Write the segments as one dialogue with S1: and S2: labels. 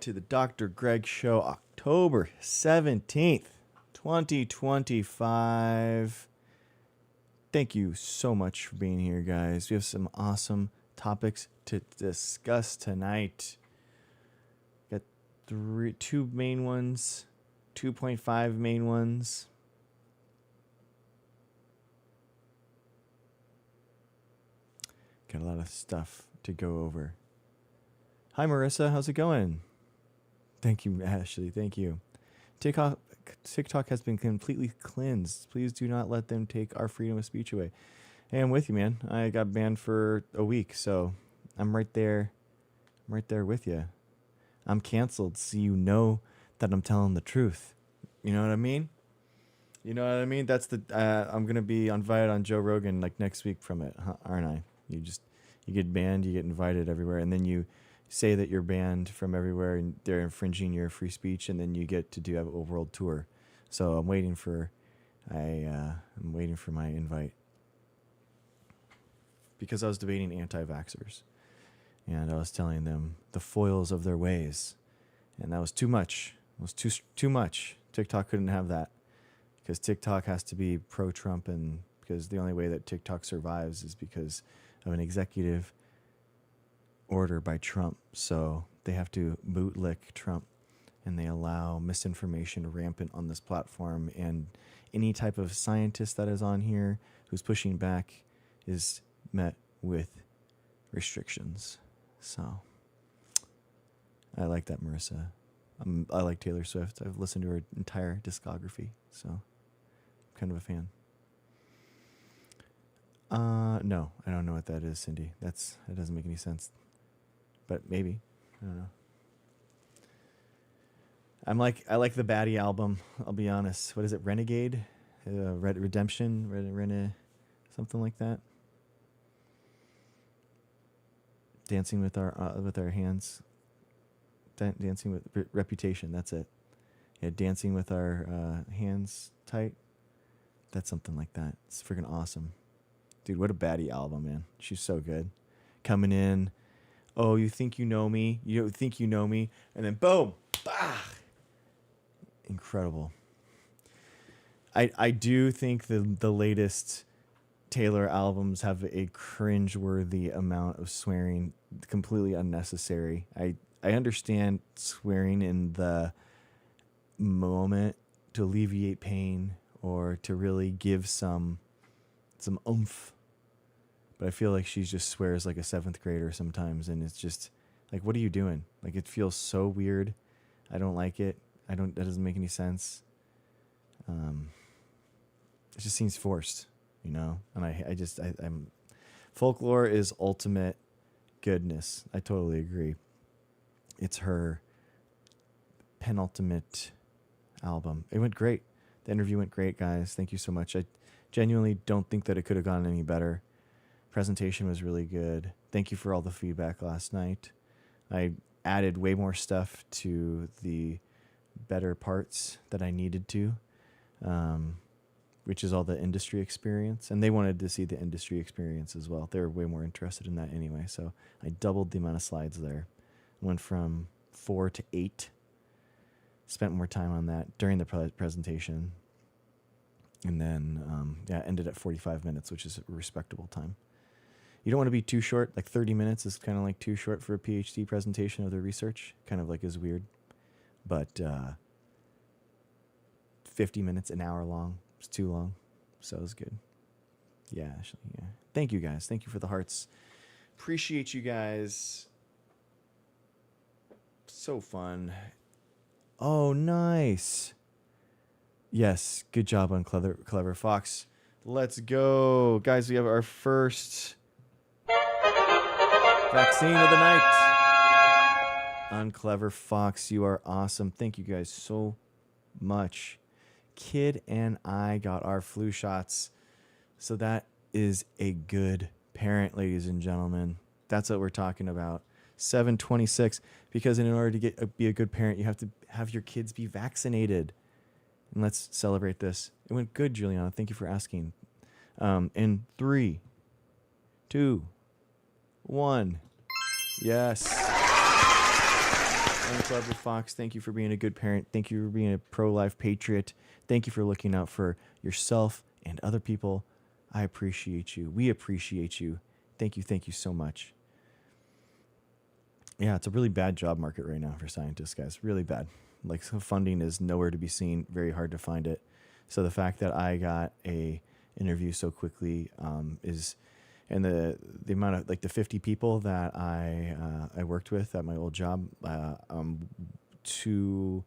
S1: to the Dr. Greg Show, October 17th, 2025. Thank you so much for being here, guys. We have some awesome topics to discuss tonight. Got two main ones, 2.5 main ones. Got a lot of stuff to go over. Hi, Marissa. How's it going? Thank you, Ashley. Thank you. TikTok has been completely cleansed. Please do not let them take our freedom of speech away. Hey, I'm with you, man. I got banned for a week, so I'm right there. I'm right there with you. I'm canceled, so you know that I'm telling the truth. You know what I mean? You know what I mean? That's the. I'm gonna be invited on Joe Rogan like next week from it, aren't I? You get banned, you get invited everywhere, and then you say that you're banned from everywhere and they're infringing your free speech, and then you get to do a world tour. So I'm waiting for my invite, because I was debating anti-vaxxers and I was telling them the foils of their ways, and that was too much. It was too much. TikTok couldn't have that, because TikTok has to be pro-Trump, and because the only way that TikTok survives is because of an executive order by Trump. So they have to bootlick Trump, and they allow misinformation rampant on this platform, and any type of scientist that is on here who's pushing back is met with restrictions. So I like that, Marissa. I like Taylor Swift. I've listened to her entire discography, so I'm kind of a fan. No, I don't know what that is, Cindy. That doesn't make any sense. But maybe. I don't know. I like the Baddie album, I'll be honest. What is it? Renegade? Redemption? Something like that. Dancing with our hands. Dancing with Reputation, that's it. Yeah, dancing with our hands tight. That's something like that. It's freaking awesome. Dude, what a Baddie album, man. She's so good. Coming in, oh, you think you know me? You don't think you know me? And then boom, bah! Incredible. I do think the latest Taylor albums have a cringe-worthy amount of swearing, completely unnecessary. I understand swearing in the moment to alleviate pain or to really give some oomph, but I feel like she just swears like a 7th grader sometimes, and it's just like, what are you doing? Like, it feels so weird. I don't like it. That doesn't make any sense. It just seems forced, you know. And I'm folklore is ultimate goodness. I totally agree. It's her penultimate album. It went great. The interview went great, guys. Thank you so much. I genuinely don't think that it could have gone any better. Presentation was really good. Thank you for all the feedback last night. I added way more stuff to the better parts that I needed to, which is all the industry experience. And they wanted to see the industry experience as well. They were way more interested in that anyway. So I doubled the amount of slides there. Went from 4 to 8. Spent more time on that during the presentation. And then, ended at 45 minutes, which is a respectable time. You don't want to be too short. Like 30 minutes is kind of like too short for a PhD presentation of their research. Kind of like is weird. But 50 minutes, an hour long, is too long. So it was good. Yeah, actually, yeah. Thank you, guys. Thank you for the hearts. Appreciate you guys. So fun. Oh, nice. Yes, good job on Clever Fox. Let's go. Guys, we have our first vaccine of the night on Clever Fox. You are awesome. Thank you guys so much. Kid and I got our flu shots. So that is a good parent, ladies and gentlemen. That's what we're talking about. 726. Because in order to be a good parent, you have to have your kids be vaccinated. And let's celebrate this. It went good, Juliana. Thank you for asking. In 3, 2, 1. Yes. Unclever Fox, thank you for being a good parent. Thank you for being a pro-life patriot. Thank you for looking out for yourself and other people. I appreciate you. We appreciate you. Thank you so much. Yeah, it's a really bad job market right now for scientists, guys. Really bad. Like, so funding is nowhere to be seen. Very hard to find it. So the fact that I got a interview so quickly is, and the amount of, like, the 50 people that I worked with at my old job, 2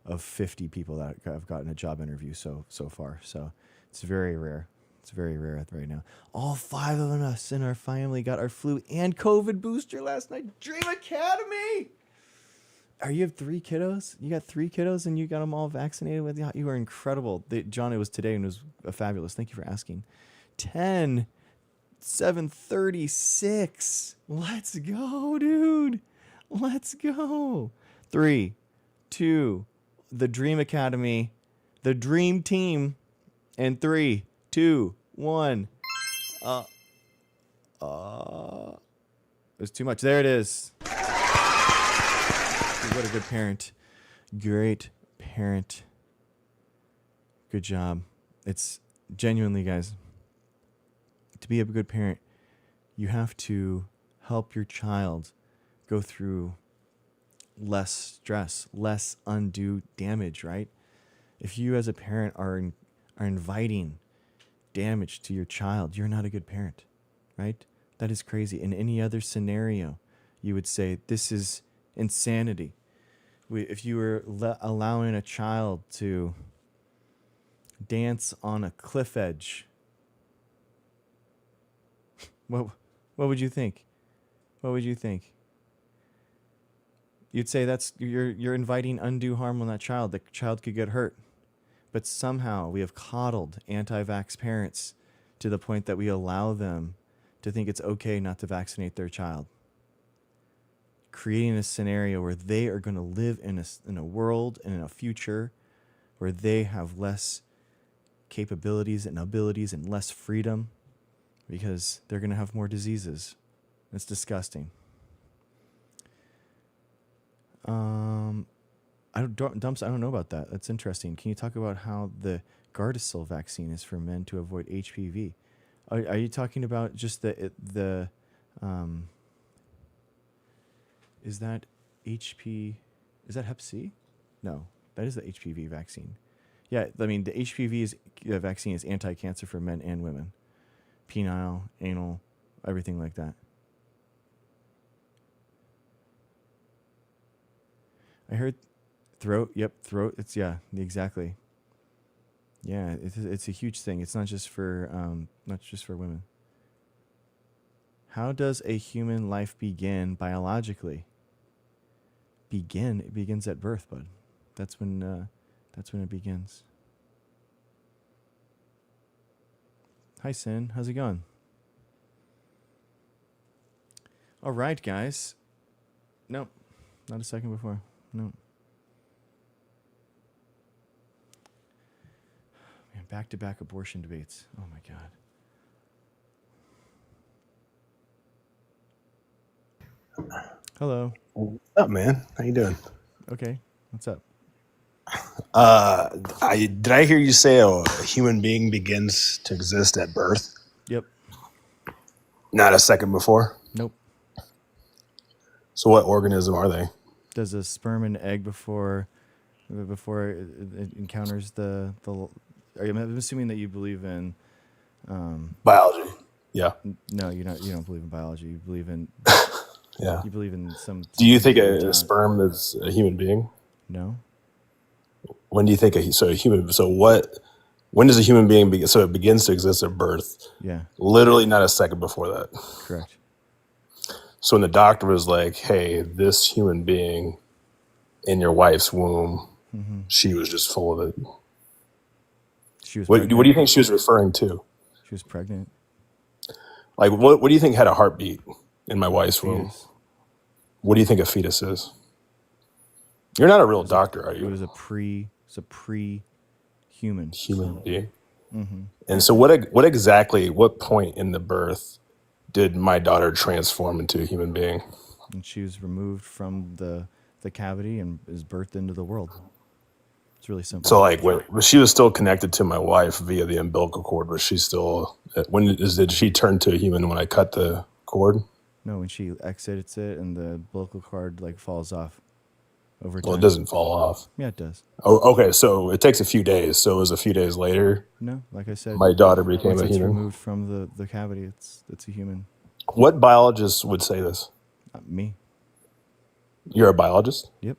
S1: of 50 people that have gotten a job interview so far. So it's very rare. It's very rare right now. All 5 of us in our family got our flu and COVID booster last night. Dream Academy! You have 3 kiddos? You got 3 kiddos and you got them all vaccinated with you? You are incredible. John, it was today and it was fabulous. Thank you for asking. 10, 7:36. Let's go, dude. Let's go. 3, 2, the Dream Academy, the Dream Team, and 3, 2, 1. It was too much. There it is. What a good parent. Great parent. Good job. It's genuinely, guys, to be a good parent, you have to help your child go through less stress, less undue damage, right? If you as a parent are inviting damage to your child, you're not a good parent, right? That is crazy. In any other scenario, you would say this is insanity. If you were allowing a child to dance on a cliff edge, what would you think? What would you think? You'd say that's you're inviting undue harm on that child. The child could get hurt. But somehow we have coddled anti-vax parents to the point that we allow them to think it's okay not to vaccinate their child, creating a scenario where they are going to live in a world and in a future where they have less capabilities and abilities and less freedom because they're going to have more diseases. It's disgusting. I don't know about that. That's interesting. Can you talk about how the Gardasil vaccine is for men to avoid HPV? Are you talking about just is that Hep C? No, that is the HPV vaccine. Yeah, I mean, the HPV vaccine is anti-cancer for men and women. Penile, anal, everything like that. I heard throat. Yep, throat. Exactly. Yeah, it's a huge thing. It's not just for women. How does a human life begin biologically? It begins at birth, bud. That's when it begins. Hi, Sin. How's it going? All right, guys. Nope, not a second before. No. Man, back-to-back abortion debates. Oh my God. Hello.
S2: What's up, man? How you doing?
S1: Okay. What's up?
S2: Did I hear you say a human being begins to exist at birth?
S1: Yep.
S2: Not a second before?
S1: Nope.
S2: So what organism are they?
S1: Does a sperm and egg before it encounters the I'm assuming that you believe in
S2: Biology. Yeah.
S1: No, you don't believe in biology. You believe in
S2: Yeah.
S1: You believe in some.
S2: Do you think a sperm is a human being?
S1: No.
S2: When do you think when does a human being begin? So it begins to exist at birth.
S1: Yeah.
S2: Literally not a second before that.
S1: Correct.
S2: So when the doctor was like, "Hey, this human being in your wife's womb," she was just full of it.
S1: She was.
S2: What do you think she was referring to?
S1: She was pregnant.
S2: Like, what do you think had a heartbeat in my wife's womb? What do you think a fetus is? You're not a real doctor, are you?
S1: It was a pre-human
S2: being. And so what point in the birth did my daughter transform into a human being?
S1: And she was removed from the the cavity and is birthed into the world. It's really simple.
S2: So like when she was still connected to my wife via the umbilical cord, was she still, did she turn to a human when I cut the cord?
S1: No, when she exits it and the umbilical cord like falls off over time.
S2: Well, it doesn't fall off.
S1: Yeah, it does.
S2: Oh, okay. So it takes a few days. So it was a few days later.
S1: No, like I said,
S2: My daughter became
S1: once
S2: a
S1: it's
S2: human.
S1: removed from the cavity, it's a human.
S2: What biologist would say this?
S1: Me.
S2: You're a biologist?
S1: Yep.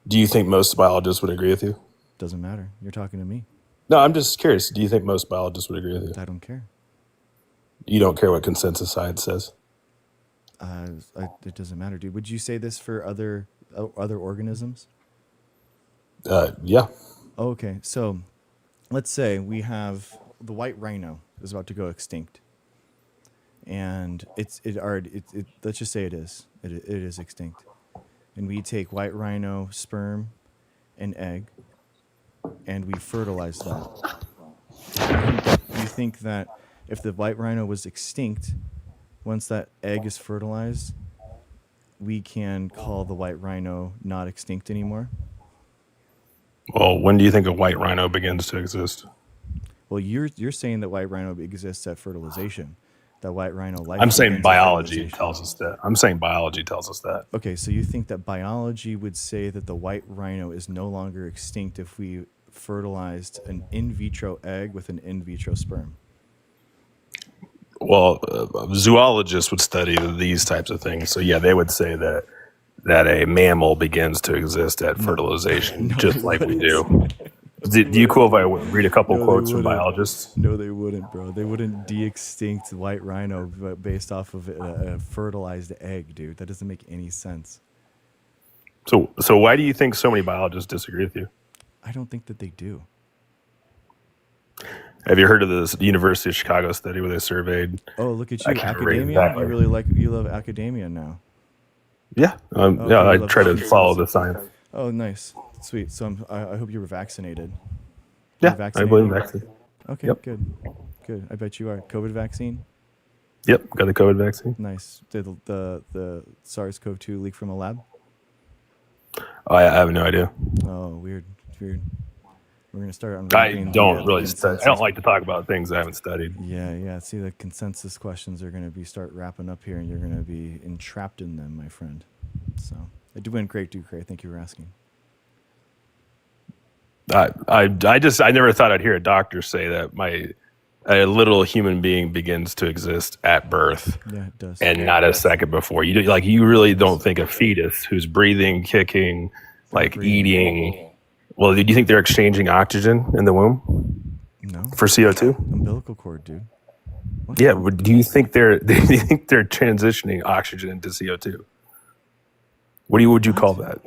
S2: Do you think most biologists would agree with you?
S1: Doesn't matter. You're talking to me.
S2: No, I'm just curious. Do you think most biologists would agree with you?
S1: I don't care.
S2: You don't care what consensus science says?
S1: It doesn't matter, dude. Would you say this for other organisms?
S2: Yeah.
S1: Oh, okay. So let's say we have the white rhino is about to go extinct. And let's just say it is extinct. And we take white rhino sperm and egg and we fertilize that. You think that if the white rhino was extinct, once that egg is fertilized, we can call the white rhino not extinct anymore?
S2: Well, when do you think a white rhino begins to exist?
S1: Well, you're saying that white rhino exists at fertilization. That white rhino life.
S2: I'm saying
S1: begins at
S2: biology
S1: fertilization.
S2: tells us that. I'm saying biology tells us that.
S1: Okay, so you think that biology would say that the white rhino is no longer extinct if we fertilized an in vitro egg with an in vitro sperm?
S2: Well, zoologists would study these types of things. So yeah, they would say that a mammal begins to exist at fertilization, just like we do. Do you cool if I read a couple quotes from biologists?
S1: No, they wouldn't, bro. They wouldn't de-extinct the white rhino based off of a fertilized egg, dude. That doesn't make any sense.
S2: So why do you think so many biologists disagree with you?
S1: I don't think that they do.
S2: Have you heard of this University of Chicago study where they surveyed?
S1: Oh, look at you, academia.
S2: Exactly.
S1: You love academia now.
S2: Yeah, yeah. I try to follow the science.
S1: Oh, nice, sweet. So I hope you were vaccinated.
S2: Yeah, I believe vaccine.
S1: Okay,
S2: Yep.
S1: good. I bet you are. COVID vaccine.
S2: Yep, got the COVID vaccine.
S1: Nice. Did the SARS-CoV-2 leak from a lab?
S2: Oh, I have no idea.
S1: Oh, weird. We're gonna start.
S2: I don't really study. I don't like to talk about things I haven't studied.
S1: Yeah. See, the consensus questions are gonna start wrapping up here, and you're gonna be entrapped in them, my friend. So, doing great. Thank you for asking.
S2: I never thought I'd hear a doctor say that a little human being begins to exist at birth.
S1: Yeah, it does.
S2: And not a second before. You really don't think a fetus who's breathing, kicking, eating. Well, do you think they're exchanging oxygen in the womb?
S1: No.
S2: For CO2?
S1: Umbilical cord, dude. What?
S2: Yeah. Do you think they're transitioning oxygen into CO2? What would you call that?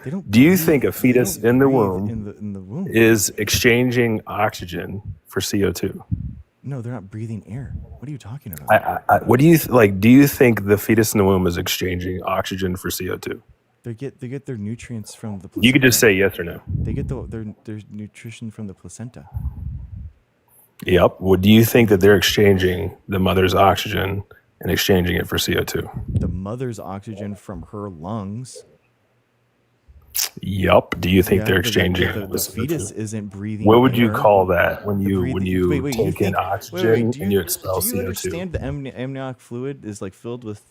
S1: They don't.
S2: Do you think a fetus in the womb
S1: in the womb
S2: is exchanging oxygen for CO2?
S1: No, they're not breathing air. What are you talking about?
S2: What do you do you think the fetus in the womb is exchanging oxygen for CO2?
S1: They get their nutrients from the placenta.
S2: You could just say yes or no.
S1: They get their nutrition from the placenta.
S2: Yep. Well, do you think that they're exchanging the mother's oxygen and exchanging it for CO2?
S1: The mother's oxygen from her lungs.
S2: Yep. Do you think they're exchanging
S1: the fetus isn't breathing?
S2: What would
S1: air.
S2: you call that when you take in oxygen and you expel CO2?
S1: Do you understand the amniotic fluid is filled with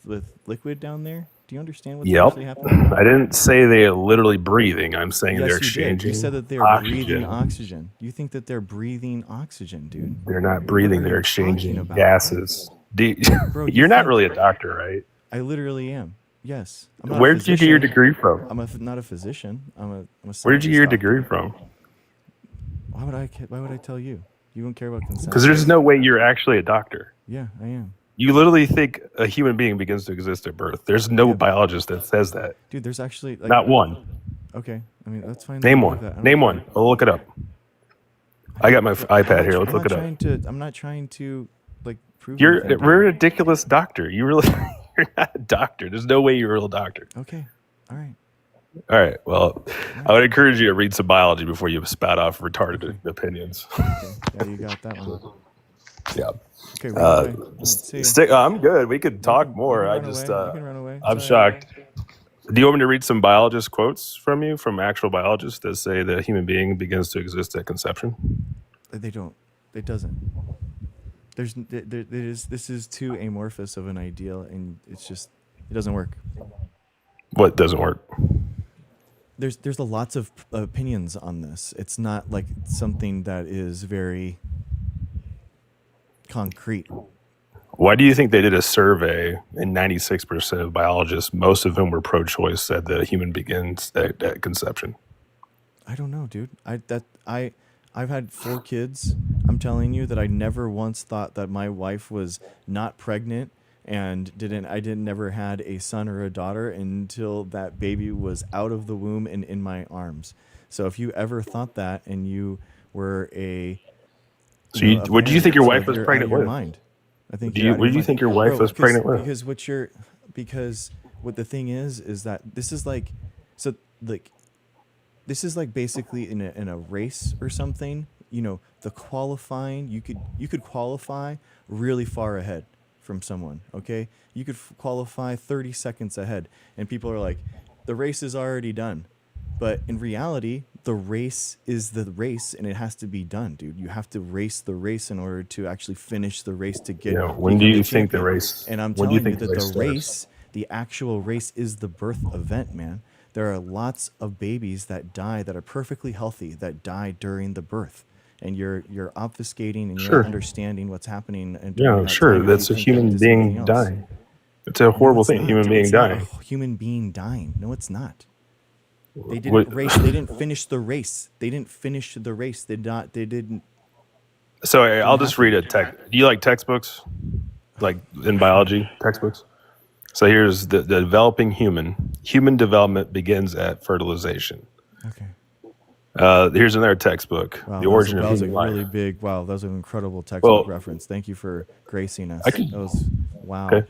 S1: liquid down there? Do you understand what's actually happening?
S2: I didn't say they're literally breathing. I'm saying they're exchanging.
S1: You said that they're breathing oxygen. You think that they're breathing oxygen, dude?
S2: They're not breathing. They're exchanging gases.
S1: Bro,
S2: you're not really a doctor, right?
S1: I literally am. Yes.
S2: Where did you get your degree from?
S1: I'm not a physician. I'm a
S2: Where did you get your degree from?
S1: Why would I tell you? You don't care about consent.
S2: Because there's no way you're actually a doctor.
S1: Yeah, I am.
S2: You literally think a human being begins to exist at birth. There's no biologist that says that.
S1: Dude, there's actually
S2: not one.
S1: Okay, I mean that's fine.
S2: Name one. Name one. I'll look it up. I got my iPad here. Let's look it up.
S1: I'm not trying to prove.
S2: You're a ridiculous doctor. You're not a doctor. There's no way you're a real doctor.
S1: Okay. All right.
S2: All right. Well, I would encourage you to read some biology before you spout off retarded opinions.
S1: Okay. Yeah, you got that one.
S2: Yeah.
S1: Okay.
S2: I'm good. We could talk more.
S1: You can run away.
S2: I'm shocked. Do you want me to read some biologist quotes from you, from actual biologists that say the human being begins to exist at conception?
S1: They don't. It doesn't. This is too amorphous of an ideal, and it doesn't work.
S2: What doesn't work?
S1: There's lots of opinions on this. It's not like something that is very concrete.
S2: Why do you think they did a survey and 96% of biologists, most of whom were pro-choice, said the human begins at conception?
S1: I don't know, dude. I've had 4 kids. I'm telling you that I never once thought that my wife was not pregnant and never had a son or a daughter until that baby was out of the womb and in my arms. So if you ever thought that and you were
S2: what did you think your wife was pregnant with?
S1: Mind. I think.
S2: What did you think your wife was pregnant with?
S1: Because what the thing is that this is like basically in a race or something. You know, the qualifying, you could qualify really far ahead from someone. Okay, you could qualify 30 seconds ahead, and people are like, the race is already done. But in reality, the race is the race, and it has to be done, dude. You have to race the race in order to actually finish the race to get.
S2: When do you think the race?
S1: And I'm telling you that the race, the actual race, is the birth event, man. There are lots of babies that die that are perfectly healthy that die during the birth, and you're obfuscating and you're not understanding what's happening. And
S2: that's a human being dying. It's a horrible thing. Human being dying.
S1: Human being dying. No, it's not. They didn't race. They didn't finish the race. They didn't finish the race. They didn't.
S2: So I'll just read a text. Do you like textbooks, like in biology textbooks? So here's the developing human. Human development begins at fertilization.
S1: Okay.
S2: Here's another textbook.
S1: Wow,
S2: the origin of human life.
S1: That was a really big. Wow, that was an incredible textbook reference. Thank you for gracing us. That was wow.
S2: Okay.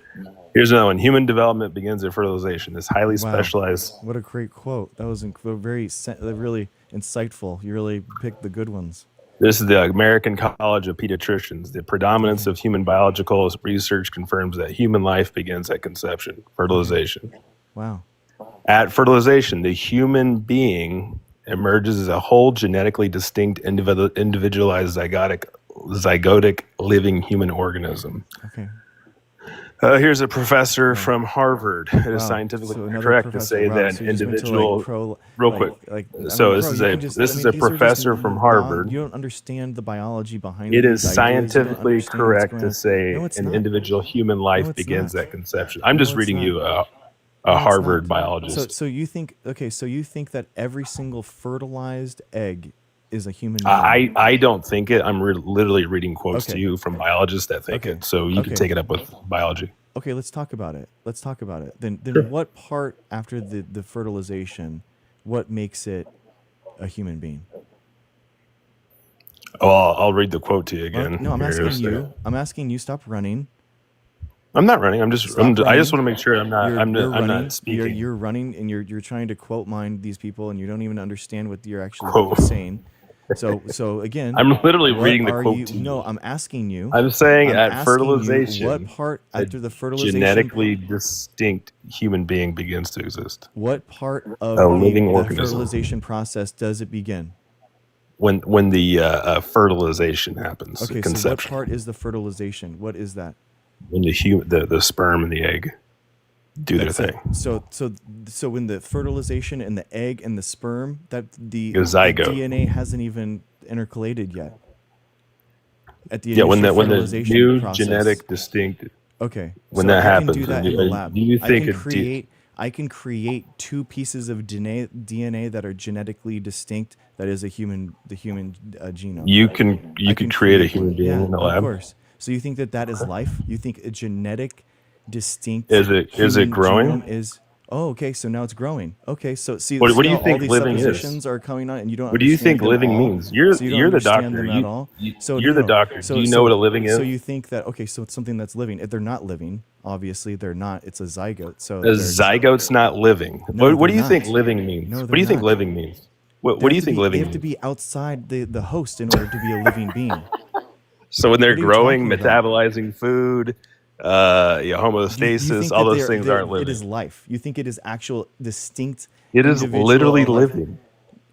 S2: Here's another one. Human development begins at fertilization. This highly specialized.
S1: What a great quote. That was really insightful. You really picked the good ones.
S2: This is the American College of Pediatricians. The predominance of human biological research confirms that human life begins at conception, fertilization.
S1: Wow.
S2: At fertilization, the human being emerges as a whole, genetically distinct, individualized, zygotic living human organism.
S1: Okay.
S2: Here's a professor from Harvard. It is scientifically correct to say that an individual. Real quick. This is a professor from Harvard.
S1: You don't understand the biology behind
S2: it. It is scientifically correct to say an individual human life begins at conception. I'm just reading you a Harvard biologist.
S1: So you think that every single fertilized egg is a human being?
S2: I don't think it. I'm literally reading quotes to you from biologists that think it. So you can take it up with biology.
S1: Okay, let's talk about it. Then what part after the fertilization, what makes it a human being?
S2: Oh, I'll read the quote to you again.
S1: No, I'm asking you. I'm asking you. Stop running.
S2: I'm not running. I just want to make sure I'm not speaking.
S1: You're running and you're trying to quote mine these people, and you don't even understand what you're actually saying. So again,
S2: I'm literally reading the quote to you.
S1: No, I'm asking you.
S2: I'm saying at fertilization,
S1: what part after the fertilization,
S2: genetically distinct human being begins to exist?
S1: What part of the fertilization process does it begin?
S2: When the fertilization happens.
S1: Okay, so what part is the fertilization? What is that?
S2: When the sperm and the egg do their thing.
S1: So when the fertilization and the egg and the sperm, that the DNA hasn't even intercalated yet. At the
S2: when the new
S1: process.
S2: Genetic distinct.
S1: Okay.
S2: When that happens,
S1: do that in the lab.
S2: Do you think
S1: I can create 2 pieces of DNA that are genetically distinct. That is the human genome.
S2: You can create a human being in the lab.
S1: Of course. So you think that is life? You think a genetic distinct
S2: is it growing?
S1: Okay, so now it's growing. Okay, so see,
S2: what do you think living
S1: suppositions are coming on, and you don't.
S2: What do you think living means? You're the doctor. You're the doctor. Do you know what a living is?
S1: So you think that so it's something that's living. If they're not living, obviously they're not. It's a zygote. So
S2: a zygote's not living.
S1: No,
S2: what do you think living means?
S1: No,
S2: what do you think living means? What do you think living means?
S1: They have to be outside the host in order to be a living being.
S2: So when they're growing, metabolizing food,
S1: You
S2: homeostasis,
S1: think
S2: all
S1: that
S2: those things aren't
S1: it is
S2: living.
S1: life. You think it is actual distinct
S2: It is
S1: individual
S2: literally
S1: alive.
S2: living.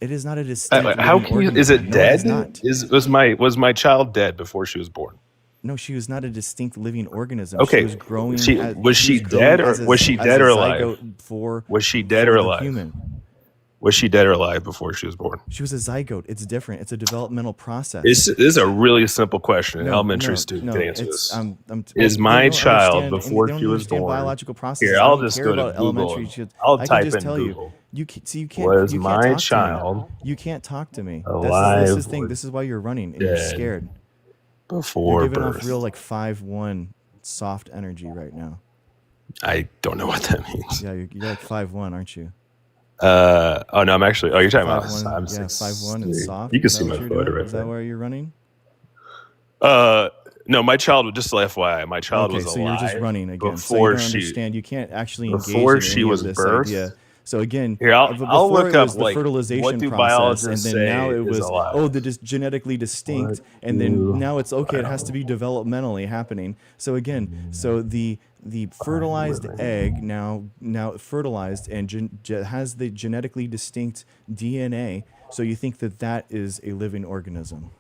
S1: It is not a distinct
S2: How
S1: living
S2: can you? Is it
S1: organism. No, it is
S2: dead?
S1: not.
S2: Was my child dead before she was born?
S1: No, she was not a distinct living organism. She
S2: Okay,
S1: was growing.
S2: was
S1: She
S2: she
S1: was growing
S2: dead or
S1: as a
S2: was she
S1: as
S2: dead
S1: a
S2: or alive?
S1: zygote for
S2: Was she dead or
S1: the
S2: alive?
S1: human.
S2: Was she dead or alive before she was born?
S1: She was a zygote. It's different. It's a developmental process.
S2: This is a really simple question. An
S1: No,
S2: elementary
S1: no,
S2: student
S1: no.
S2: can answer
S1: It's
S2: this.
S1: they
S2: Is my
S1: don't
S2: child
S1: understand
S2: before
S1: they don't
S2: she was
S1: understand
S2: born?
S1: biological processes.
S2: Here,
S1: I
S2: I'll
S1: don't
S2: just
S1: care
S2: go to
S1: about
S2: Google.
S1: elementary shit.
S2: I'll
S1: I can
S2: type
S1: just
S2: in
S1: tell
S2: Google.
S1: you can't
S2: Was
S1: you can't
S2: my
S1: talk
S2: child
S1: to me. You can't talk to me.
S2: alive
S1: This is the thing.
S2: or
S1: This is why you're running and you're
S2: dead
S1: scared. You're
S2: before
S1: giving
S2: birth?
S1: off real like 5'1" soft energy right now.
S2: I don't know what that means.
S1: Yeah, you're like 5'1", aren't you?
S2: Oh no, I'm actually. Oh, you're talking about.
S1: 5'1",
S2: I'm
S1: yeah, 5'1" and
S2: 6'3".
S1: soft.
S2: You can
S1: Is that
S2: see
S1: what
S2: my
S1: you're
S2: photo
S1: doing?
S2: right
S1: Is that
S2: there.
S1: where you're running?
S2: No, my child. Just FYI, my child
S1: Okay,
S2: was
S1: so
S2: alive
S1: you're just running again. So you
S2: before
S1: don't
S2: she
S1: understand. You can't actually engage
S2: before
S1: in
S2: she
S1: any
S2: was
S1: of this
S2: birthed.
S1: idea. So again,
S2: Here, I'll
S1: before
S2: look
S1: it
S2: up
S1: was the
S2: like what
S1: fertilization
S2: do
S1: process, and
S2: biologists
S1: then
S2: say
S1: now it
S2: is
S1: was
S2: alive.
S1: genetically distinct,
S2: What
S1: and then
S2: do
S1: now it's okay. It has to be
S2: biologists
S1: developmentally happening. So again, so the fertilized
S2: living?
S1: egg now fertilized and has the genetically distinct DNA. So you think that is a living organism?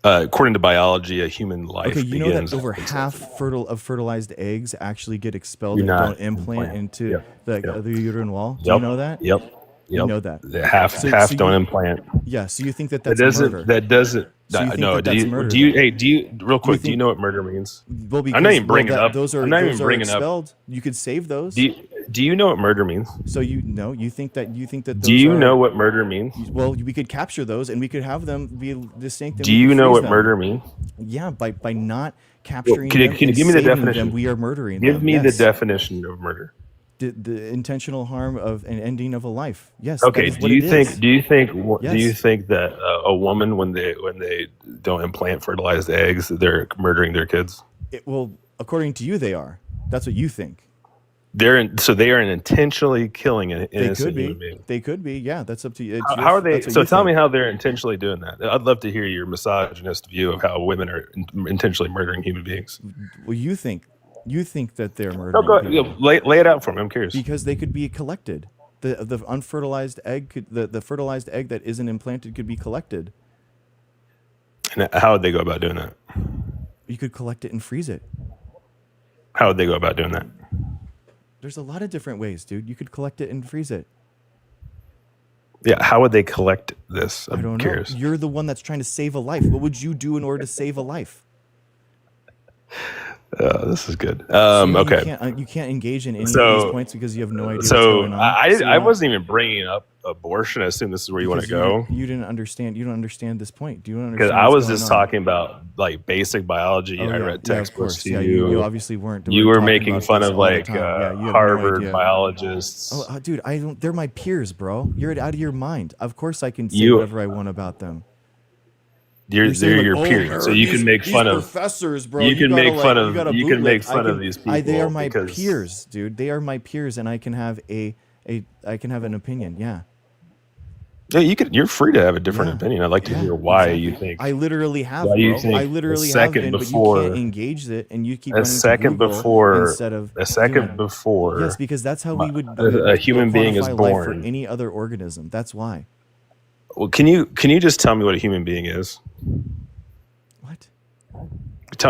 S2: According to biology, a human life
S1: Okay, you know that
S2: begins.
S1: over half fertilized eggs actually get expelled
S2: Do
S1: and
S2: not
S1: don't implant into
S2: Yep.
S1: the uterine wall. Do
S2: Yep.
S1: you know that?
S2: Yep.
S1: You know that.
S2: The half
S1: So
S2: don't
S1: you
S2: implant.
S1: yeah. So you think
S2: That
S1: that's
S2: doesn't.
S1: murder?
S2: That doesn't.
S1: So you think
S2: No.
S1: that that's murder?
S2: Do you?
S1: Then?
S2: Hey, do you? Real
S1: You
S2: quick. Do you
S1: think
S2: know what murder means?
S1: well
S2: I'm not
S1: because
S2: even bringing up.
S1: those are
S2: I'm not even bringing up.
S1: expelled. You could save those.
S2: Do you know what murder means?
S1: So you think that
S2: Do
S1: those
S2: you
S1: are
S2: know what murder means?
S1: well we could capture those and we could have them be distinct. And
S2: Do
S1: we
S2: you
S1: could
S2: know
S1: freeze
S2: what
S1: them.
S2: murder means?
S1: Yeah, by not capturing
S2: Can
S1: them
S2: you
S1: and
S2: give me the
S1: saving
S2: definition?
S1: them, we are murdering
S2: Give
S1: them.
S2: me the
S1: Yes.
S2: definition of murder.
S1: The intentional harm of an ending of a life. Yes.
S2: Okay.
S1: That is what it is.
S2: Do you think
S1: Yes.
S2: that a woman when they don't implant fertilized eggs, they're murdering their kids?
S1: Well, according to you, they are. That's what you think.
S2: So they are intentionally killing an
S1: They
S2: innocent
S1: could be.
S2: human being.
S1: They could be. Yeah, that's up to you.
S2: How are they?
S1: That's what
S2: So
S1: you
S2: tell
S1: think.
S2: me how they're intentionally doing that. I'd love to hear your misogynist view of how women are intentionally murdering human beings.
S1: Well, you think that they're
S2: No,
S1: murdering
S2: go
S1: people
S2: lay it out for me. I'm curious.
S1: because they could be collected. The unfertilized egg could the fertilized egg that isn't implanted could be collected.
S2: And how would they go about doing that?
S1: You could collect it and freeze it.
S2: How would they go about doing that?
S1: There's a lot of different ways, dude. You could collect it and freeze it.
S2: Yeah, how would they collect this?
S1: I
S2: I'm
S1: don't
S2: curious.
S1: know. You're the one that's trying to save a life. What would you do in order to save a life?
S2: This is good.
S1: See,
S2: Okay.
S1: you can't engage in any of
S2: So-
S1: these points because you have no idea what's
S2: So
S1: going on.
S2: I wasn't even bringing up abortion. I assume this is where you want to go.
S1: You didn't understand. You don't understand this point. Do you understand?
S2: Because I
S1: what's
S2: was
S1: going
S2: just
S1: on?
S2: talking about like basic biology.
S1: Oh,
S2: I
S1: yeah.
S2: read
S1: Yeah, of
S2: textbooks
S1: course.
S2: to
S1: Yeah,
S2: you.
S1: you obviously weren't.
S2: You were
S1: talking
S2: making
S1: about
S2: fun
S1: this
S2: of
S1: all the
S2: like
S1: time. Yeah, you have no
S2: Harvard
S1: idea.
S2: biologists.
S1: Oh, dude, I don't. They're my peers, bro. You're out of your mind. Of course, I can say
S2: You-
S1: whatever I want about them.
S2: They're
S1: saying, like,
S2: your
S1: "Oh,
S2: peers, so
S1: they're
S2: you can make fun of.
S1: professors, bro.
S2: You can
S1: gotta,
S2: make fun
S1: like,
S2: of-
S1: gotta
S2: you can
S1: bootleg.
S2: make fun of these
S1: They are
S2: people
S1: my
S2: because-
S1: peers, dude. They are my peers, and I can have I can have an opinion. Yeah.
S2: Yeah, you're free to have a different
S1: Yeah.
S2: opinion. I'd like to
S1: Yeah,
S2: hear why
S1: exactly.
S2: you think.
S1: I literally have,
S2: Why you
S1: bro.
S2: think
S1: I
S2: a
S1: literally have
S2: second
S1: been, but you
S2: before-
S1: can't engage it, and you keep
S2: a
S1: running
S2: second
S1: to Google
S2: before
S1: instead of
S2: a second
S1: doing-
S2: before
S1: Yes, because that's how we would
S2: a human being is
S1: quantify life for
S2: born.
S1: any other organism. That's why.
S2: Well, can you just tell me what a human being is?
S1: What?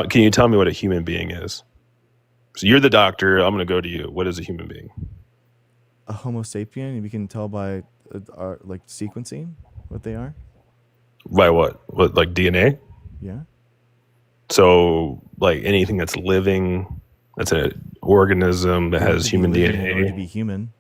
S2: Can you tell me what a human being is? So you're the doctor. I'm going to go to you. What is a human being?
S1: A Homo sapien, we can tell by our like sequencing what they are.
S2: By what? What, like DNA?
S1: Yeah.
S2: So like anything that's living, that's an organism that has
S1: To be
S2: human
S1: living in order to
S2: DNA.
S1: be human.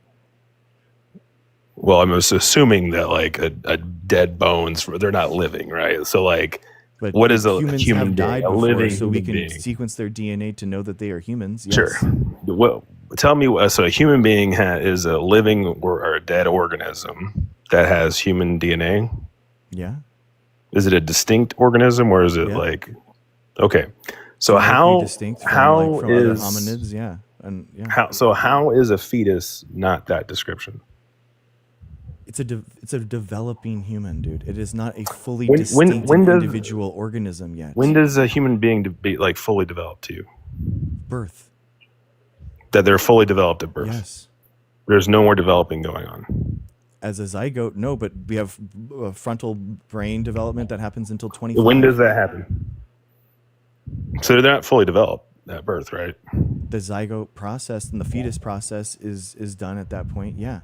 S2: Well, I'm just assuming that like a dead bones, they're not living, right? So like,
S1: But
S2: what is a
S1: humans
S2: human
S1: have
S2: being?
S1: died
S2: A
S1: before,
S2: living
S1: so we
S2: human
S1: can
S2: being.
S1: sequence their DNA to know that they are humans. Yes.
S2: Sure. Well, tell me. So a human being is a living or a dead organism that has human DNA.
S1: Yeah.
S2: Is it a distinct organism or is it
S1: Yeah.
S2: like? Okay. So
S1: Genetically
S2: how
S1: distinct from,
S2: how
S1: from other
S2: is
S1: hominids? Yeah. And yeah.
S2: how is a fetus not that description?
S1: It's a developing human, dude. It is not a fully
S2: When
S1: distinct
S2: when
S1: and
S2: does
S1: individual organism yet.
S2: when does a human being be like fully developed to you?
S1: Birth.
S2: That they're fully developed at birth.
S1: Yes.
S2: There's no more developing going on.
S1: As a zygote, no, but we have frontal brain development that happens until 25.
S2: When does that happen? So they're not fully developed at birth, right?
S1: The zygote process and the fetus process is done at that point. Yeah.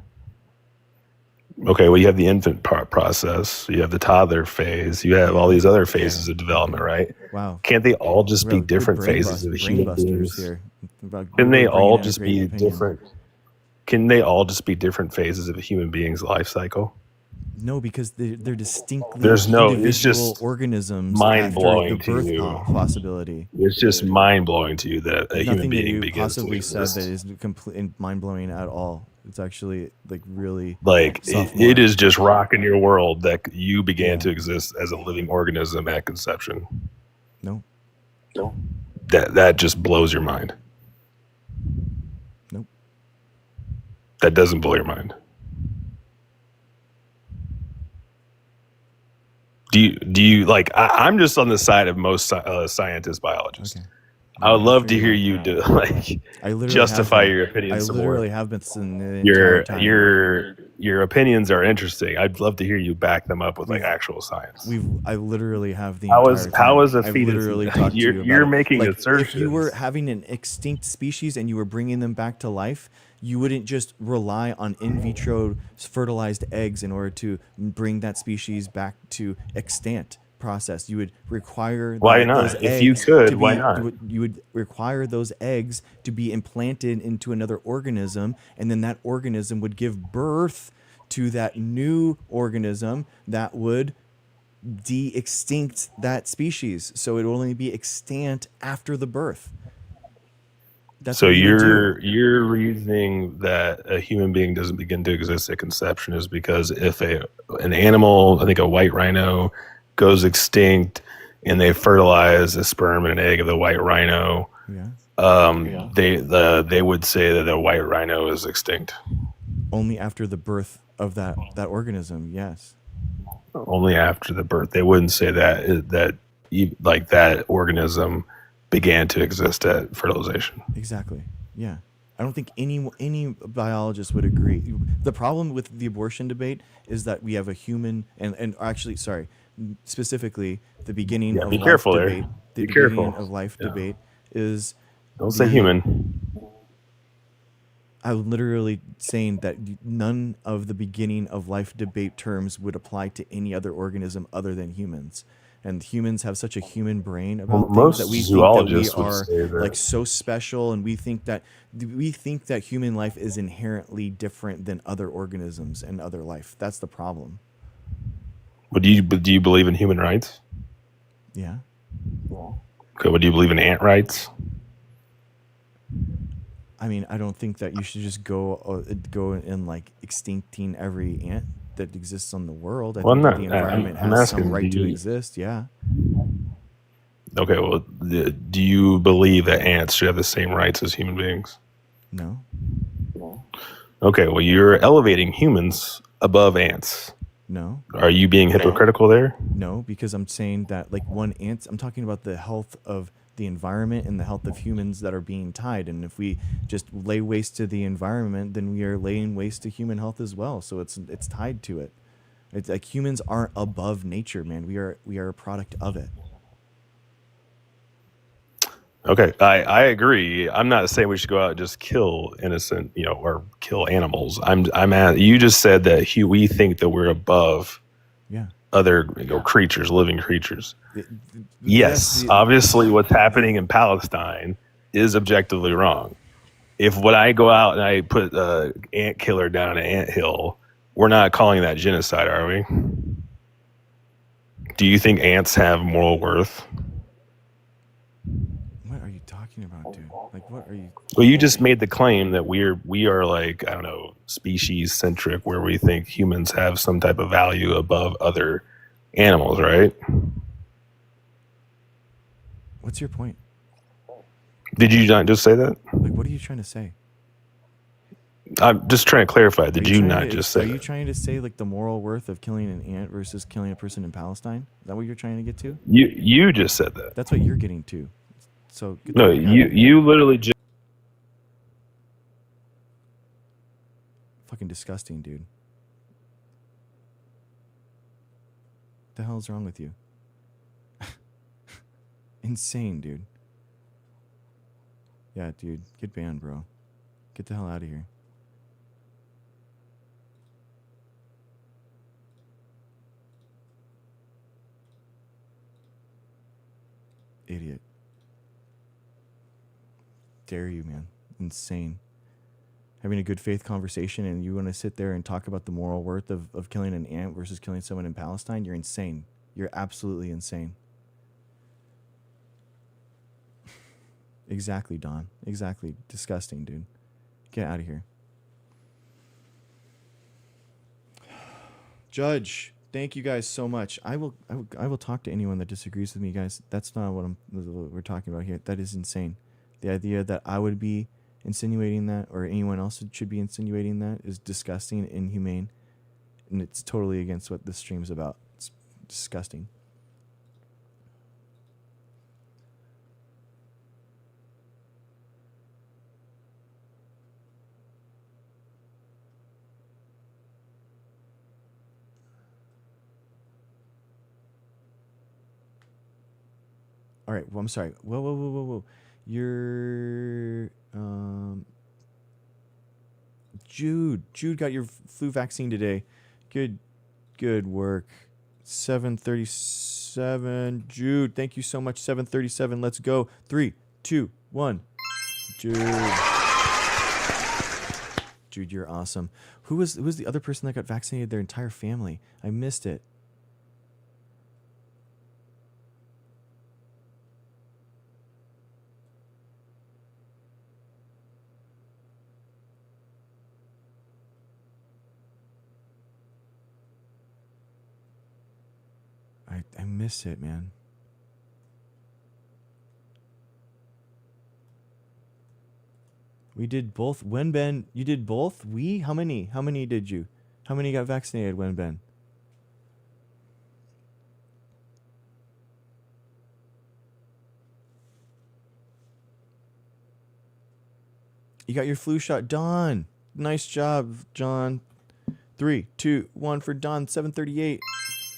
S2: Okay, well, you have the infant process, you have the toddler phase, you have all these other phases of development, right?
S1: Wow.
S2: Can't they all just be
S1: Real good
S2: different
S1: brain
S2: phases of
S1: brain
S2: human
S1: busters
S2: beings?
S1: here. About
S2: Can they
S1: Google
S2: all
S1: brain
S2: just be
S1: integrated opinion.
S2: different? Can they all just be different phases of a human being's life cycle?
S1: No, because they're distinctly
S2: There's no. It's
S1: individual
S2: just
S1: organisms
S2: mind
S1: after the
S2: blowing to
S1: birth
S2: you.
S1: Possibility.
S2: It's just mind blowing to you that a human
S1: Nothing that
S2: being
S1: you
S2: begins to
S1: possibly said
S2: exist.
S1: that is complete mind blowing at all. It's actually like really
S2: Like
S1: sophomore.
S2: it is just rocking your world that you began
S1: Yeah.
S2: to exist as a living organism at conception.
S1: No.
S2: That just blows your mind.
S1: Nope.
S2: That doesn't blow your mind. Do you like? I'm just on the side of most scientists, biologists.
S1: Okay.
S2: I would love to hear you do like
S1: I literally
S2: justify
S1: have been.
S2: your opinion
S1: I
S2: some
S1: literally
S2: more.
S1: have been the entire time.
S2: Your opinions are interesting. I'd love to hear you back them up with like actual science.
S1: I literally have the
S2: How
S1: entire
S2: is
S1: time.
S2: how is a
S1: I've
S2: fetus?
S1: literally talked to you about
S2: You're
S1: it.
S2: making
S1: Like,
S2: assertions.
S1: if you were having an extinct species and you were bringing them back to life, you wouldn't just rely on in vitro fertilized eggs in order to bring that species back to extant process. You would require
S2: Why not?
S1: those
S2: If
S1: eggs
S2: you could,
S1: to be,
S2: why not?
S1: You would require those eggs to be implanted into another organism, and then that organism would give birth to that new organism that would de-extinct that species. So it would only be extant after the birth. That's
S2: So
S1: what you would do.
S2: you're reasoning that a human being doesn't begin to exist at conception is because if an animal, I think a white rhino, goes extinct and they fertilize a sperm and an egg of the white rhino, they would say that the white rhino is extinct.
S1: Only after the birth of that organism, yes.
S2: Only after the birth. They wouldn't say that organism began to exist at fertilization.
S1: Exactly. Yeah. I don't think any biologist would agree. The problem with the abortion debate is that we have a human and actually, sorry, specifically the beginning of
S2: be
S1: life
S2: careful
S1: debate.
S2: there.
S1: The
S2: Be
S1: beginning
S2: careful.
S1: of life debate is
S2: Don't say human.
S1: I'm literally saying that none of the beginning of life debate terms would apply to any other organism other than humans. And humans have such a human brain about things that we think that we
S2: zoologists would
S1: are
S2: say that.
S1: like so special, and we think that human life is inherently different than other organisms and other life. That's the problem.
S2: But do you believe in human rights?
S1: Yeah.
S2: Okay, but do you believe in ant rights?
S1: I mean, I don't think that you should just go and like extincting every ant that exists on the world. I think that the environment has some right to exist. Yeah.
S2: Okay, well, do you believe that ants should have the same rights as human beings?
S1: No.
S2: Okay, well, you're elevating humans above ants.
S1: No.
S2: Are you being hypocritical there?
S1: No, because I'm saying that like I'm talking about the health of the environment and the health of humans that are being tied. And if we just lay waste to the environment, then we are laying waste to human health as well. So it's tied to it. It's like humans aren't above nature, man. We are a product of it.
S2: Okay, I agree. I'm not saying we should go out and just kill innocent, or kill animals. You just said that we think that we're above other creatures, living creatures. Yes, obviously what's happening in Palestine is objectively wrong. If when I go out and I put an ant killer down an anthill, we're not calling that genocide, are we? Do you think ants have moral worth?
S1: What are you talking about, dude? Like, what are you?
S2: Well, you just made the claim that we are like, I don't know, species centric, where we think humans have some type of value above other animals, right?
S1: What's your point?
S2: Did you not just say that?
S1: Like, what are you trying to say?
S2: I'm just trying to clarify. Did you not just say
S1: Are you
S2: that?
S1: trying to say like the moral worth of killing an ant versus killing a person in Palestine? Is that what you're trying to get to?
S2: You just said that.
S1: That's what you're getting to. So get the
S2: No,
S1: fuck out of here.
S2: you literally just.
S1: Fucking disgusting, dude. What the hell is wrong with you? Insane, dude. Yeah, dude. Get banned, bro. Get the hell out of here. Idiot. Dare you, man. Insane. Having a good faith conversation and you want to sit there and talk about the moral worth of killing an ant versus killing someone in Palestine, you're insane. You're absolutely insane. Exactly, Don. Exactly. Disgusting, dude. Get out of here. Judge, thank you guys so much. I will talk to anyone that disagrees with me, guys. That's not what we're talking about here. That is insane. The idea that I would be insinuating that or anyone else should be insinuating that is disgusting and inhumane. And it's totally against what this stream's about. It's disgusting. All right. Well, I'm sorry. Whoa. You're Jude. Jude got your flu vaccine today. Good work. 737. Jude, thank you so much. 737. Let's go. 3, 2, 1. Jude, you're awesome. Who was the other person that got vaccinated? Their entire family. I missed it. I miss it, man. We did both. Wenben, you did both? How many? How many did you? How many got vaccinated, Wenben? You got your flu shot. Don. Nice job, John. 3, 2, 1 for Don. 738.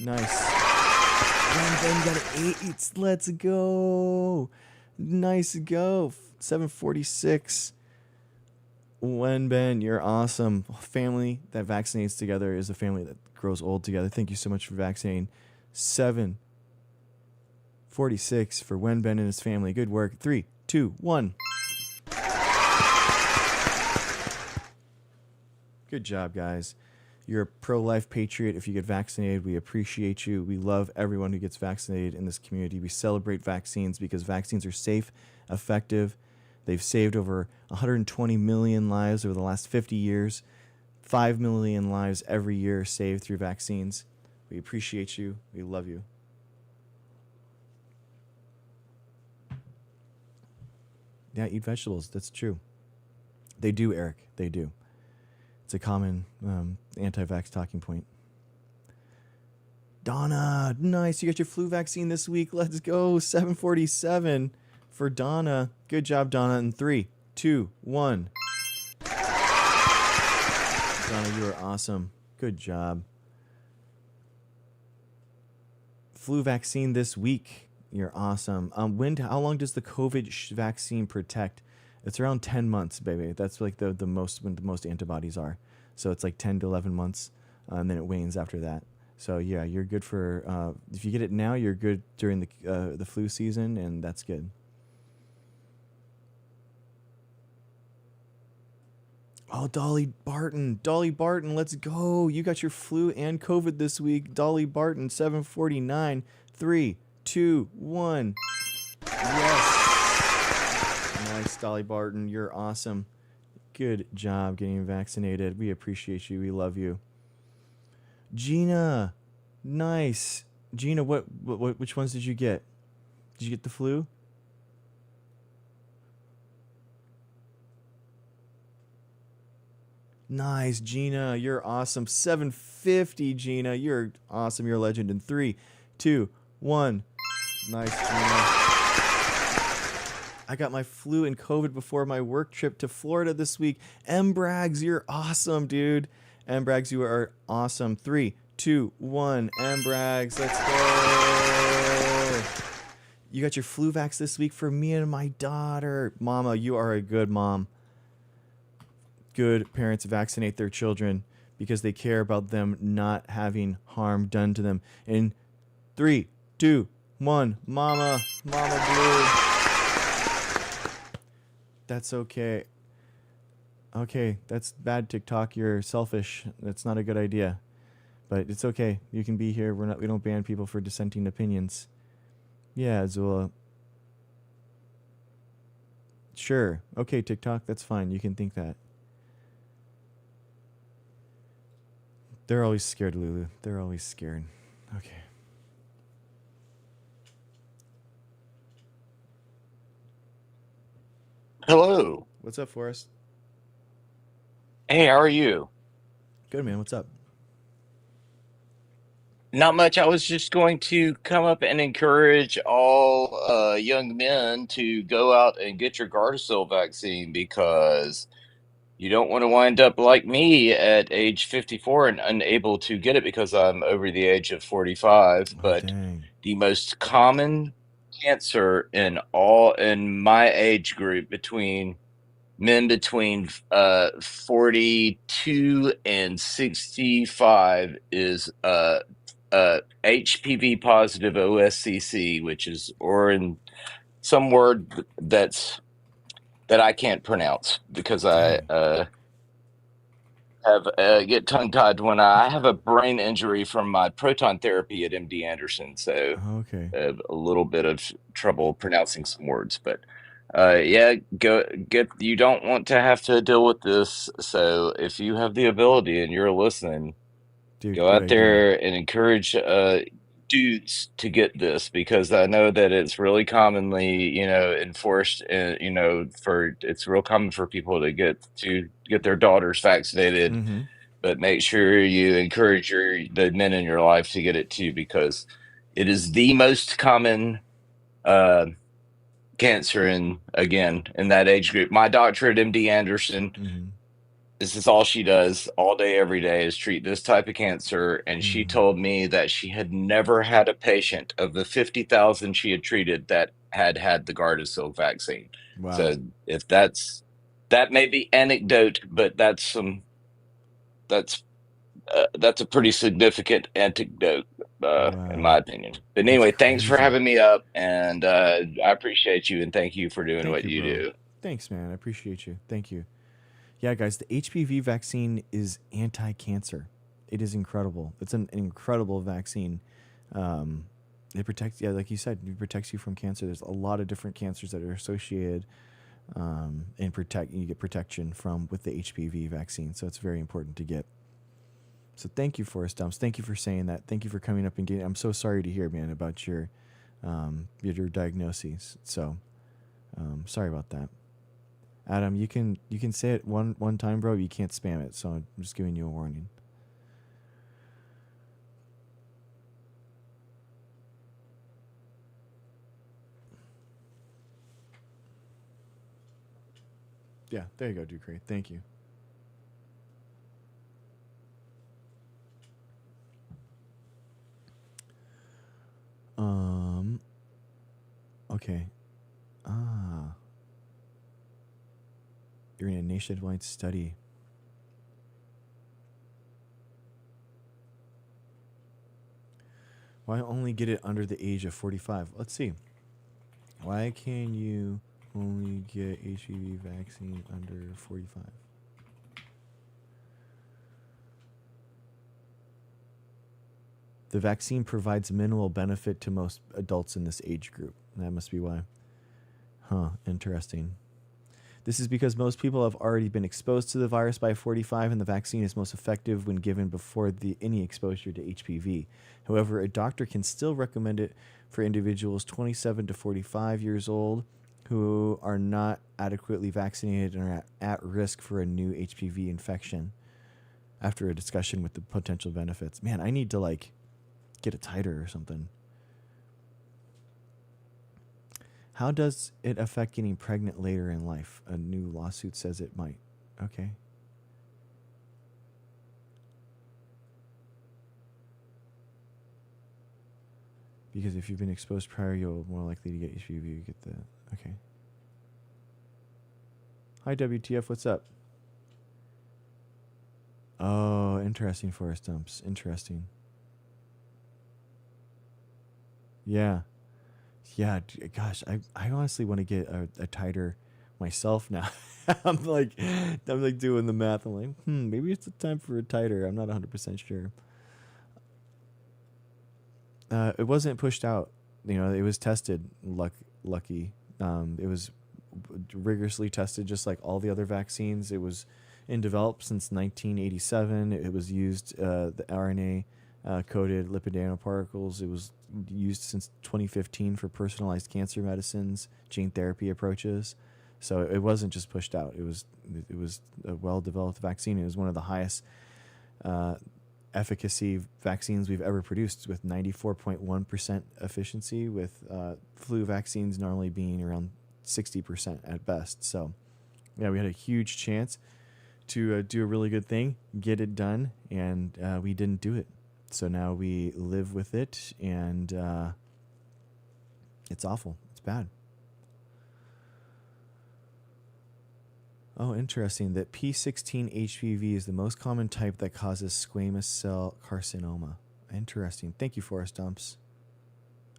S1: Nice. Wenben got an 8. Let's go. Nice go. 746. Wenben, you're awesome. Family that vaccinates together is a family that grows old together. Thank you so much for vaccinating. 746 for Wenben and his family. Good work. 3, 2, 1. Good job, guys. You're a pro-life patriot if you get vaccinated. We appreciate you. We love everyone who gets vaccinated in this community. We celebrate vaccines because vaccines are safe, effective. They've saved over 120 million lives over the last 50 years. 5 million lives every year saved through vaccines. We appreciate you. We love you. Yeah, eat vegetables. That's true. They do, Eric. They do. It's a common anti-vax talking point. Donna, nice. You got your flu vaccine this week. Let's go. 747 for Donna. Good job, Donna. In 3, 2, 1. Donna, you are awesome. Good job. Flu vaccine this week. You're awesome. How long does the COVID vaccine protect? It's around 10 months, baby. That's like the most when the most antibodies are. So it's like 10 to 11 months, and then it wanes after that. So yeah, you're good for if you get it now, you're good during the flu season, and that's good. Oh, Dolly Barton, let's go. You got your flu and COVID this week. Dolly Barton, 749. 3, 2, 1. Yes. Nice, Dolly Barton. You're awesome. Good job getting vaccinated. We appreciate you. We love you. Gina, nice. Gina, which ones did you get? Did you get the flu? Nice, Gina. You're awesome. 750, Gina. You're awesome. You're a legend. In 3, 2, 1. Nice, Gina. I got my flu and COVID before my work trip to Florida this week. M. Braggs, you're awesome, dude. M. Braggs, you are awesome. 3, 2, 1. M. Braggs, let's go. You got your flu vax this week for me and my daughter. Mama, you are a good mom. Good parents vaccinate their children because they care about them not having harm done to them. In 3, 2, 1. Mama blue. That's okay. Okay, that's bad, TikTok. You're selfish. That's not a good idea. But it's okay. You can be here. We don't ban people for dissenting opinions. Yeah, Zula. Sure. Okay, TikTok, that's fine. You can think that. They're always scared, Lulu. They're always scared. Okay.
S3: Hello.
S1: What's up, Forrest?
S3: Hey, how are you?
S1: Good, man. What's up?
S3: Not much. I was just going to come up and encourage all young men to go out and get your Gardasil vaccine because you don't want to wind up like me at age 54 and unable to get it because I'm over the age of 45.
S1: Oh,
S3: But
S1: dang.
S3: the most common cancer in my age group between men between 42 and 65 is HPV positive OSCC, which is or in some word that I can't pronounce because I
S1: Dang.
S3: have get tongue tied when I have a brain injury from my proton therapy at MD Anderson, so
S1: Okay.
S3: I have a little bit of trouble pronouncing some words, but yeah, you don't want to have to deal with this. So if you have the ability and you're listening,
S1: Dude,
S3: go
S1: good
S3: out
S1: idea.
S3: there and encourage dudes to get this because I know that it's really commonly, enforced. It's real common for people to get their daughters vaccinated,
S1: Mm-hmm.
S3: but make sure you encourage the men in your life to get it too because it is the most common cancer in that age group. My doctor at MD Anderson,
S1: Mm-hmm.
S3: this is all she does all day, every day is treat this type of cancer. And she
S1: Mm-hmm.
S3: told me that she had never had a patient of the 50,000 she had treated that had the Gardasil vaccine.
S1: Wow.
S3: So if that may be anecdote, but that's a pretty significant anecdote, in my opinion. But anyway, thanks for having me up, and I appreciate you, and thank you for doing what you do.
S1: Thanks, man. I appreciate you. Thank you. Yeah, guys, the HPV vaccine is anti-cancer. It is incredible. It's an incredible vaccine. It protects, yeah, like you said, it protects you from cancer. There's a lot of different cancers that are associated, and you get protection from with the HPV vaccine. So it's very important to get. So thank you, Forrest Dumps. Thank you for saying that. Thank you for coming up and getting. I'm so sorry to hear, man, about your diagnoses. So sorry about that. Adam, you can say it one time, bro. You can't spam it, so I'm just giving you a warning. Yeah, there you go, Ducre. Thank you. Okay. You're in a nationwide study. Why only get it under the age of 45? Let's see. Why can you only get HPV vaccine under 45? The vaccine provides minimal benefit to most adults in this age group. That must be why. Huh, interesting. This is because most people have already been exposed to the virus by 45, and the vaccine is most effective when given before any exposure to HPV. However, a doctor can still recommend it for individuals 27 to 45 years old who are not adequately vaccinated and are at risk for a new HPV infection. after a discussion with the potential benefits. Man, I need to like get a titer or something. How does it affect getting pregnant later in life? A new lawsuit says it might. Okay. Because if you've been exposed prior, you're more likely to get HPV. You get the... Okay. Hi, WTF. What's up? Oh, interesting, Forest Dumps. Interesting. Yeah. Yeah, gosh, I honestly want to get a titer myself now. I'm like doing the math. I'm like, maybe it's the time for a titer. I'm not 100% sure. It wasn't pushed out. You know, it was tested. Lucky. It was rigorously tested, just like all the other vaccines. It was in developed since 1987. It was used the RNA coded lipid nanoparticles. It was used since 2015 for personalized cancer medicines, gene therapy approaches. So it wasn't just pushed out. It was a well-developed vaccine. It was one of the highest efficacy vaccines we've ever produced, with 94.1% efficiency, with flu vaccines normally being around 60% at best. So yeah, we had a huge chance to do a really good thing, get it done, and we didn't do it. So now we live with it, and it's awful. It's bad. Oh, interesting. That P16 HPV is the most common type that causes squamous cell carcinoma. Interesting. Thank you, Forest Dumps.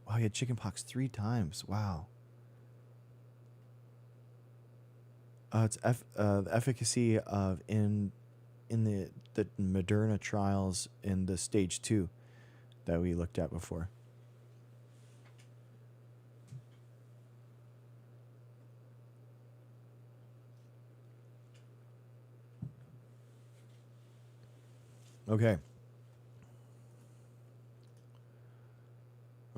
S1: Wow, you had chickenpox 3 times. Wow. It's the efficacy of in the Moderna trials in the stage 2 that we looked at before. Okay.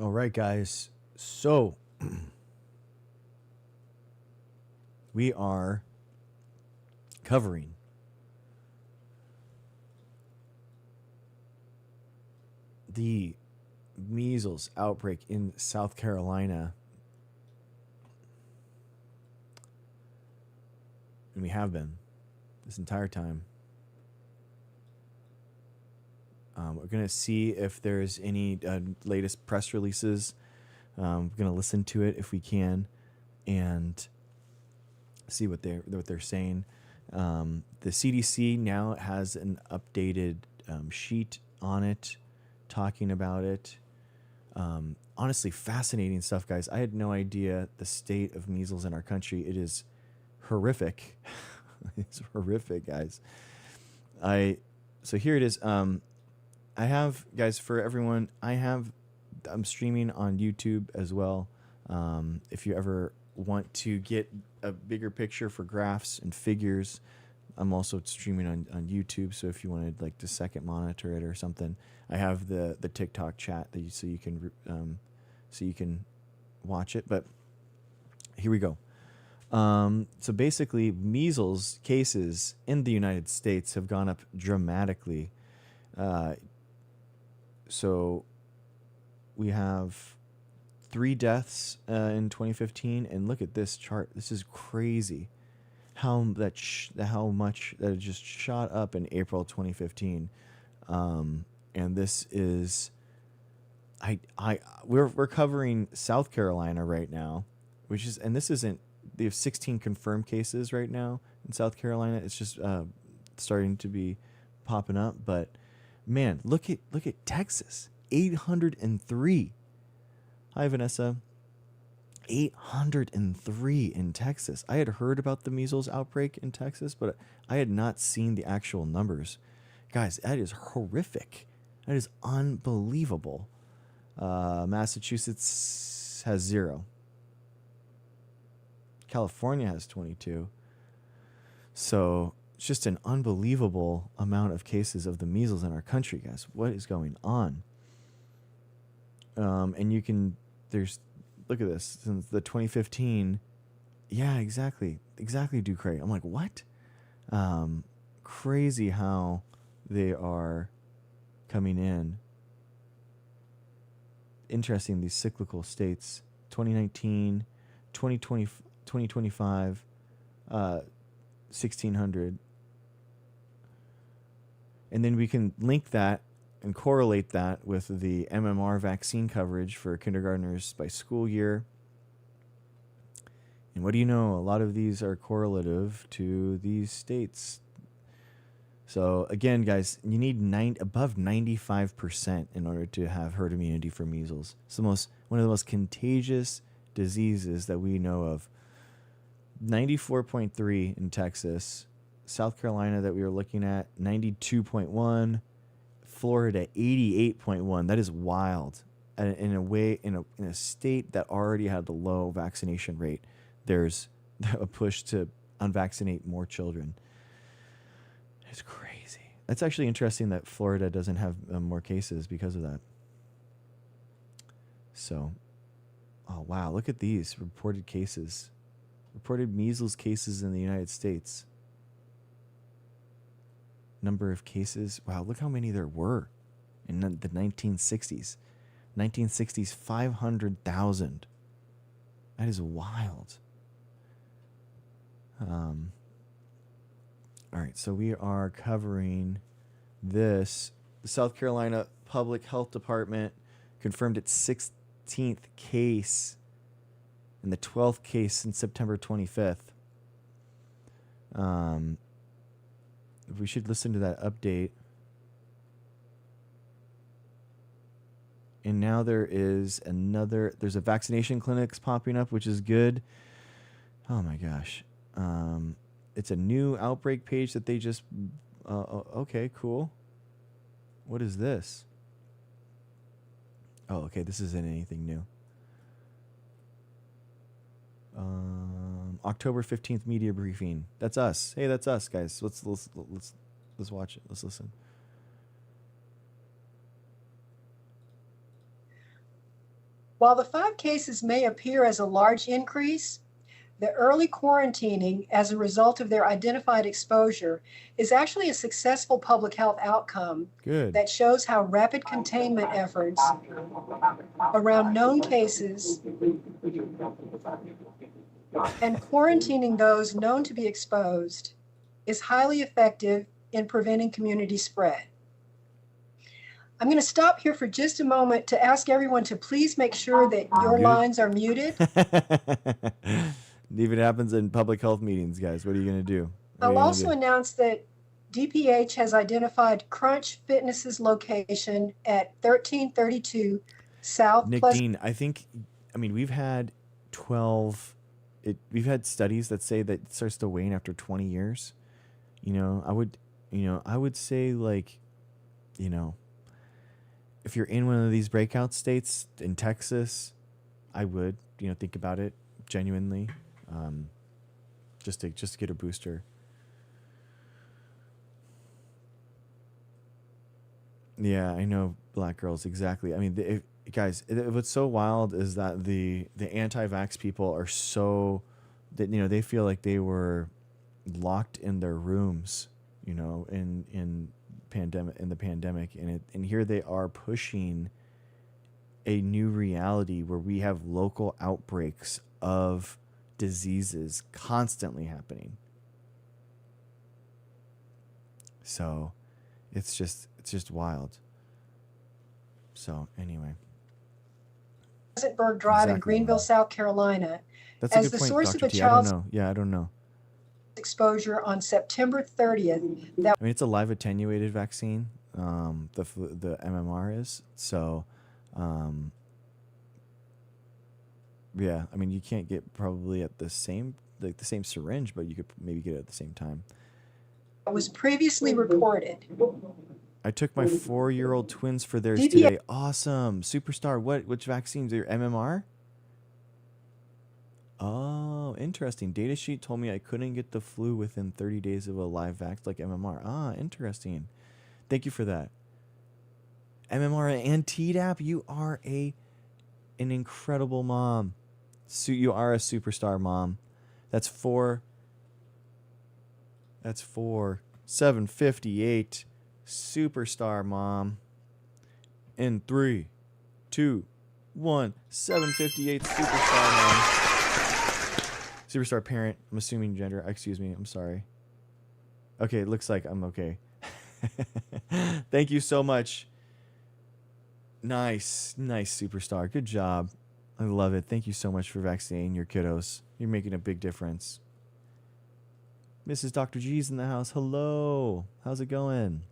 S1: All right, guys. So we are covering the measles outbreak in South Carolina. And we have been this entire time. We're going to see if there's any latest press releases. We're going to listen to it if we can and see what they're saying. The CDC now has an updated sheet on it, talking about it. Honestly, fascinating stuff, guys. I had no idea the state of measles in our country. It is horrific. It's horrific, guys. So here it is. I have, guys, for everyone, I'm streaming on YouTube as well. If you ever want to get a bigger picture for graphs and figures, I'm also streaming on YouTube. So if you wanted like to second monitor it or something, I have the TikTok chat so you can watch it. But here we go. So basically, measles cases in the United States have gone up dramatically. So we have 3 deaths in 2015, and look at this chart. This is crazy. How much that it just shot up in April 2015, and this is we're covering South Carolina right now, and this isn't. They have 16 confirmed cases right now in South Carolina. It's just starting to be popping up, but man, look at Texas, 803. Hi, Vanessa. 803 in Texas. I had heard about the measles outbreak in Texas, but I had not seen the actual numbers. Guys, that is horrific. That is unbelievable. Massachusetts has 0. California has 22. So it's just an unbelievable amount of cases of the measles in our country, guys. What is going on? And look at this, since the 2015. Yeah, exactly, Ducray. I'm like, what? Crazy how they are coming in. Interesting, these cyclical states. 2019, 2020, 2025, 1600. And then we can link that and correlate that with the MMR vaccine coverage for kindergartners by school year. And what do you know? A lot of these are correlative to these states. So again, guys, you need above 95% in order to have herd immunity for measles. It's one of the most contagious diseases that we know of. 94.3 in Texas, South Carolina that we were looking at 92.1, Florida 88.1. That is wild. And in a state that already had a low vaccination rate, there's a push to unvaccinate more children. It's crazy. It's actually interesting that Florida doesn't have more cases because of that. So, oh wow, look at these reported cases. Reported measles cases in the United States. Number of cases. Wow, look how many there were in the 1960s. 1960s, 500,000. That is wild. All right, so we are covering this. The South Carolina Public Health Department confirmed its 16th case and the 12th case since September 25th. We should listen to that update. And now there's a vaccination clinics popping up, which is good. Oh my gosh. It's a new outbreak page that they just, okay, cool. What is this? Oh, okay, this isn't anything new. October 15th media briefing. That's us. Hey, that's us, guys. Let's watch it. Let's listen.
S4: While the 5 cases may appear as a large increase, the early quarantining as a result of their identified exposure is actually a successful public health outcome that shows how rapid containment efforts around known cases and quarantining those known to be exposed is highly effective in preventing community spread. I'm going to stop here for just a moment to ask everyone to please make sure that your lines are muted.
S1: Even happens in public health meetings, guys. What are you going to do?
S4: I'll also announce that DPH has identified Crunch Fitness's location at 1332 South
S1: Nick
S4: Pleasant.
S1: Dean, we've had 12. We've had studies that say that it starts to wane after 20 years. I would say if you're in one of these breakout states in Texas, I would, think about it genuinely, just to get a booster. Yeah, I know, Black Girls, exactly. Guys, what's so wild is that the anti-vax people are so that they feel like they were locked in their rooms, in the pandemic, and here they are pushing a new reality where we have local outbreaks of diseases constantly happening. So it's just wild. So anyway,
S4: Pleasantburg Drive in Greenville, South Carolina.
S1: That's a good point,
S4: source
S1: Dr.
S4: of a
S1: T.
S4: child's
S1: I don't know.
S4: Exposure on September 30th.
S1: It's a live attenuated vaccine. The MMR is so. Yeah, you can't get probably at the same syringe, but you could maybe get it at the same time.
S4: It was previously reported.
S1: I took my 4-year-old twins for theirs today. Awesome, superstar. Which vaccines are your MMR? Oh, interesting. Data sheet told me I couldn't get the flu within 30 days of a live vax like MMR. Ah, interesting. Thank you for that. MMR and Tdap, you are an incredible mom. You are a superstar mom. That's 758 Superstar mom. In 3, 2, 1. 758 superstar mom. Superstar parent. I'm assuming gender. Excuse me. I'm sorry. Okay, it looks like I'm okay. Thank you so much. Nice superstar. Good job. I love it. Thank you so much for vaccinating your kiddos. You're making a big difference. Mrs. Dr. G's in the house. Hello. How's it going?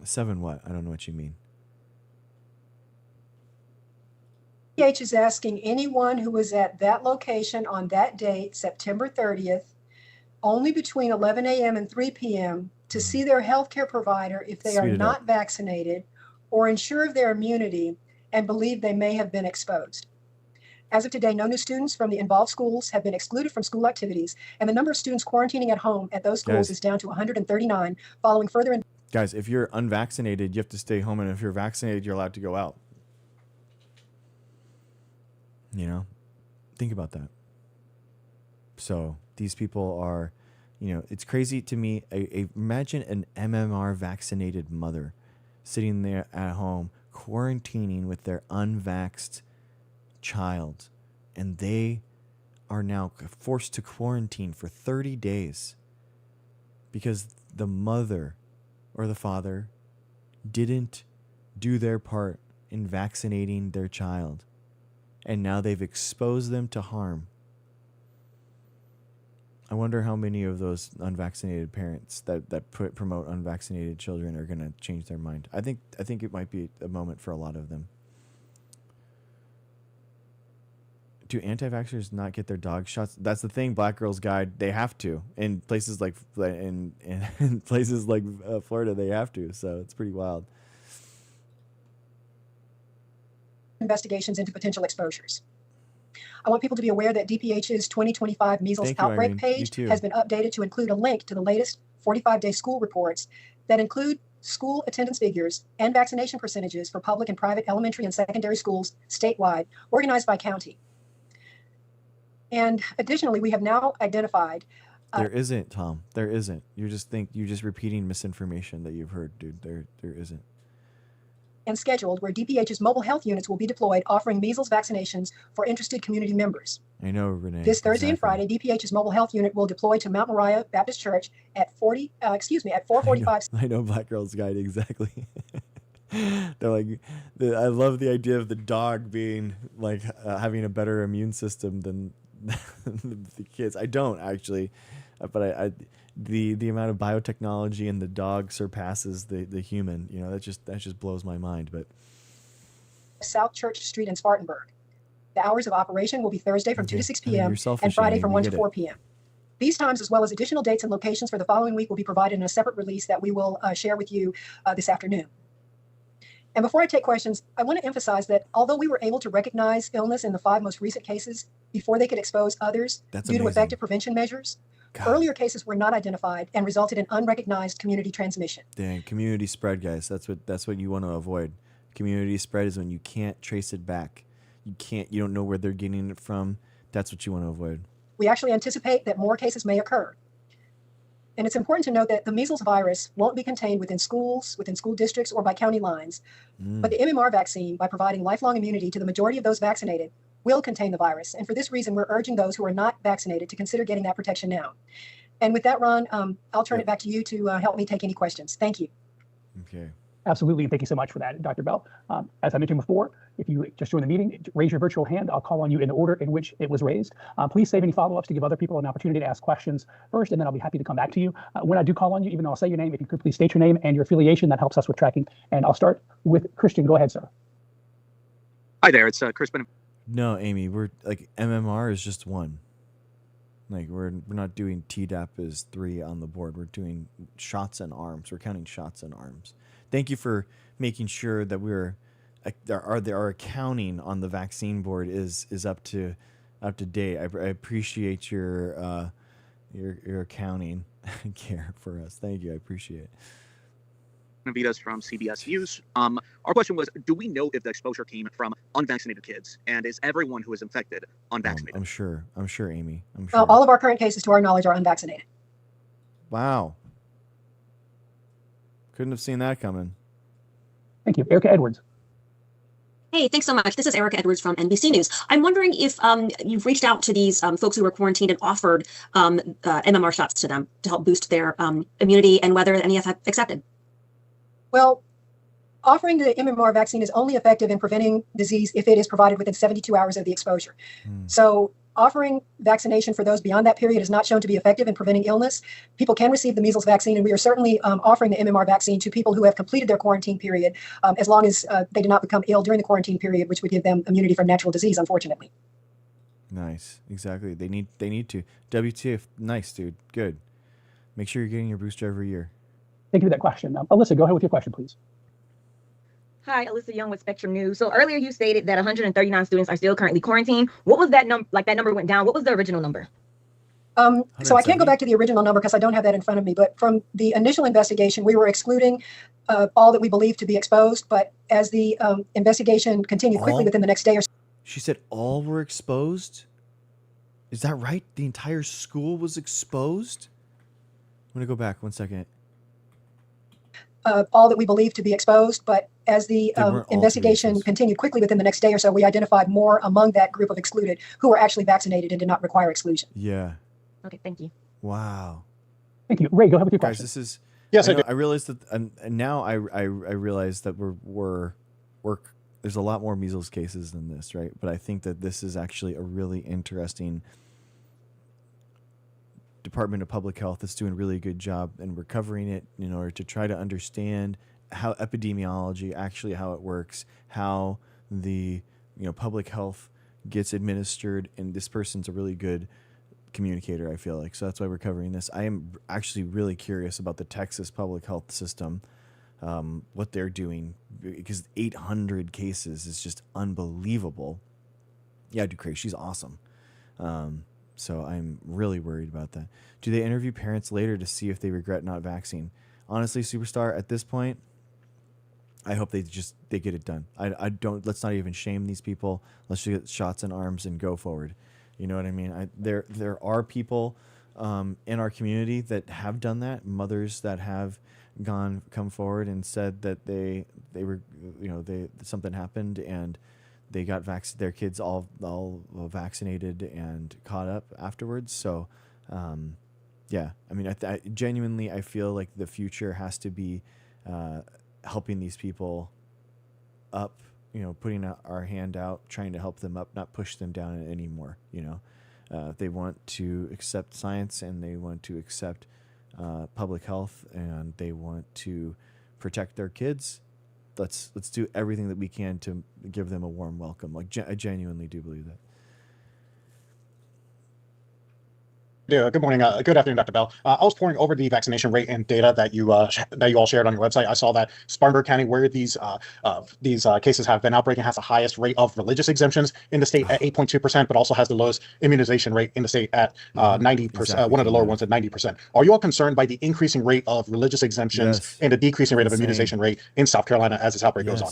S1: Seven what? I don't know what you mean.
S4: DPH is asking anyone who was at that location on that date, September 30th, only between 11 a.m. and 3 p.m. to see their healthcare provider if they are not vaccinated or unsure of their immunity and believe they may have been exposed. As of today, no new students from the involved schools have been excluded from school activities, and the number of students quarantining at home at those schools is down to 139 following further...
S1: Guys, if you're unvaccinated, you have to stay home, and if you're vaccinated, you're allowed to go out. You know? Think about that. So these people are, you know, it's crazy to me. Imagine an MMR vaccinated mother sitting there at home quarantining with their unvaxxed child, and they are now forced to quarantine for 30 days because the mother or the father didn't do their part in vaccinating their child, and now they've exposed them to harm. I wonder how many of those unvaccinated parents that promote unvaccinated children are going to change their mind. I think it might be a moment for a lot of them. Do anti-vaxxers not get their dog shots? That's the thing. Black Girls Guide, they have to. In places like in places like Florida, they have to. So it's pretty wild.
S4: Investigations into potential exposures. I want people to be aware that DPH's 2025 measles outbreak page has been updated to include a link to the latest 45-day school reports that include school attendance figures and vaccination percentages for public and private elementary and secondary schools statewide, organized by county. And additionally, we have now identified...
S1: there isn't, Tom. There isn't. You're just repeating misinformation that you've heard, dude. There isn't.
S4: And scheduled where DPH's mobile health units will be deployed offering measles vaccinations for interested community members.
S1: I know, Renee.
S4: This Thursday and Friday, DPH's mobile health unit will deploy to Mount Moriah Baptist Church at 4:45.
S1: I know Black Girls Guide, exactly. They're like, I love the idea of the dog being like having a better immune system than the kids. I don't actually, but the amount of biotechnology in the dog surpasses the human. You know, that just blows my mind. But
S4: South Church Street in Spartanburg. The hours of operation will be Thursday from 2 to 6 p.m. and Friday from 1 to 4 p.m. These times, as well as additional dates and locations for the following week, will be provided in a separate release that we will share with you this afternoon. And before I take questions, I want to emphasize that although we were able to recognize illness in the 5 most recent cases before they could expose others due to effective prevention measures, earlier cases were not identified and resulted in unrecognized community transmission.
S1: Dang, community spread, guys. That's what you want to avoid. Community spread is when you can't trace it back. You don't know where they're getting it from. That's what you want to avoid.
S4: We actually anticipate that more cases may occur. And it's important to note that the measles virus won't be contained within schools, within school districts, or by county lines. But the MMR vaccine, by providing lifelong immunity to the majority of those vaccinated, will contain the virus. And for this reason, we're urging those who are not vaccinated to consider getting that protection now. And with that, Ron, I'll turn it back to you to help me take any questions. Thank you.
S1: Okay.
S5: Absolutely, and thank you so much for that, Dr. Bell. As I mentioned before, if you just joined the meeting, raise your virtual hand. I'll call on you in the order in which it was raised. Please save any follow-ups to give other people an opportunity to ask questions first, and then I'll be happy to come back to you. When I do call on you, even though I'll say your name, if you could please state your name and your affiliation, that helps us with tracking. And I'll start with Christian. Go ahead, sir.
S6: Hi there, it's Crispin.
S1: No, Amy, we're like MMR is just one. Like we're not doing Tdap as 3 on the board. We're doing shots and arms. We're counting shots and arms. Thank you for making sure that our accounting on the vaccine board is up to date. I appreciate your accounting care for us. Thank you. I appreciate it.
S6: Benavides from CBS News. Our question was, do we know if the exposure came from unvaccinated kids? And is everyone who is infected unvaccinated?
S1: I'm sure, Amy. I'm sure.
S4: All of our current cases, to our knowledge, are unvaccinated.
S1: Wow. Couldn't have seen that coming.
S5: Thank you. Erica Edwards.
S7: Hey, thanks so much. This is Erica Edwards from NBC News. I'm wondering if you've reached out to these folks who were quarantined and offered MMR shots to them to help boost their immunity, and whether any have accepted.
S4: Well, offering the MMR vaccine is only effective in preventing disease if it is provided within 72 hours of the exposure. So offering vaccination for those beyond that period is not shown to be effective in preventing illness. People can receive the measles vaccine, and we are certainly offering the MMR vaccine to people who have completed their quarantine period, as long as they do not become ill during the quarantine period, which would give them immunity from natural disease, unfortunately.
S1: Nice. Exactly. They need to. WTF. Nice, dude. Good. Make sure you're getting your booster every year.
S5: Thank you for that question. Alyssa, go ahead with your question, please.
S8: Hi, Alyssa Young with Spectrum News. So earlier you stated that 139 students are still currently quarantined. What was that number? Like, that number went down. What was the original number?
S4: So I can't go back to the original number because I don't have that in front of me. But from the initial investigation, we were excluding all that we believed to be exposed. But as the investigation continued quickly within the next day or so.
S1: She said all were exposed? Is that right? The entire school was exposed? I'm going to go back 1 second.
S4: All that we believed to be exposed, but as the investigation continued quickly within the next day or so, we identified more among that group of excluded who were actually vaccinated and did not require exclusion.
S1: Yeah.
S8: Okay, thank you.
S1: Wow.
S5: Thank you. Ray, go ahead with your
S1: Guys,
S5: question.
S1: this is...
S6: Yes,
S1: I realized that, and now I realize that we're there's a lot more measles cases than this, right? But I think that this is actually a really interesting Department of Public Health that's doing a really good job, and we're covering it in order to try to understand how epidemiology, actually how it works, how the public health gets administered, and this person's a really good communicator, I feel like. So that's why we're covering this. I am actually really curious about the Texas public health system, what they're doing, because 800 cases is just unbelievable. Yeah, Ducre, she's awesome. So I'm really worried about that. Do they interview parents later to see if they regret not vaccinating? Honestly, Superstar, at this point, I hope they get it done. I don't. Let's not even shame these people. Let's just get shots in arms and go forward. You know what I mean? There are people in our community that have done that. Mothers that have come forward and said that they were something happened and they got their kids all vaccinated and caught up afterwards. So, yeah, I mean, I genuinely, I feel like the future has to be helping these people up, putting our hand out, trying to help them up, not push them down anymore. They want to accept science and they want to accept public health and they want to protect their kids. Let's do everything that we can to give them a warm welcome. Like, I genuinely do believe that.
S9: Yeah, good morning. Good afternoon, Dr. Bell. I was poring over the vaccination rate and data that you all shared on your website. I saw that Spartanburg County, where these cases have been outbreaking, has the highest rate of religious exemptions in the state at 8.2%, but also has the lowest immunization rate in the state at 90%. Exactly. One of the lower ones at 90%. Are you all concerned by the increasing rate of religious exemptions and the decreasing rate of immunization rate in South Carolina as this outbreak goes on?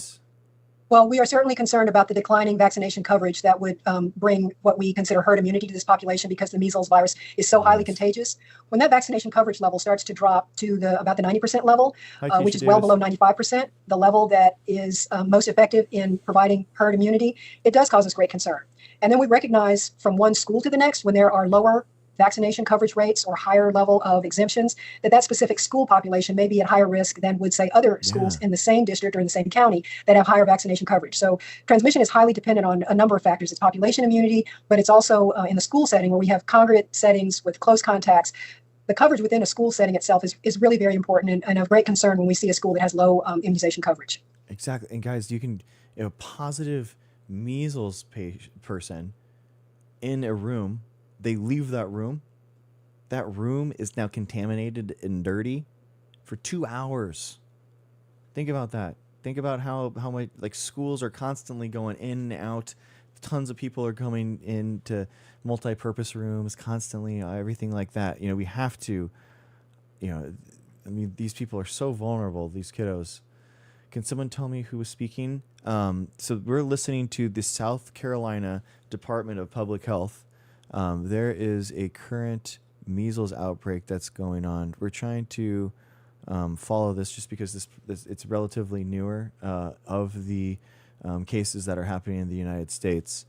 S4: Well, we are certainly concerned about the declining vaccination coverage that would bring what we consider herd immunity to this population because the measles virus is so highly contagious. When that vaccination coverage level starts to drop to about the 90% level, which is well below 95%, the level that is most effective in providing herd immunity, it does cause us great concern. And then we recognize from one school to the next, when there are lower vaccination coverage rates or higher level of exemptions, that specific school population may be at higher risk than would say other schools in the same district or in the same county that have higher vaccination coverage. So transmission is highly dependent on a number of factors. It's population immunity, but it's also in the school setting where we have congregate settings with close contacts. The coverage within a school setting itself is really very important and of great concern when we see a school that has low immunization coverage.
S1: Exactly. And guys, you can a positive measles person in a room, they leave that room is now contaminated and dirty for 2 hours. Think about that. Think about how much, like, schools are constantly going in and out. Tons of people are coming into multi-purpose rooms constantly, everything like that. We have to, I mean, these people are so vulnerable, these kiddos. Can someone tell me who was speaking? So we're listening to the South Carolina Department of Public Health. There is a current measles outbreak that's going on. We're trying to follow this just because this it's relatively newer of the cases that are happening in the United States.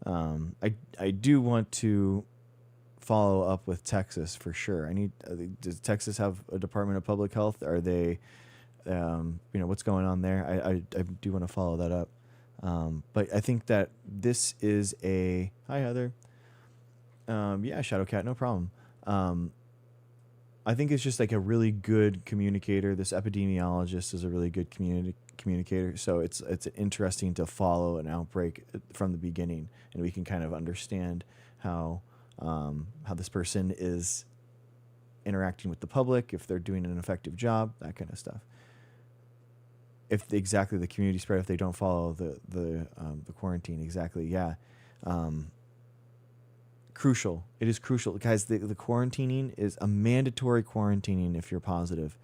S1: I do want to follow up with Texas for sure. Does Texas have a Department of Public Health? Are they, what's going on there? I do want to follow that up. But I think that this is hi, Heather. Yeah, Shadowcat, no problem. I think it's just like a really good communicator. This epidemiologist is a really good communicator. So it's interesting to follow an outbreak from the beginning, and we can kind of understand how this person is interacting with the public, if they're doing an effective job, that kind of stuff. If exactly the community spread, if they don't follow the quarantine, exactly, yeah. Crucial. It is crucial, guys. The quarantining is a mandatory quarantining if you're positive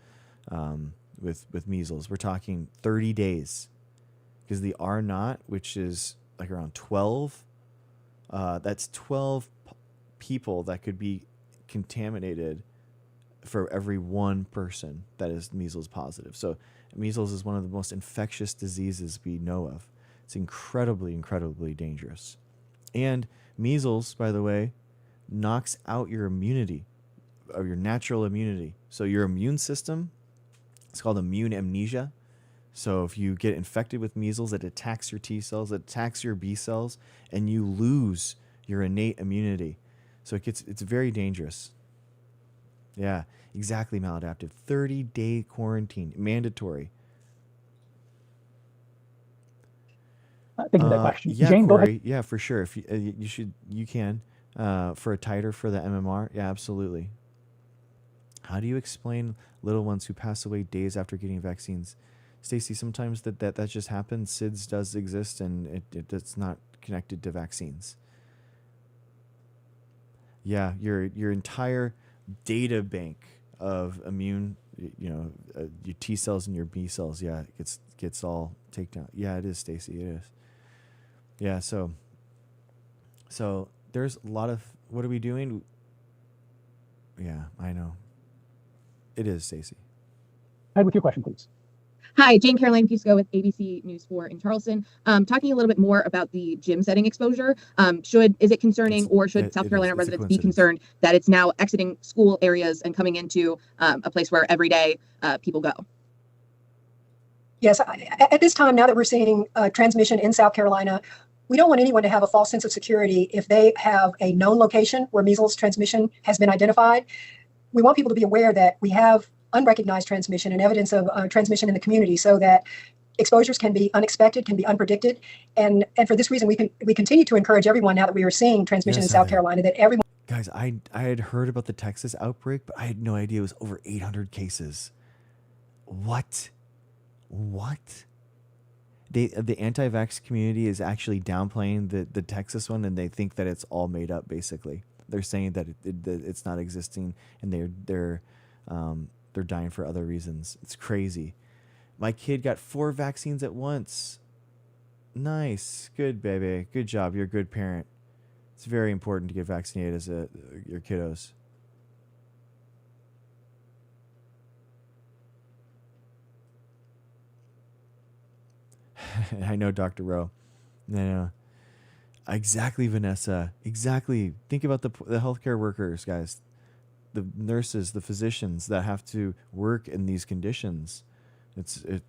S1: with measles. We're talking 30 days, because the R naught, which is like around 12, that's 12 people that could be contaminated for every one person that is measles positive. So measles is one of the most infectious diseases we know of. It's incredibly, incredibly dangerous. And measles, by the way, knocks out your immunity, or your natural immunity. So your immune system, it's called immune amnesia. So if you get infected with measles, it attacks your T cells, it attacks your B cells, and you lose your innate immunity. So it's very dangerous. Yeah, exactly, maladaptive. 30-day quarantine, mandatory.
S5: Thank you for that question.
S1: Yeah,
S5: Jane, go ahead.
S1: Corey. Yeah, for sure. If you can for a titer for the MMR. Yeah, absolutely. How do you explain little ones who pass away days after getting vaccines? Stacy, sometimes that just happens. SIDS does exist, and it's not connected to vaccines. Yeah, your entire data bank of immune, your T cells and your B cells, yeah, it gets all taken out. Yeah, it is, Stacy. It is. Yeah, so there's a lot of, what are we doing? Yeah, I know. It is, Stacy.
S5: Go ahead with your question, please.
S10: Hi, Jane Caroline Fusco with ABC News 4 in Charleston. Talking a little bit more about the gym setting exposure. Is it concerning, or should South Carolina residents be concerned that it's now exiting school areas and coming into a place where every day people go?
S4: Yes, at this time, now that we're seeing transmission in South Carolina, we don't want anyone to have a false sense of security if they have a known location where measles transmission has been identified. We want people to be aware that we have unrecognized transmission and evidence of transmission in the community, so that exposures can be unexpected, can be unpredicted. And for this reason, we continue to encourage everyone, now that we are seeing transmission in South Carolina, that everyone.
S1: Guys, I had heard about the Texas outbreak, but I had no idea it was over 800 cases. What? The anti-vax community is actually downplaying the Texas one, and they think that it's all made up. Basically, they're saying that it's not existing, and they're dying for other reasons. It's crazy. My kid got 4 vaccines at once. Nice, good baby, good job. You're a good parent. It's very important to get vaccinated as your kiddos. I know, Dr. Rowe. No. Exactly, Vanessa. Exactly. Think about the healthcare workers, guys. The nurses, the physicians that have to work in these conditions.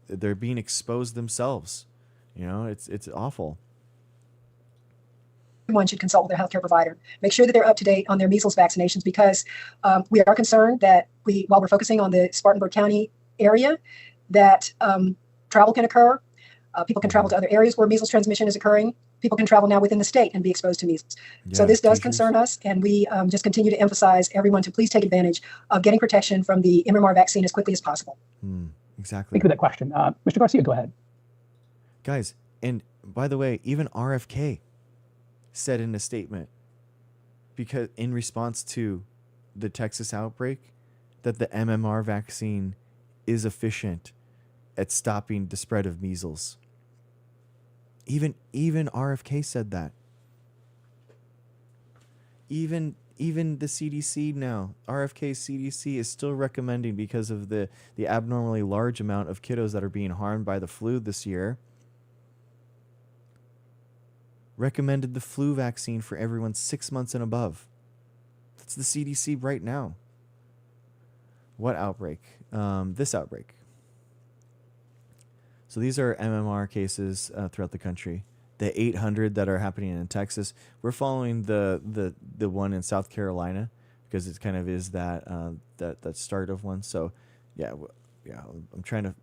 S1: They're being exposed themselves. It's awful.
S4: Everyone should consult with their healthcare provider. Make sure that they're up to date on their measles vaccinations, because we are concerned that while we're focusing on the Spartanburg County area, that travel can occur. People can travel to other areas where measles transmission is occurring. People can travel now within the state and be exposed to measles. Yeah, so this does concern us, and we just continue to emphasize everyone to please take advantage of getting protection from the MMR vaccine as quickly as possible.
S1: Exactly.
S5: Thank you for that question. Mr. Garcia, go ahead.
S1: Guys, and by the way, even RFK said in a statement, because in response to the Texas outbreak, that the MMR vaccine is efficient at stopping the spread of measles. Even RFK said that. Even the CDC now, RFK CDC is still recommending, because of the abnormally large amount of kiddos that are being harmed by the flu this year, recommended the flu vaccine for everyone 6 months and above. That's the CDC right now. What outbreak? This outbreak. So these are MMR cases throughout the country. The 800 that are happening in Texas. We're following the one in South Carolina because it kind of is that start of one. So I'm trying to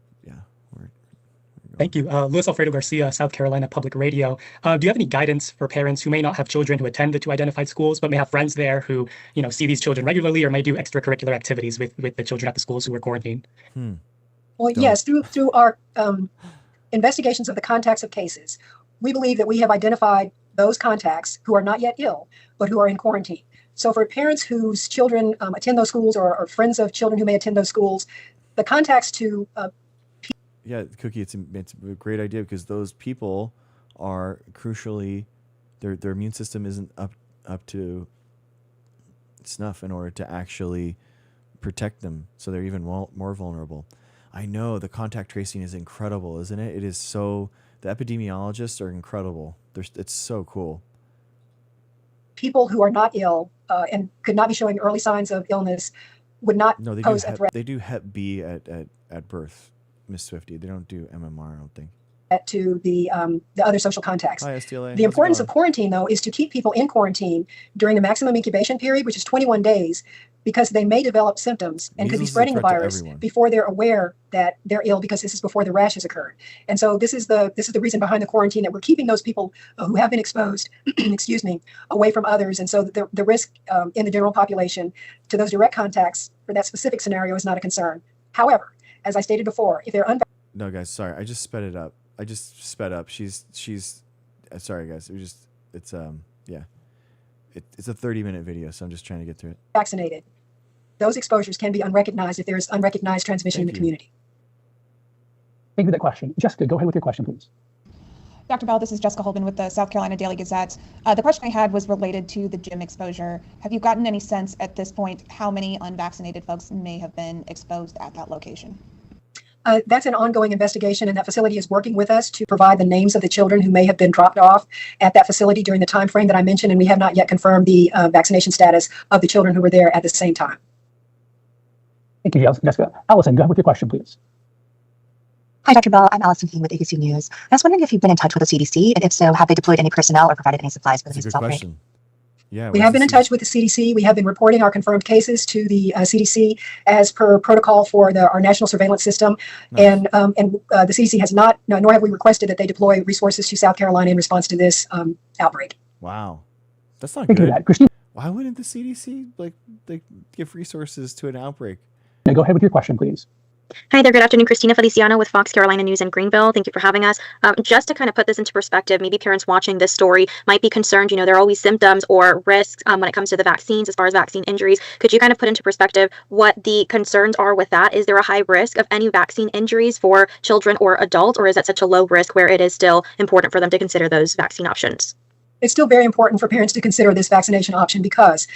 S11: Thank you. Luis Alfredo Garcia, South Carolina Public Radio. Do you have any guidance for parents who may not have children who attend the two identified schools, but may have friends there who, see these children regularly or may do extracurricular activities with the children at the schools who were quarantined?
S4: Well, yes, through our investigations of the contacts of cases, we believe that we have identified those contacts who are not yet ill, but who are in quarantine. So for parents whose children attend those schools or friends of children who may attend those schools, the contacts to
S1: Cookie, it's a great idea because those people are crucially, their immune system isn't up to snuff in order to actually protect them, so they're even more vulnerable. I know the contact tracing is incredible, isn't it? It is so. The epidemiologists are incredible. It's so cool.
S4: People who are not ill and could not be showing early signs of illness would not pose a threat.
S1: They do Hep B at birth, Miss Swifty. They don't do MMR, I don't think.
S4: To the other social contacts.
S1: Hi, STLA.
S4: The importance of quarantine, though, is to keep people in quarantine during the maximum incubation period, which is 21 days, because they may develop symptoms and could be spreading the virus before they're aware that they're ill, because this is before the rash has occurred. And so this is the reason behind the quarantine, that we're keeping those people who have been exposed, away from others. And so the risk in the general population to those direct contacts for that specific scenario is not a concern. However, as I stated before, if they're
S1: No, guys, sorry. I just sped it up. She's sorry, guys. It's a 30-minute video, so I'm just trying to get through it.
S4: Vaccinated, those exposures can be unrecognized if there is unrecognized transmission in the community.
S5: Thank you for that question. Jessica, go ahead with your question, please.
S10: Dr. Bell, this is Jessica Holben with the South Carolina Daily Gazette. The question I had was related to the gym exposure. Have you gotten any sense at this point how many unvaccinated folks may have been exposed at that location?
S4: That's an ongoing investigation, and that facility is working with us to provide the names of the children who may have been dropped off at that facility during the time frame that I mentioned, and we have not yet confirmed the vaccination status of the children who were there at the same time.
S5: Thank you, Jessica. Allison, go ahead with your question, please.
S12: Hi, Dr. Bell. I'm Allison King with ABC News. I was wondering if you've been in touch with the CDC, and if so, have they deployed any personnel or provided any supplies for the measles outbreak?
S1: Yeah,
S4: we have been in touch with the CDC. We have been reporting our confirmed cases to the CDC as per protocol for our national surveillance system. Nice. And the CDC has not, nor have we requested that they deploy resources to South Carolina in response to this outbreak.
S1: Wow, that's not good.
S5: Christine.
S1: Why wouldn't the CDC give resources to an outbreak?
S5: Now go ahead with your question, please.
S13: Hi there, good afternoon. Christina Feliciano with Fox Carolina News in Greenville. Thank you for having us. Just to kind of put this into perspective, maybe parents watching this story might be concerned, there are always symptoms or risks when it comes to the vaccines as far as vaccine injuries. Could you kind of put into perspective what the concerns are with that? Is there a high risk of any vaccine injuries for children or adults, or is that such a low risk where it is still important for them to consider those vaccine options?
S4: It's still very important for parents to consider this vaccination option because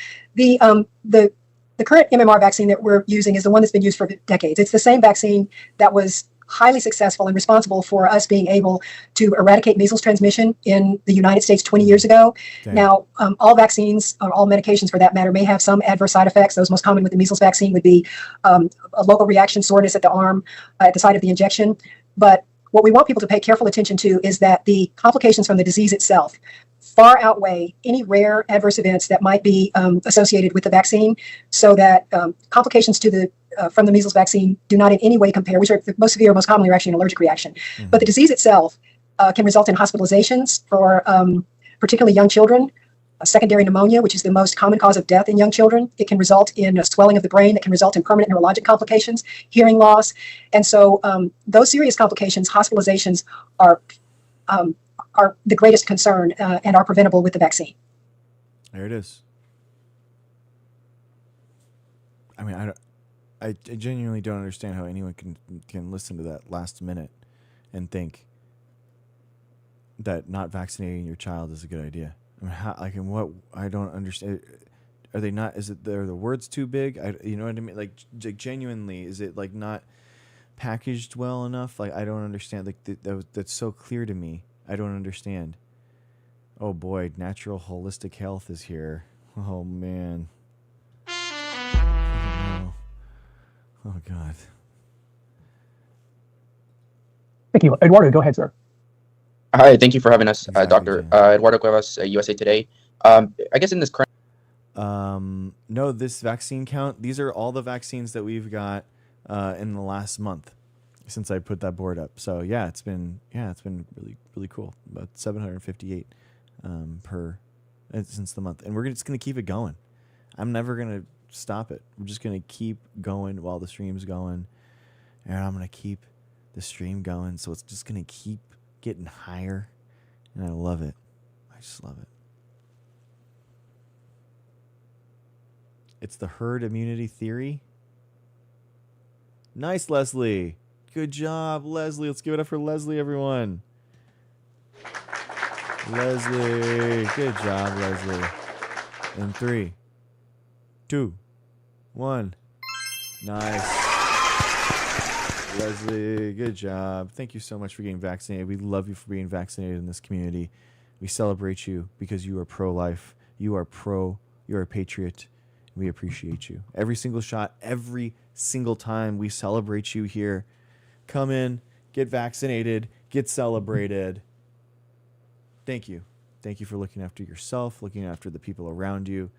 S4: the current MMR vaccine that we're using is the one that's been used for decades. It's the same vaccine that was highly successful and responsible for us being able to eradicate measles transmission in the United States 20 years ago. Damn. Now, all vaccines, or all medications for that matter, may have some adverse side effects. Those most common with the measles vaccine would be a local reaction, soreness at the arm, at the site of the injection. But what we want people to pay careful attention to is that the complications from the disease itself far outweigh any rare adverse events that might be associated with the vaccine, so that complications from the measles vaccine do not in any way compare, which are the most severe, most commonly are actually an allergic reaction. Mm-hmm. But the disease itself can result in hospitalizations for particularly young children, secondary pneumonia, which is the most common cause of death in young children. It can result in a swelling of the brain that can result in permanent neurologic complications, hearing loss. And so those serious complications, hospitalizations, are the greatest concern and are preventable with the vaccine.
S1: There it is. I mean, I genuinely don't understand how anyone can listen to that last minute and think that not vaccinating your child is a good idea. I mean, how, like, in what, I don't understand. Are they not, are the words too big? You know what I mean? Like genuinely, is it like not packaged well enough? Like, I don't understand. Like that's so clear to me. I don't understand. Oh boy, natural holistic health is here. Oh man. Oh no. Oh God.
S5: Thank you. Eduardo, go ahead, sir.
S14: Hi, thank you for having us,
S1: Exactly,
S14: Dr. Eduardo Cuevas, USA Today. I guess in this current
S1: No, this vaccine count, these are all the vaccines that we've got in the last month since I put that board up. So yeah, it's been really, really cool. About 758 per since the month. And we're just going to keep it going. I'm never going to stop it. We're just going to keep going while the stream's going. And I'm going to keep the stream going. So it's just going to keep getting higher. And I love it. I just love it. It's the herd immunity theory. Nice, Leslie. Good job, Leslie. Let's give it up for Leslie, everyone. Leslie. Good job, Leslie. In 3, 2, 1. Nice. Leslie, good job. Thank you so much for getting vaccinated. We love you for being vaccinated in this community. We celebrate you because you are pro-life. You're a patriot. We appreciate you. Every single shot, every single time we celebrate you here. Come in, get vaccinated, get celebrated. Thank you. Thank you for looking after yourself, looking after the people around you.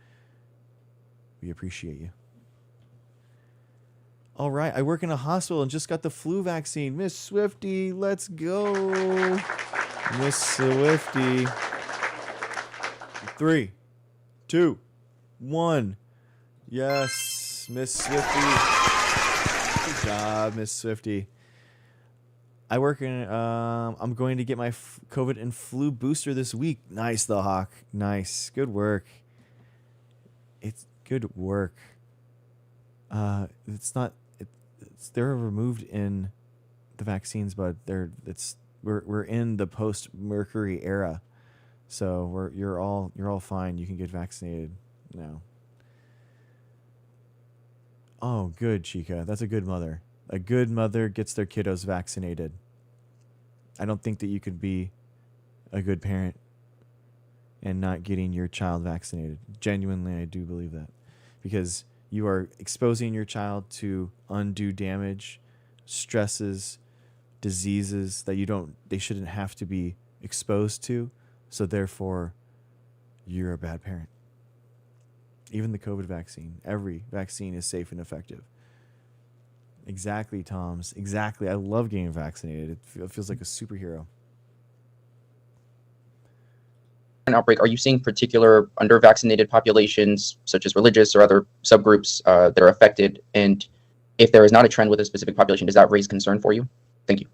S1: We appreciate you. All right, I work in a hospital and just got the flu vaccine. Miss Swifty, let's go. Miss Swifty. 3, 2, 1. Yes, Miss Swifty. Good job, Miss Swifty. I work in, I'm going to get my COVID and flu booster this week. Nice, the Hawk. Nice. Good work. It's good work. They're removed in the vaccines, but we're in the post Mercury era. So you're all fine. You can get vaccinated now. Oh, good, Chica. That's a good mother. A good mother gets their kiddos vaccinated. I don't think that you could be a good parent and not getting your child vaccinated. Genuinely, I do believe that. Because you are exposing your child to undue damage, stresses, diseases that they shouldn't have to be exposed to. So therefore, you're a bad parent. Even the COVID vaccine, every vaccine is safe and effective. Exactly, Toms. Exactly. I love getting vaccinated. It feels like a superhero.
S14: outbreak, are you seeing particular under-vaccinated populations, such as religious or other subgroups that are affected? And if there is not a trend with a specific population, does that raise concern for you? Thank you.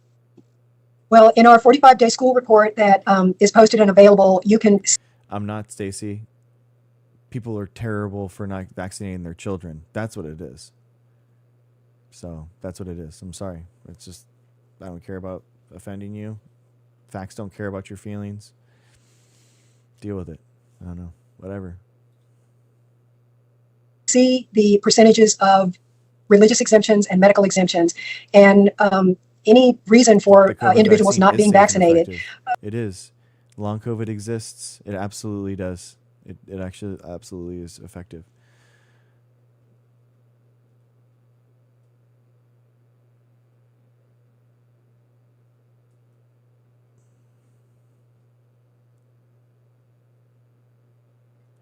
S4: Well, in our 45-day school report that is posted and available, you can...
S1: I'm not, Stacy. People are terrible for not vaccinating their children. That's what it is. So that's what it is. I'm sorry. It's just, I don't care about offending you. Facts don't care about your feelings. Deal with it. I don't know. Whatever.
S4: See the percentages of religious exemptions and medical exemptions, and any reason for individuals not being vaccinated.
S1: It is. Long COVID exists. It absolutely does. It actually absolutely is effective.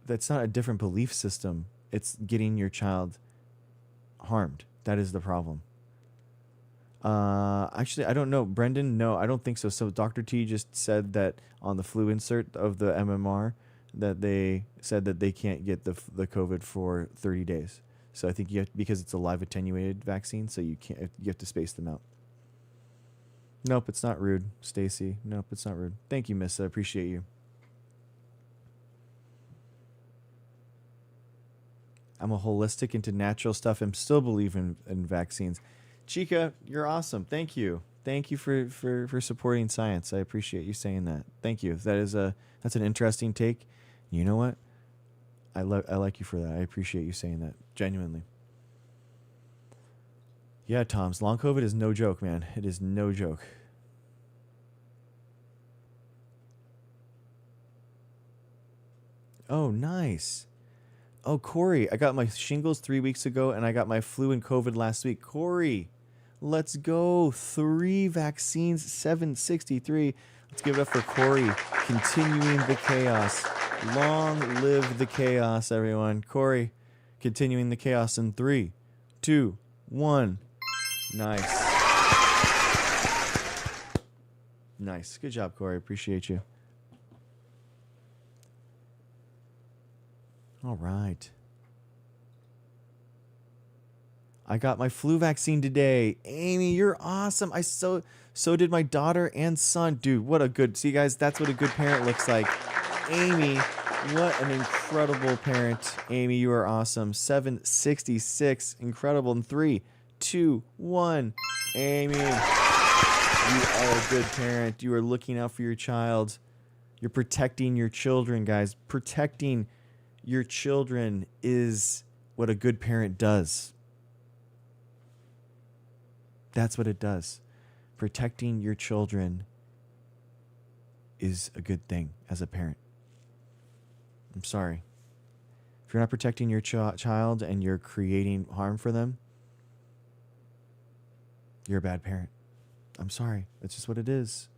S1: That's not a different belief system. It's getting your child harmed. That is the problem. Actually, I don't know. Brendan, no, I don't think so. So Dr. T just said that on the flu insert of the MMR that they said that they can't get the COVID for 30 days. So I think because it's a live attenuated vaccine, so you have to space them out. Nope, it's not rude, Stacy. Nope, it's not rude. Thank you, Miss. I appreciate you. I'm a holistic into natural stuff and still believe in vaccines. Chica, you're awesome. Thank you. Thank you for supporting science. I appreciate you saying that. Thank you. That's an interesting take. You know what? I like you for that. I appreciate you saying that. Genuinely. Yeah, Tom's long COVID is no joke, man. It is no joke. Oh, nice. Oh, Corey, I got my shingles 3 weeks ago, and I got my flu and COVID last week. Corey, let's go. 3 vaccines, 763. Let's give it up for Corey, continuing the chaos. Long live the chaos, everyone. Corey, continuing the chaos in 3, 2, 1. Nice. Nice. Good job, Corey. Appreciate you. All right. I got my flu vaccine today. Amy, you're awesome. So did my daughter and son. Dude, what a good... See, guys, that's what a good parent looks like. Amy, what an incredible parent. Amy, you are awesome. 766. Incredible. In 3, 2, 1. Amy, you are a good parent. You are looking out for your child. You're protecting your children, guys. Protecting your children is what a good parent does. That's what it does. Protecting your children is a good thing as a parent. I'm sorry. If you're not protecting your child and you're creating harm for them, you're a bad parent. I'm sorry. That's just what it is.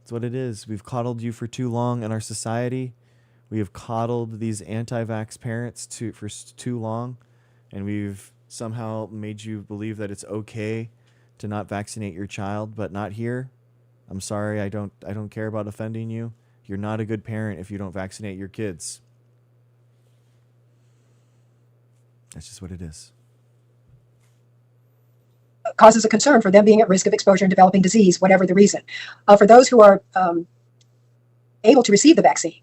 S1: It's what it is. We've coddled you for too long in our society. We have coddled these anti-vax parents for too long, and we've somehow made you believe that it's okay to not vaccinate your child, but not here. I'm sorry, I don't care about offending you. You're not a good parent if you don't vaccinate your kids. That's just what it is.
S4: Causes a concern for them being at risk of exposure and developing disease, whatever the reason. For those who are able to receive the vaccine,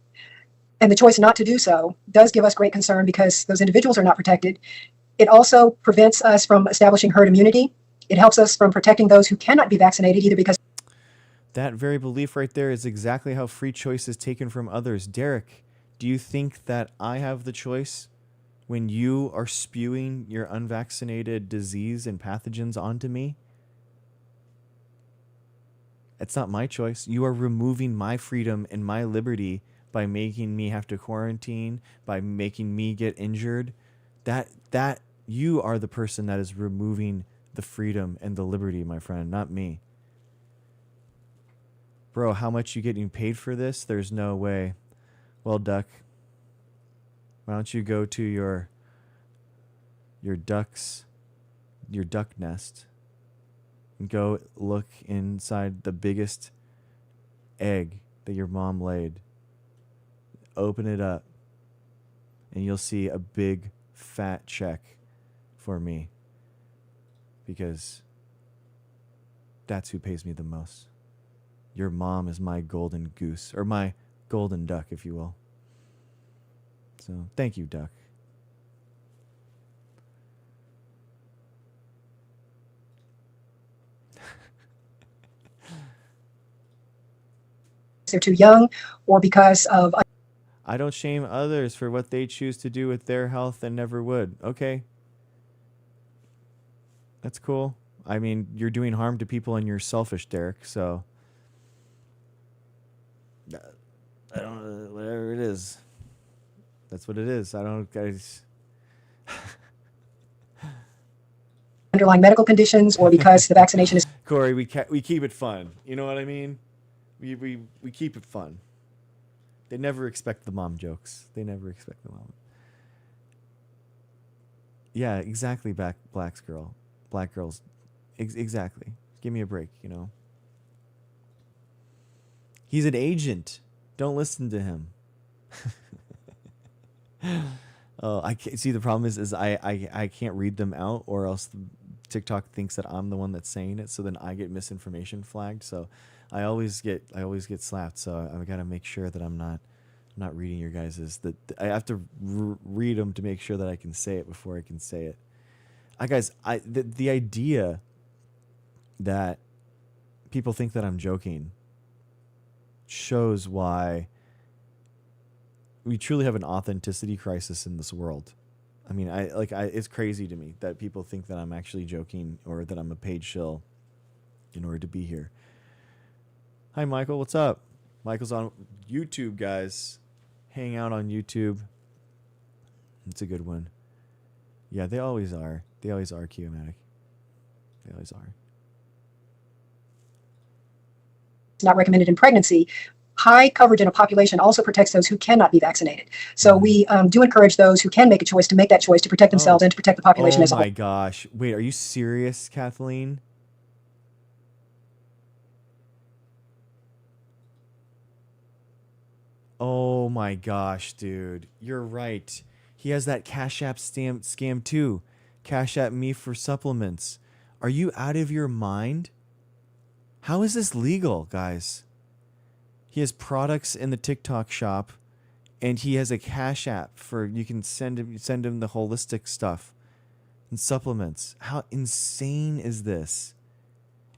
S4: and the choice not to do so does give us great concern because those individuals are not protected. It also prevents us from establishing herd immunity. It helps us from protecting those who cannot be vaccinated either because...
S1: That very belief right there is exactly how free choice is taken from others. Derek, do you think that I have the choice when you are spewing your unvaccinated disease and pathogens onto me? It's not my choice. You are removing my freedom and my liberty by making me have to quarantine, by making me get injured. That you are the person that is removing the freedom and the liberty, my friend, not me. Bro, how much you getting paid for this? There's no way. Well, Duck, why don't you go to your duck nest and go look inside the biggest egg that your mom laid. Open it up, and you'll see a big fat check for me, because that's who pays me the most. Your mom is my golden goose, or my golden duck, if you will. So thank you, Duck.
S4: they're too young or because of...
S1: I don't shame others for what they choose to do with their health and never would. Okay. That's cool. I mean, you're doing harm to people and you're selfish, Derek, so... I don't... whatever it is. That's what it is. I don't... guys.
S4: underlying medical conditions or because the vaccination is...
S1: Corey, we keep it fun. You know what I mean? We keep it fun. They never expect the mom jokes. They never expect the mom. Yeah, exactly. Black girls. Exactly. Give me a break, you know. He's an agent. Don't listen to him. Oh, I can't see. The problem is I can't read them out, or else TikTok thinks that I'm the one that's saying it. So then I get misinformation flagged. So I always get slapped. So I got to make sure that I'm not not reading your guys's. I have to read them to make sure that I can say it before I can say it. The idea that people think that I'm joking shows why we truly have an authenticity crisis in this world. I mean, it's crazy to me that people think that I'm actually joking or that I'm a paid shill in order to be here. Hi, Michael. What's up? Michael's on YouTube, guys. Hang out on YouTube. It's a good one. Yeah, they always are. They always are, Qmatic. They always are.
S4: It's not recommended in pregnancy. High coverage in a population also protects those who cannot be vaccinated. So we do encourage those who can make a choice to make that choice to protect themselves and to protect the population as a whole.
S1: Oh my gosh. Wait, are you serious, Kathleen? Oh my gosh, dude. You're right. He has that Cash App scam too. Cash App me for supplements. Are you out of your mind? How is this legal, guys? He has products in the TikTok shop, and he has a Cash App for you can send him the holistic stuff and supplements. How insane is this?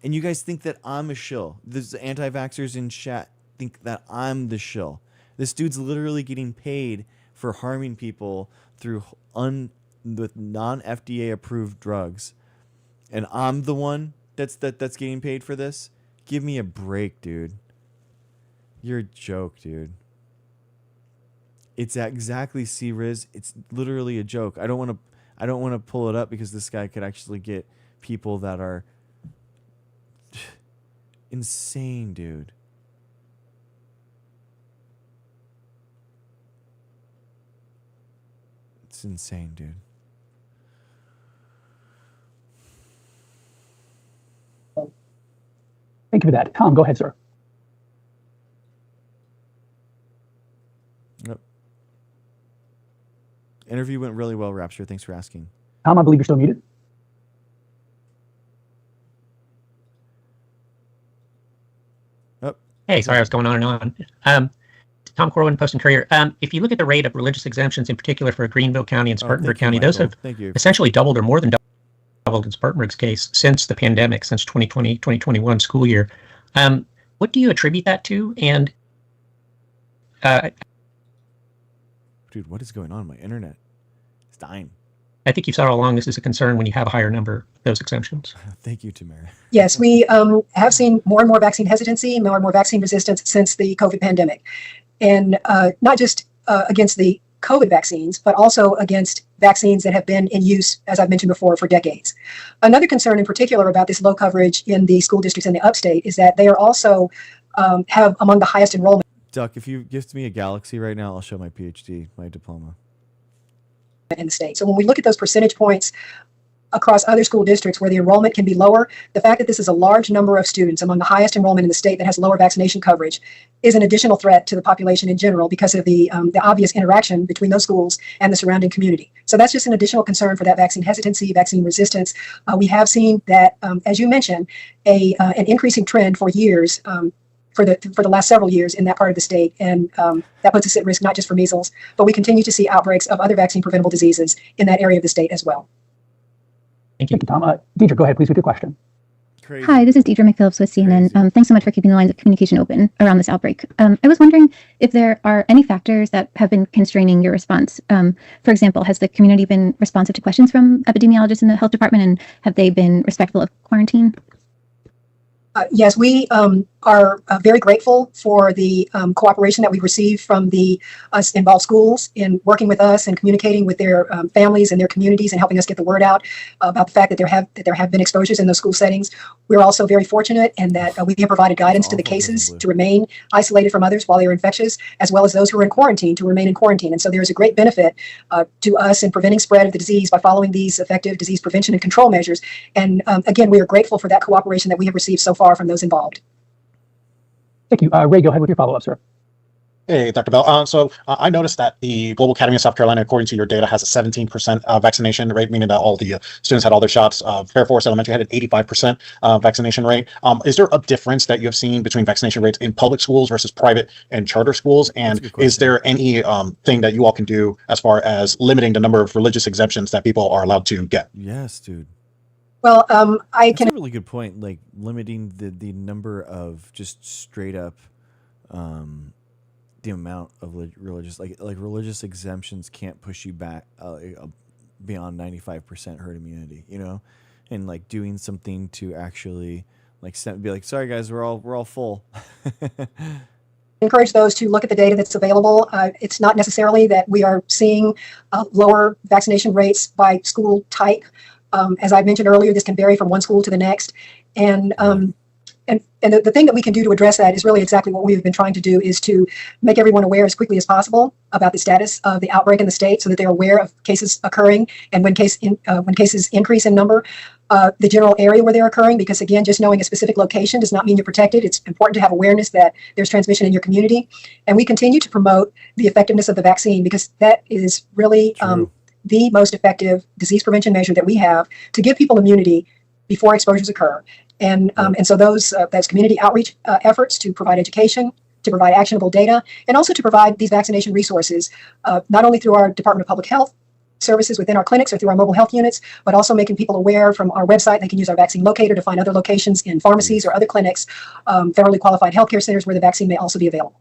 S1: And you guys think that I'm a shill. The anti-vaxxers in chat think that I'm the shill. This dude's literally getting paid for harming people through with non-FDA approved drugs, and I'm the one that's getting paid for this. Give me a break, dude. You're a joke, dude. It's exactly C-Riz. It's literally a joke. I don't want to pull it up because this guy could actually get people that are insane, dude. It's insane, dude.
S5: Thank you for that. Tom, go ahead, sir.
S1: Yep. Interview went really well, Rapture. Thanks for asking.
S5: Tom, I believe you're still muted.
S1: Oh.
S15: Hey, sorry, I was going on and on. Tom Corwin, Post and Courier. If you look at the rate of religious exemptions, in particular for Greenville County and Spartanburg County, those have essentially doubled or more than doubled in Spartanburg's case since the pandemic, since 2020, 2021 school year. What do you attribute that to? And
S1: dude, what is going on? My internet is dying.
S15: I think you've said all along this is a concern when you have a higher number of those exemptions.
S1: Thank you, Tamara.
S4: Yes, we have seen more and more vaccine hesitancy, more and more vaccine resistance since the COVID pandemic. And not just against the COVID vaccines, but also against vaccines that have been in use, as I've mentioned before, for decades. Another concern in particular about this low coverage in the school districts in the upstate is that they are also have among the highest enrollment.
S1: Duck, if you gift me a galaxy right now, I'll show my PhD, my diploma.
S4: In the state. So when we look at those percentage points across other school districts where the enrollment can be lower, the fact that this is a large number of students among the highest enrollment in the state that has lower vaccination coverage is an additional threat to the population in general because of the obvious interaction between those schools and the surrounding community. So that's just an additional concern for that vaccine hesitancy, vaccine resistance. We have seen that, as you mentioned, an increasing trend for years for the last several years in that part of the state, and that puts us at risk not just for measles, but we continue to see outbreaks of other vaccine-preventable diseases in that area of the state as well.
S5: Thank you, Tom. Deidre, go ahead, please, with your question.
S1: Crazy.
S16: Hi, this is Deidre McPhillips with CNN. Thanks so much for keeping the lines of communication open around this outbreak. I was wondering if there are any factors that have been constraining your response. For example, has the community been responsive to questions from epidemiologists in the health department, and have they been respectful of quarantine?
S4: Yes, we are very grateful for the cooperation that we received from the involved schools in working with us and communicating with their families and their communities and helping us get the word out about the fact that there have been exposures in those school settings. We're also very fortunate in that we have provided guidance to the cases to remain isolated from others while they're infectious, as well as those who are in quarantine to remain in quarantine. And so there is a great benefit to us in preventing spread of the disease by following these effective disease prevention and control measures. And again, we are grateful for that cooperation that we have received so far from those involved.
S5: Thank you. Ray, go ahead with your follow-up, sir.
S9: Hey, Dr. Bell. I noticed that the Global Academy of South Carolina, according to your data, has a 17% vaccination rate, meaning that all the students had all their shots. Fair Forest Elementary had an 85% vaccination rate. Is there a difference that you have seen between vaccination rates in public schools versus private and charter schools? And is there any thing that you all can do as far as limiting the number of religious exemptions that people are allowed to get?
S1: Yes, dude.
S4: Well,
S1: That's a really good point. Like limiting the number of just straight up, the amount of religious religious exemptions can't push you back beyond 95% herd immunity. You know, and like doing something to actually be like, sorry guys, we're all full.
S4: Encourage those to look at the data that's available. It's not necessarily that we are seeing lower vaccination rates by school type. As I mentioned earlier, this can vary from one school to the next. And the thing that we can do to address that is really exactly what we've been trying to do, is to make everyone aware as quickly as possible about the status of the outbreak in the state, so that they're aware of cases occurring, and when cases increase in number, the general area where they're occurring. Because again, just knowing a specific location does not mean you're protected. It's important to have awareness that there's transmission in your community. And we continue to promote the effectiveness of the vaccine, because that is really the most effective disease prevention measure that we have to give people immunity before exposures occur. And so those community outreach efforts to provide education, to provide actionable data, and also to provide these vaccination resources, not only through our Department of Public Health services within our clinics or through our mobile health units, but also making people aware from our website. They can use our vaccine locator to find other locations in pharmacies or other clinics, federally qualified healthcare centers where the vaccine may also be available.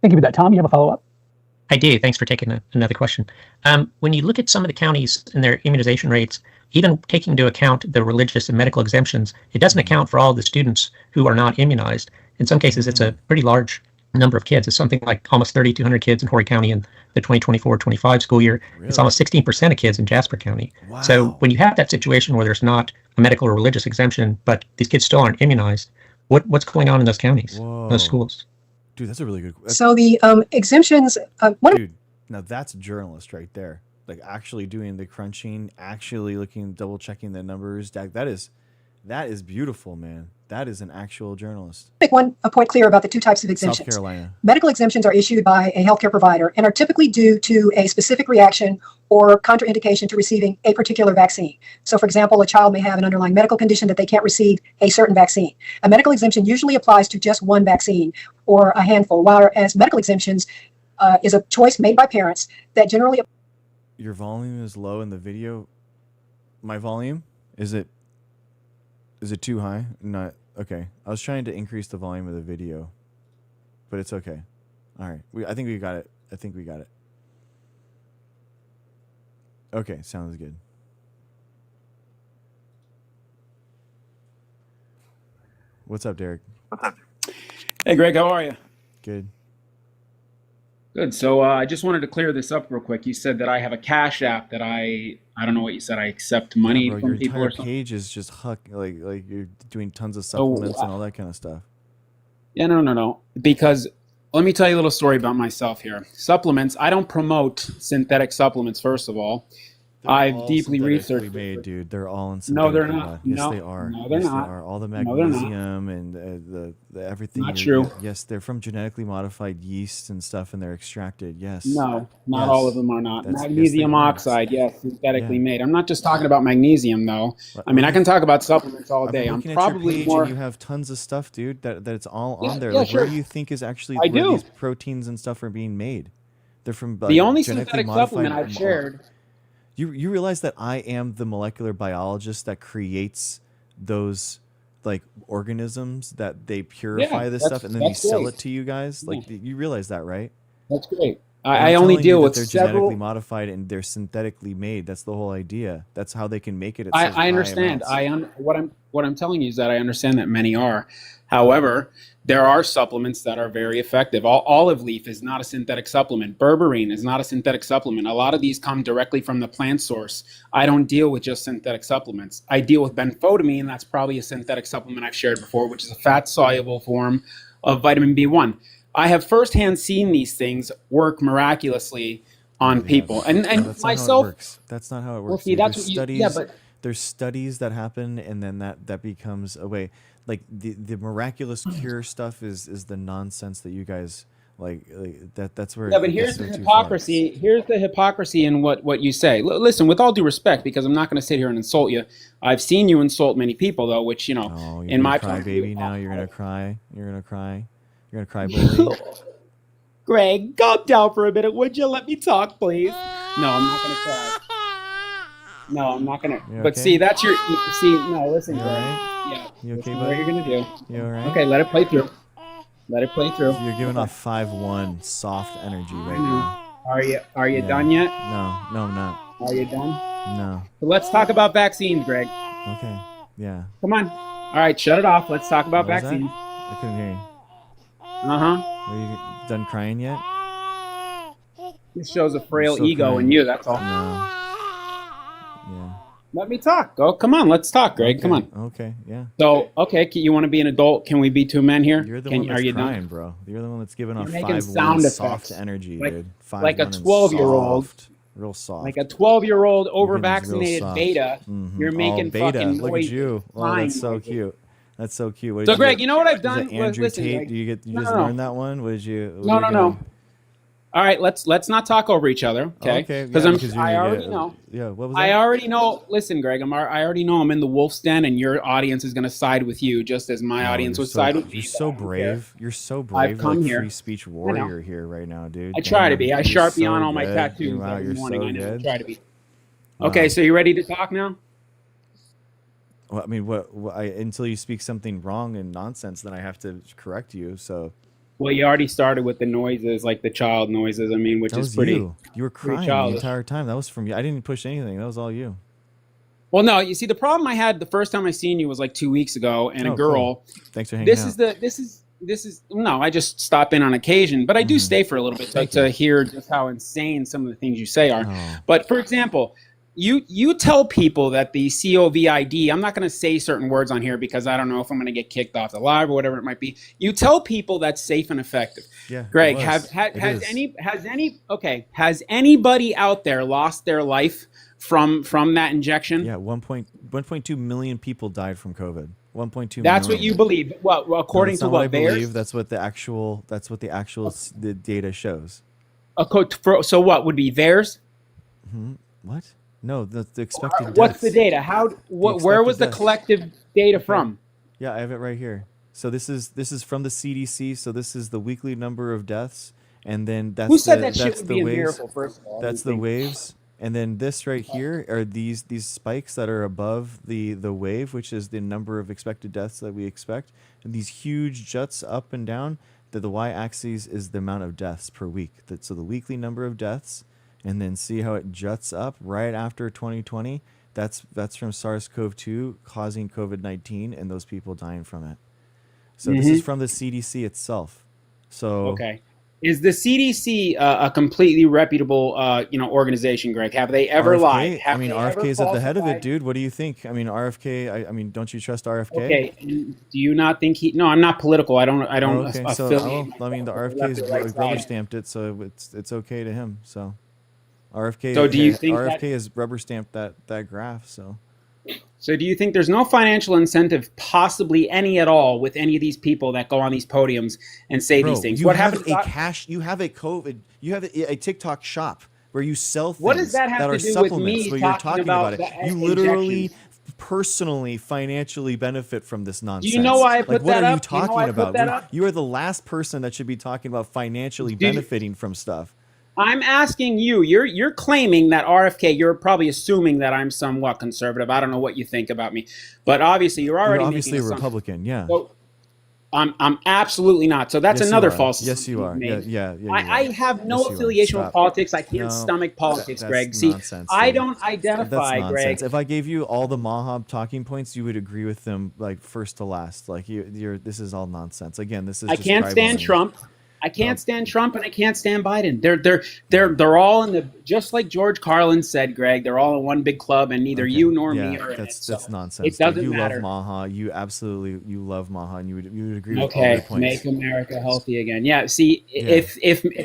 S5: Thank you for that. Tom, you have a follow-up?
S15: I do. Thanks for taking another question. When you look at some of the counties and their immunization rates, even taking into account the religious and medical exemptions, it doesn't account for all the students who are not immunized. In some cases, it's a pretty large number of kids. It's something like almost 3,200 kids in Horry County in the 2024-25 school year. Really? It's almost 16% of kids in Jasper County. Wow. So when you have that situation where there's not a medical or religious exemption, but these kids still aren't immunized, what's going on in those counties, those schools?
S1: Dude, that's a really good question.
S4: So the exemptions...
S1: Dude, now that's a journalist right there. Like actually doing the crunching, actually double checking the numbers. That is beautiful, man. That is an actual journalist.
S4: Make a point clear about the two types of exemptions.
S1: South Carolina.
S4: Medical exemptions are issued by a healthcare provider and are typically due to a specific reaction or contraindication to receiving a particular vaccine. So for example, a child may have an underlying medical condition that they can't receive a certain vaccine. A medical exemption usually applies to just one vaccine or a handful, whereas medical exemptions is a choice made by parents that generally...
S1: Your volume is low in the video. My volume? Is it too high? Not okay. I was trying to increase the volume of the video, but it's okay. All right. I think we got it. Okay, sounds good. What's up, Derek?
S17: Hey, Greg, how are you?
S1: Good.
S17: Good. So I just wanted to clear this up real quick. You said that I have a Cash App that I don't know what you said. I accept money
S1: bro,
S17: from people or
S1: your
S17: something.
S1: page is just like you're doing tons of supplements and all that kind of stuff.
S17: Yeah, no. Because let me tell you a little story about myself here. Supplements. I don't promote synthetic supplements. First of all, I've deeply researched.
S1: Made, dude. They're all in.
S17: No, they're not.
S1: Yes,
S17: no,
S1: they are.
S17: No, they're
S1: yes,
S17: not.
S1: They are. All the magnesium and the everything.
S17: Not true.
S1: Yes, they're from genetically modified yeasts and stuff, and they're extracted. Yes.
S17: No, not
S1: yes.
S17: all of them are not. Magnesium oxide, yes, synthetically made. I'm not just talking about magnesium though. I mean, I can talk about supplements all day. I'm probably more.
S1: And you have tons of stuff, dude. That it's all on there.
S17: Yeah,
S1: like,
S17: sure.
S1: Where do you think is actually where these proteins and stuff are being made? They're from
S17: the only synthetic supplement I've shared.
S1: You realize that I am the molecular biologist that creates those like organisms that they purify this stuff and then they sell it to you guys. Like you realize that, right?
S17: That's great. I only deal with
S1: they're genetically modified and they're synthetically made. That's the whole idea. That's how they can make it.
S17: I understand. What I'm telling you is that I understand that many are. However, there are supplements that are very effective. Olive leaf is not a synthetic supplement. Berberine is not a synthetic supplement. A lot of these come directly from the plant source. I don't deal with just synthetic supplements. I deal with benfotiamine. That's probably a synthetic supplement I've shared before, which is a fat-soluble form of vitamin B1. I have firsthand seen these things work miraculously on people. And
S1: that's
S17: myself.
S1: That's not how it works.
S17: Well, see, that's what
S1: studies, there's studies that happen, and then that becomes a way. Like the miraculous cure stuff is the nonsense that you guys Like that's where
S17: Yeah, but
S1: it
S17: here's
S1: gets
S17: the
S1: so too
S17: hypocrisy. Here's the hypocrisy in what you say. Listen, with all due respect, because I'm not going to sit here and insult you. I've seen you insult many people, though, which
S1: you're
S17: in
S1: gonna
S17: my
S1: cry,
S17: point of view,
S1: baby. Now you're gonna cry. You're gonna cry. You're gonna cry, bully.
S17: Greg, calm down for a minute, would you? Let me talk, please. No, I'm not going to cry. No, I'm not going to.
S1: You
S17: But
S1: okay?
S17: see, that's your. See, no, listen,
S1: You
S17: Greg.
S1: alright?
S17: Yeah.
S1: You okay,
S17: Listen,
S1: buddy?
S17: what you're going to do.
S1: You alright?
S17: Okay, let it play through. Let it play through.
S1: You're giving off 5-1 soft energy right
S17: know.
S1: now.
S17: Are you
S1: Yeah.
S17: done yet?
S1: No, I'm not.
S17: Are you done?
S1: No.
S17: So let's talk about vaccines, Greg.
S1: Okay. Yeah.
S17: Come on. All right, shut it off. Let's talk about
S1: What was that?
S17: vaccines.
S1: I couldn't hear you.
S17: Uh-huh.
S1: Are you done crying yet?
S17: This shows a
S1: You're
S17: frail
S1: still
S17: ego
S1: crying.
S17: in you, that's all.
S1: No. Yeah.
S17: Let me talk. Go. Come on, let's talk, Greg.
S1: Okay.
S17: Come on.
S1: Okay. Yeah.
S17: So, okay, you want to be an adult? Can we be two men here?
S1: You're the
S17: Can,
S1: one that's
S17: are you
S1: crying,
S17: done?
S1: bro. You're the one that's giving
S17: You're
S1: off
S17: making
S1: 5-1
S17: sound
S1: soft
S17: effects.
S1: energy,
S17: Like-
S1: dude.
S17: like a
S1: 5-1 and
S17: 12-year-old.
S1: soft. Real soft.
S17: Like a 12-year-old
S1: You're getting real
S17: over-vaccinated
S1: soft.
S17: beta.
S1: Mhm.
S17: You're making
S1: beta.
S17: fucking
S1: Look
S17: noises.
S1: at you. Oh,
S17: crying
S1: that's so
S17: noises.
S1: cute. That's so cute. What
S17: So,
S1: did you
S17: Greg,
S1: get?
S17: you know what I've
S1: Is
S17: done?
S1: it Andrew
S17: Listen,
S1: Tate?
S17: Greg.
S1: Do you
S17: No,
S1: just
S17: no, no.
S1: learn that one? What did you? What
S17: No,
S1: are you
S17: no, no.
S1: doing?
S17: All right, let's not talk over each other, okay?
S1: Okay.
S17: Because
S1: Yeah,
S17: I'm.
S1: because you're
S17: I
S1: gonna
S17: already
S1: get.
S17: know.
S1: Yeah. What was that?
S17: I already know. Listen, Greg, I already know I'm in the wolf's den, and your audience is going to side with you, just as my
S1: No,
S17: audience
S1: you're
S17: would
S1: so,
S17: side with me.
S1: You're
S17: but
S1: so
S17: I don't care.
S1: brave. You're so
S17: I've
S1: brave.
S17: come
S1: Like
S17: here.
S1: free speech warrior here right now, dude.
S17: I try to
S1: Damn,
S17: be. I
S1: you're
S17: sharpie
S1: so
S17: on all my
S1: good.
S17: tattoos
S1: Wow,
S17: every
S1: you're
S17: morning.
S1: so
S17: I know. I
S1: good.
S17: try to be.
S1: Wow.
S17: Okay, so you ready to talk now?
S1: Well, I mean, until you speak something wrong and nonsense, then I have to correct you. So
S17: Well, you already started with the noises, like the child noises. I mean, which
S1: that
S17: is
S1: was
S17: pretty.
S1: you. You were
S17: pretty
S1: crying the
S17: childish.
S1: entire time. That was from you. I didn't push anything. That was all you.
S17: Well, no, you see, the problem I had the first time I seen you was like 2 weeks ago, and a
S1: Oh,
S17: girl.
S1: cool. Thanks for hanging out.
S17: This is no, I just stop in on occasion, but I do stay for a little bit
S1: Thank
S17: to
S1: you.
S17: hear just how insane some of the things you say are.
S1: Oh.
S17: But for example, you tell people that the COVID, I'm not going to say certain words on here because I don't know if I'm going to get kicked off the live or whatever it might be. You tell people that's safe and effective.
S1: Yeah,
S17: Greg,
S1: it was.
S17: has anybody out there lost their life from that injection?
S1: Yeah, 1.2 million people died from COVID. 1.2
S17: That's
S1: million.
S17: what you believe. Well, according
S1: that's
S17: to
S1: not
S17: what
S1: I
S17: VAERS?
S1: believe. That's what the actual the data shows.
S17: So what would be VAERS?
S1: What? No, the expected deaths.
S17: What's the data? Where was the
S1: deaths.
S17: collective data from?
S1: Yeah, I have it right here. So this is from the CDC. So this is the weekly number of deaths, and then that's
S17: Who said
S1: the,
S17: that shit
S1: that's
S17: would
S1: the
S17: be a
S1: waves.
S17: miracle? First of all,
S1: That's the waves, and then this right here are these spikes that are above the wave, which is the number of expected deaths that we expect, and these huge juts up and down. The y-axis is the amount of deaths per week. So the weekly number of deaths. And then see how it juts up right after 2020. That's from SARS-CoV-2 causing COVID-19 and those people dying from it. So this is from the CDC itself. So
S17: okay, is the CDC a completely reputable organization, Greg? Have they ever
S1: RFK,
S17: lied?
S1: I mean, RFK is at the head of it, dude. What do you think? I mean, RFK. I mean, don't you trust RFK?
S17: Okay, do you not think he? No, I'm not political. I don't.
S1: Oh, okay.
S17: affiliate.
S1: I mean, the RFK's rubber stamped it, so it's okay to him. So. RFK.
S17: So do you think
S1: RFK has rubber stamped that graph? So
S17: do you think there's no financial incentive, possibly any at all, with any of these people that go on these podiums and say these things?
S1: You have a TikTok shop where you sell things
S17: what does that have
S1: that
S17: to
S1: are
S17: do with
S1: supplements.
S17: me
S1: But you're talking about it. You literally, personally, financially benefit from this nonsense.
S17: Do you know why I put
S1: like, what
S17: that
S1: are you
S17: up? Do you know
S1: talking
S17: why I put
S1: about?
S17: that up?
S1: You are the last person that should be talking about financially benefiting from stuff.
S17: I'm asking you. You're claiming that RFK. You're probably assuming that I'm somewhat conservative. I don't know what you think about me, but obviously you're already
S1: obviously a
S17: making
S1: Republican. Yeah.
S17: So I'm absolutely not. So that's another false.
S1: Yes, you are. Yeah.
S17: I have no affiliation with politics. I can't stomach politics, Greg. See,
S1: nonsense,
S17: I
S1: dude.
S17: don't identify,
S1: That's
S17: Greg.
S1: nonsense. If I gave you all the Mahab talking points, you would agree with them like first to last. Like you're this is all nonsense. Again, this is.
S17: I
S1: just
S17: can't stand Trump. I can't stand Trump, and I can't stand Biden. They're all in the, just like George Carlin said, Greg. They're all in one big club, and neither you nor me are in it.
S1: That's nonsense.
S17: It doesn't
S1: you
S17: matter.
S1: You love Maha. You love Maha, and you would agree with all
S17: Okay,
S1: their points.
S17: make America healthy again. Yeah. See, if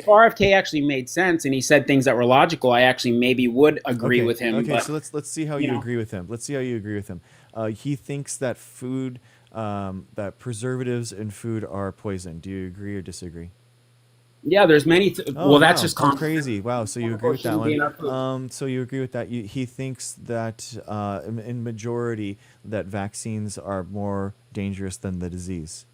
S17: RFK actually made sense and he said things that were logical, I actually maybe would agree with him.
S1: Okay,
S17: but,
S1: so let's see how you agree with him. Let's see how you agree with him. He thinks that that preservatives in food are poison. Do you agree or disagree?
S17: Yeah, there's many.
S1: Oh,
S17: Well, that's
S1: wow.
S17: just
S1: Oh,
S17: common.
S1: crazy. Wow. So you agree with that
S17: Shouldn't be in our food.
S1: one. So you agree with that. He thinks that in majority that vaccines are more dangerous than the disease.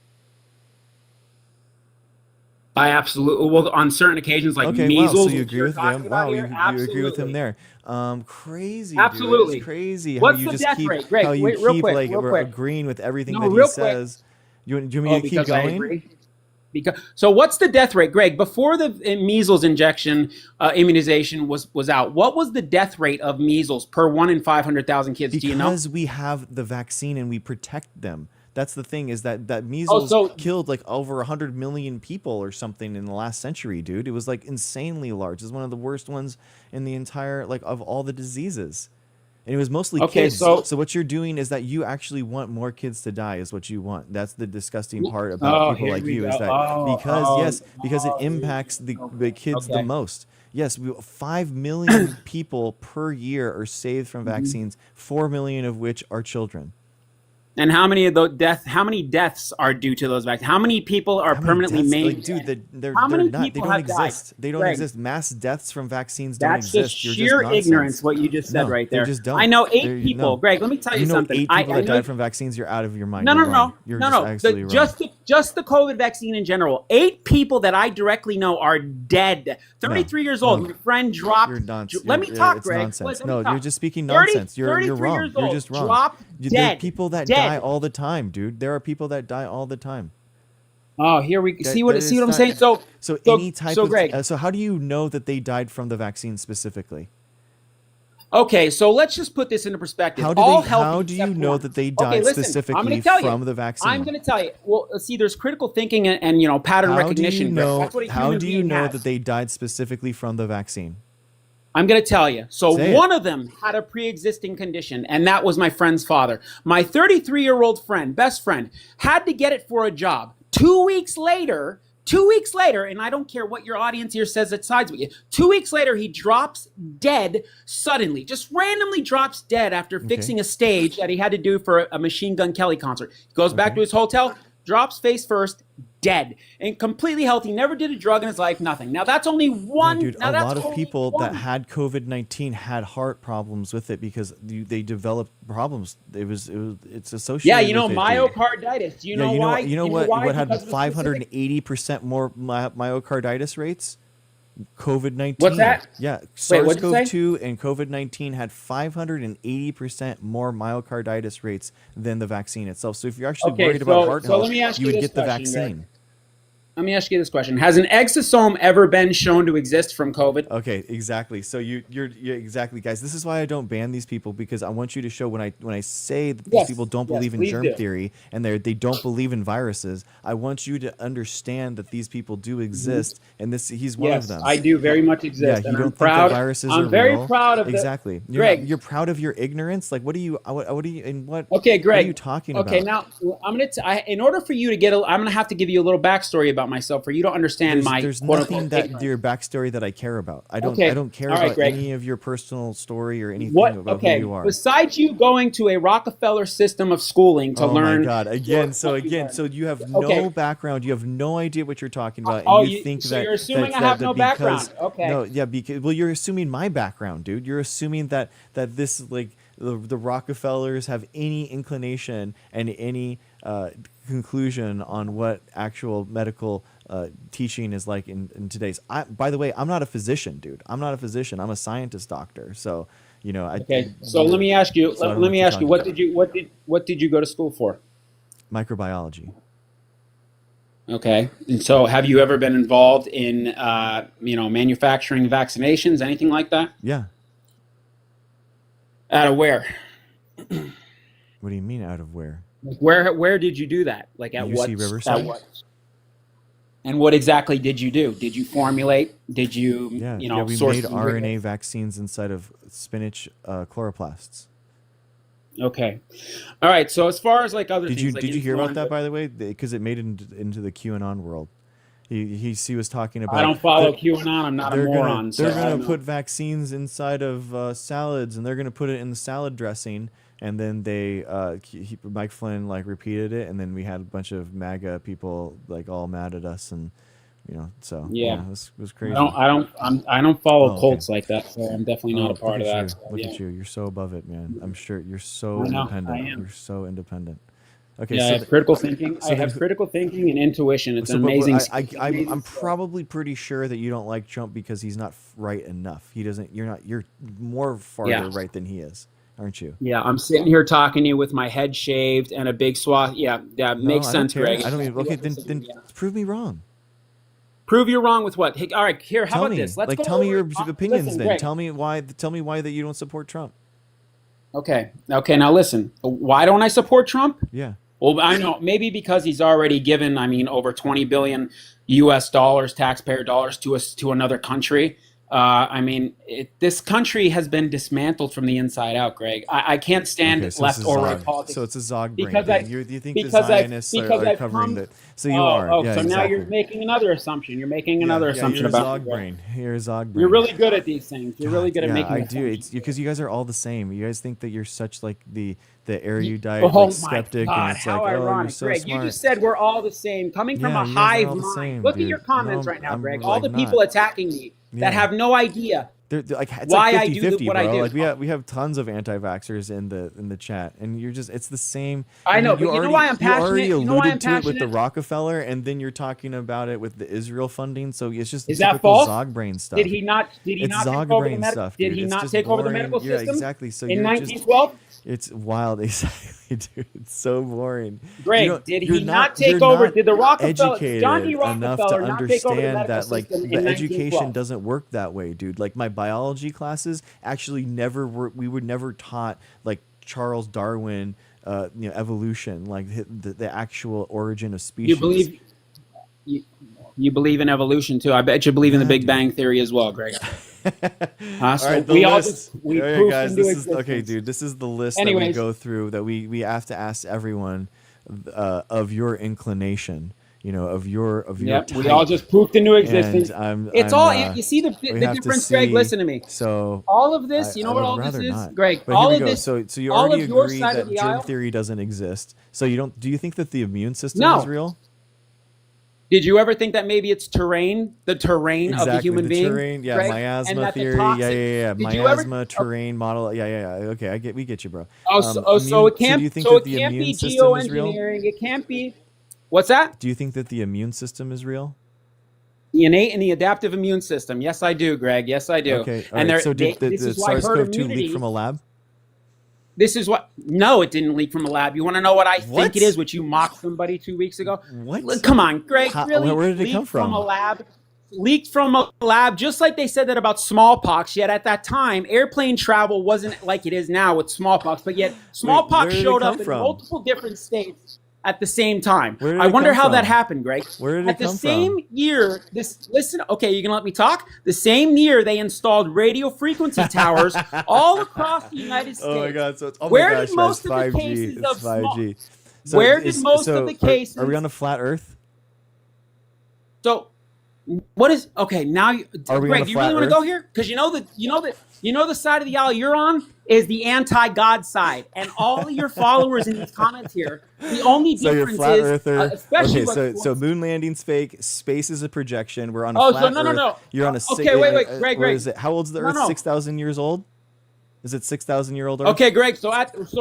S17: I absolutely. Well, on certain occasions, like
S1: Okay, wow. So
S17: measles,
S1: you
S17: which
S1: agree
S17: you're
S1: with
S17: talking
S1: them?
S17: about
S1: Wow,
S17: here,
S1: you agree with him
S17: absolutely.
S1: there. Crazy, dude.
S17: Absolutely.
S1: It's crazy how
S17: What's
S1: you
S17: the
S1: just
S17: death
S1: keep
S17: rate? Greg,
S1: how you
S17: wait, real
S1: keep
S17: quick,
S1: like
S17: real quick.
S1: agreeing with everything
S17: No,
S1: that he
S17: real quick.
S1: says. Do you want me
S17: Oh,
S1: to keep
S17: because I
S1: going?
S17: agree. So what's the death rate, Greg? Before the measles injection immunization was out, what was the death rate of measles per 1 in 500,000 kids? Do you know?
S1: Because we have the vaccine and we protect them. That's the thing is that measles killed like over 100 million people or something in the last century, dude. It was like insanely large. It's one of the worst ones in the entire like of all the diseases. And it was mostly kids. So what you're doing is that you actually want more kids to die is what you want. That's the disgusting part about people like you is that because it impacts the kids the most. Yes, 5 million people per year are saved from vaccines, 4 million of which are children.
S17: And how many of those How many deaths are due to those vaccines? How many people are permanently maimed?
S1: Like, dude, they're
S17: How many
S1: not. They
S17: people
S1: don't
S17: have
S1: exist.
S17: died?
S1: They don't
S17: Greg,
S1: exist. Mass deaths from vaccines don't
S17: That's
S1: exist.
S17: just
S1: You're
S17: sheer
S1: just nonsense.
S17: ignorance. What you just said
S1: No,
S17: right
S1: they
S17: there.
S1: just don't.
S17: I know 8 people.
S1: No.
S17: Greg, let me tell you,
S1: know
S17: something.
S1: 8 people
S17: I
S1: that
S17: know
S1: died from vaccines. You're out of your mind.
S17: No,
S1: You're
S17: no,
S1: wrong.
S17: no,
S1: You're
S17: no,
S1: just
S17: no.
S1: absolutely wrong.
S17: Just the COVID vaccine in general. 8 people that I directly know are dead. 33 years old. My friend dropped.
S1: You're nonsense.
S17: Let me talk,
S1: It's
S17: Greg.
S1: nonsense.
S17: Let me
S1: No,
S17: talk.
S1: you're just speaking
S17: 30,
S1: nonsense. You're
S17: 33
S1: wrong.
S17: years
S1: You're
S17: old,
S1: just wrong.
S17: dropped
S1: There are
S17: dead.
S1: people that
S17: Dead.
S1: die all the time, dude. There are people that die all the time.
S17: Oh, here we see what I'm saying.
S1: So any type of
S17: Greg.
S1: so how do you know that they died from the vaccine specifically?
S17: Okay, so let's just put this into perspective.
S1: How do you know that they died specifically from the vaccine?
S17: I'm going to tell you. Well, see, there's critical thinking and pattern recognition. That's what a
S1: how
S17: human
S1: do you
S17: being
S1: know
S17: has.
S1: that they died specifically from the vaccine?
S17: I'm going to tell you. So
S1: Say
S17: one of them had a pre-existing condition, and that was my friend's father. My 33-year-old friend, best friend, had to get it for a job. 2 weeks later, and I don't care what your audience here says that sides with you, 2 weeks later, he drops dead suddenly, just randomly drops dead after fixing a stage that he had to do for a Machine Gun Kelly concert. He goes back to his hotel, drops face first, dead, and completely healthy, never did a drug in his life, nothing. Now that's only one.
S1: Dude,
S17: now
S1: a
S17: that's
S1: lot of
S17: only
S1: people
S17: one.
S1: that had COVID-19 had heart problems with it because they developed problems. It's associated.
S17: Yeah, you know,
S1: with it,
S17: myocarditis. You know why?
S1: You know what had 580% more myocarditis rates? COVID-19.
S17: What's that?
S1: Yeah,
S17: Wait, what'd you say?
S1: SARS-CoV-2 and COVID-19 had 580% more myocarditis rates than the vaccine itself. So if you're actually worried about heart health,
S17: let me ask
S1: you would
S17: this
S1: get the
S17: question,
S1: vaccine.
S17: Greg. Let me ask you this question: has an exosome ever been shown to exist from COVID?
S1: Okay, exactly. So you're exactly, guys. This is why I don't ban these people, because I want you to show when I say that these people don't believe in germ theory and they don't believe in viruses. I want you to understand that these people do exist, and he's one of them.
S17: I do very much exist.
S1: Yeah,
S17: and
S1: you don't
S17: I'm
S1: think
S17: proud.
S1: that viruses
S17: I'm
S1: are
S17: very
S1: real?
S17: proud of
S1: exactly.
S17: Greg,
S1: You're proud of your ignorance. Like, what are you? What are you? And what?
S17: Okay, Greg.
S1: What are you talking about?
S17: Okay, now I'm gonna. In order for you to get, I'm gonna have to give you a little backstory about myself for you to understand
S1: there's nothing that your backstory that I care about. I don't care about any of your personal story or anything about who you are.
S17: Besides you going to a Rockefeller system of schooling to learn.
S1: Oh my God! Again, so you have no background. You have no idea what you're talking about, and you think that
S17: you're assuming I have no background. Okay.
S1: No, yeah, because you're assuming my background, dude. You're assuming that this like the Rockefellers have any inclination and any conclusion on what actual medical teaching is like in today's. By the way, I'm not a physician, dude. I'm not a physician. I'm a scientist doctor. So, you know.
S17: So let me ask you. Let me ask you. What did you go to school for?
S1: Microbiology.
S17: Okay. And so, have you ever been involved in manufacturing vaccinations, anything like that?
S1: Yeah.
S17: Out of where?
S1: What do you mean out of where?
S17: Where did you do that? Like at
S1: UC Riverside?
S17: At what? And what exactly did you do? Did you formulate? Did you,
S1: we
S17: source
S1: made RNA vaccines inside of spinach chloroplasts.
S17: Okay. All right. So as far as like other
S1: did
S17: things,
S1: did you hear about that, by the way? Because it made it into the QAnon world. He was talking about.
S17: I don't follow QAnon. I'm not a moron.
S1: They're gonna put vaccines inside of salads, and they're gonna put it in the salad dressing. And then Mike Flynn like repeated it, and then we had a bunch of MAGA people like all mad at us, and You know, so
S17: Yeah.
S1: it was crazy.
S17: I don't follow
S1: okay.
S17: cults like that, so I'm definitely not a part of that.
S1: Look at you. You're so above it, man. I'm sure you're so
S17: I know,
S1: independent.
S17: I am.
S1: You're so independent. Okay,
S17: Yeah,
S1: so
S17: I have critical thinking. I have critical thinking and intuition. It's an amazing.
S1: I'm probably pretty sure that you don't like Trump because he's not right enough. He doesn't. You're more farther right than he is, aren't you?
S17: Yeah, I'm sitting here talking to you with my head shaved and a big swath. Yeah, that makes sense, Greg.
S1: I don't even. Okay, then prove me wrong.
S17: Prove you're wrong with what? Hey, all right, here. How about this?
S1: Let's tell me your opinions. Then tell me why. Tell me why that you don't support Trump.
S17: Okay. Now listen. Why don't I support Trump?
S1: Yeah.
S17: Well, I know maybe because he's already given, over 20 billion U.S. dollars, taxpayer dollars, to another country. This country has been dismantled from the inside out, Greg. I can't stand left or right politics.
S1: So it's a Zog brain.
S17: Because
S1: do you think the Zionists are covering that? So you are.
S17: Oh, so now you're making another assumption. You're making another assumption
S1: you're
S17: about
S1: Zog brain. You're a Zog brain.
S17: You're really good at these things. You're really good at making.
S1: I do. It's because you guys are all the same. You guys think that you're such like the erudite, skeptic, and it's
S17: how
S1: like,
S17: ironic,
S1: you're so
S17: Greg.
S1: smart.
S17: You just said we're all the same, coming from a hive mind. Look at your comments right now, Greg. All the people attacking me that have no idea.
S1: They're like, it's
S17: why
S1: like 50-50,
S17: I do what
S1: bro.
S17: I do.
S1: Like we have tons of anti-vaxxers in the chat, and it's the same.
S17: I know, but you know why I'm passionate?
S1: You already
S17: You know why I'm
S1: alluded to it with the
S17: passionate?
S1: Rockefeller, and then you're talking about it with the Israel funding. So it's just
S17: Is that
S1: typical
S17: false?
S1: Zog brain stuff.
S17: Did he not take
S1: Zog
S17: over the
S1: brain
S17: medical?
S1: stuff,
S17: Did
S1: dude.
S17: he
S1: It's
S17: not
S1: just
S17: take over the
S1: boring.
S17: medical system?
S1: Yeah, exactly. So
S17: in
S1: you're
S17: 1912.
S1: It's wild, exactly, dude. It's so boring.
S17: Greg, did he not take over? Did the Rockefeller,
S1: educated
S17: John D.
S1: enough to
S17: Rockefeller, not take over the
S1: understand
S17: medical
S1: that like
S17: system
S1: the
S17: in
S1: education
S17: 1912?
S1: doesn't work that way, dude? Like my biology classes actually we were never taught like Charles Darwin, evolution, like the actual origin of species.
S17: You believe in evolution too. I bet you believe in the Big Bang Theory as well, Greg.
S1: All right, the list. Guys, okay, dude. This is the list that we go through that we have to ask everyone of your inclination. Of your
S17: Yep,
S1: type.
S17: we all just pooped into existence. You see the difference, Greg. Listen to me.
S1: So
S17: all of this, you know what all this is, Greg?
S1: But
S17: all
S1: here we
S17: of
S1: go.
S17: this.
S1: So you
S17: all
S1: already
S17: of your
S1: agree
S17: side
S1: that
S17: of the
S1: germ
S17: aisle.
S1: theory doesn't exist. So you don't. Do you think that the immune system is real?
S17: Did you ever think that maybe it's terrain, the terrain of the human being?
S1: Terrain, yeah,
S17: Greg?
S1: miasma theory, yeah. Miasma terrain model, yeah. Okay, we get you, bro.
S17: So it can't.
S1: Do you think
S17: so
S1: that
S17: it
S1: the
S17: can't
S1: immune
S17: be
S1: system is real?
S17: geoengineering. It can't be. What's that?
S1: Do you think that the immune system is real?
S17: The innate and the adaptive immune system. Yes, I do, Greg. Yes, I do.
S1: Okay,
S17: So
S1: did the SARS-CoV-2 leak from a lab?
S17: This is what. No, it didn't leak from a lab. You want to know what I think it is? Which you mocked somebody 2 weeks ago.
S1: What?
S17: Come on, Greg. Really?
S1: Where did it come from?
S17: From a lab. Leaked from a lab, just like they said that about smallpox. Yet at that time, airplane travel wasn't like it is now with smallpox. But yet smallpox showed up in multiple different states at the same time. I wonder how that happened, Greg.
S1: Where did it come from?
S17: At the same year, okay, you gonna let me talk? The same year they installed radio frequency towers all across the United States.
S1: Oh my God! So it's
S17: where did most of the cases of
S1: 5G?
S17: Where did most of the cases?
S1: Are we on a flat Earth?
S17: So, what is okay now?
S1: Greg,
S17: do you really want to go here? Because you know the side of the aisle you're on is the anti-God side, and all of your followers in these comments here. The only difference
S1: you're flat
S17: is,
S1: earther.
S17: especially
S1: so moon landing's fake. Space is a projection. We're on a flat
S17: so no.
S1: Earth. You're on a.
S17: Okay, wait, Greg.
S1: What is it? How old's the Earth? 6,000 years old. Is it 6,000-year-old Earth?
S17: Okay, Greg. So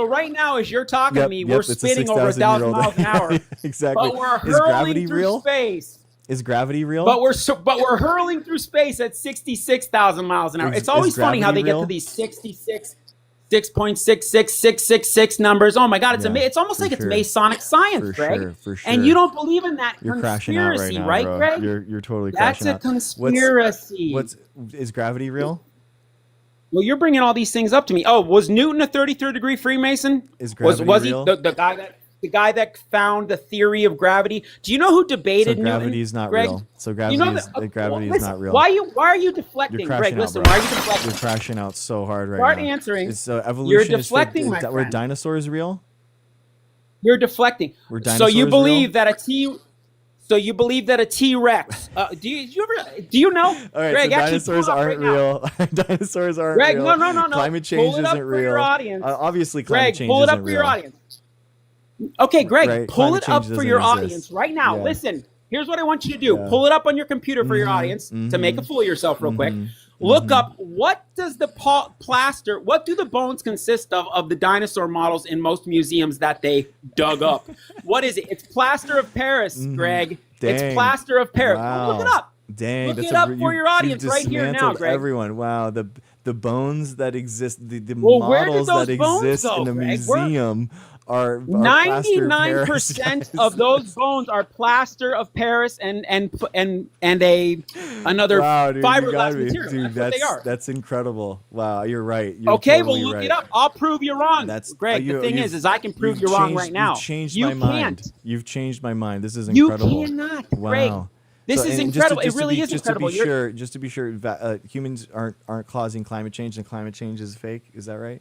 S17: right now, as you're talking to me, we're spinning over 1,000 miles an hour.
S1: Exactly.
S17: But we're hurling through space.
S1: Is gravity real?
S17: But we're hurling through space at 66,000 miles an hour. It's always funny how they get to these 6.66666 numbers. Oh my God, it's almost like it's Masonic science, Greg.
S1: For sure.
S17: And you don't believe in that
S1: You're crashing out
S17: conspiracy,
S1: right now,
S17: right,
S1: bro.
S17: Greg?
S1: You're totally
S17: That's
S1: crashing out.
S17: That's a conspiracy.
S1: Is gravity real?
S17: Well, you're bringing all these things up to me. Oh, was Newton a 33rd degree Freemason?
S1: Is gravity real?
S17: Was he the guy that found the theory of gravity? Do you know who debated Newton?
S1: Gravity is not
S17: Greg?
S1: real. So gravity is not real.
S17: Why are you deflecting, Greg? Listen, why are you deflecting?
S1: You're crashing out so hard right now.
S17: Start answering.
S1: Evolution
S17: you're deflecting, my friend.
S1: Were dinosaurs real?
S17: You're deflecting.
S1: Were dinosaurs
S17: you believe
S1: real?
S17: that a T-Rex? Do you know?
S1: All right,
S17: Greg,
S1: so dinosaurs aren't real. Dinosaurs aren't
S17: Greg,
S1: real.
S17: No.
S1: Climate change
S17: isn't
S1: real.
S17: For your audience.
S1: Obviously, climate change
S17: Greg, pull it
S1: isn't real.
S17: up for your audience. Okay, Greg, pull it up for your audience right now.
S1: Yeah.
S17: Listen, Here's what I want you to do. Pull it up on your computer for your audience to make a fool of yourself real quick. Look up what does the plaster, what do the bones consist of the dinosaur models in most museums that they dug up? What is it? It's plaster of Paris, Greg.
S1: Dang.
S17: It's plaster of Paris.
S1: Wow.
S17: Look it up.
S1: Dang,
S17: Look it up for your audience right here now, Greg.
S1: Everyone, wow, the bones that exist, the
S17: Well,
S1: models that
S17: bones
S1: exist
S17: go,
S1: in the
S17: Greg?
S1: museum are
S17: 99% of those bones are plaster of Paris and another
S1: wow, dude,
S17: fiberglass material.
S1: Dude,
S17: that's what they are.
S1: That's incredible. Wow, you're right. You're
S17: Okay,
S1: totally
S17: well, look
S1: right.
S17: it up. I'll prove you wrong. Greg, the thing is I can prove you wrong right now.
S1: You've changed
S17: you
S1: my
S17: can't.
S1: mind. You've changed my mind. This is incredible.
S17: You cannot,
S1: wow.
S17: Greg. This is incredible. It really is incredible.
S1: Just to be sure, humans aren't causing climate change, and climate change is fake. Is that right?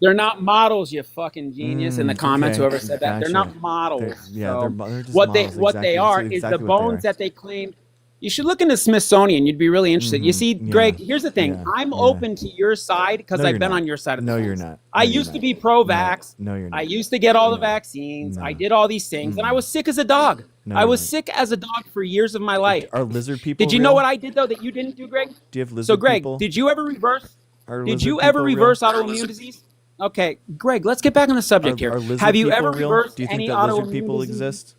S17: They're not models, you fucking genius. In the comments,
S1: okay.
S17: whoever said that, they're not models.
S1: They're just
S17: what
S1: models.
S17: What they are is the bones that they claim. You should look into Smithsonian. You'd be really interested. You see, Greg, here's the thing. I'm open to your side because I've been on your side of the fence.
S1: you're not.
S17: I used to be pro-vax.
S1: No, you're not.
S17: I used to get all the vaccines. I did all these things, and I was sick as a dog. I was sick as a dog for years of my life.
S1: Are lizard people
S17: Did you know what I did, though, that you didn't do, Greg?
S1: Do you have lizard
S17: So, Greg,
S1: people?
S17: did you ever reverse?
S1: Did you ever
S17: reverse autoimmune disease? Okay, Greg, let's get back on the subject here.
S1: Have
S17: you ever reversed
S1: Do you think
S17: any
S1: that lizard
S17: autoimmune
S1: people
S17: disease?
S1: exist?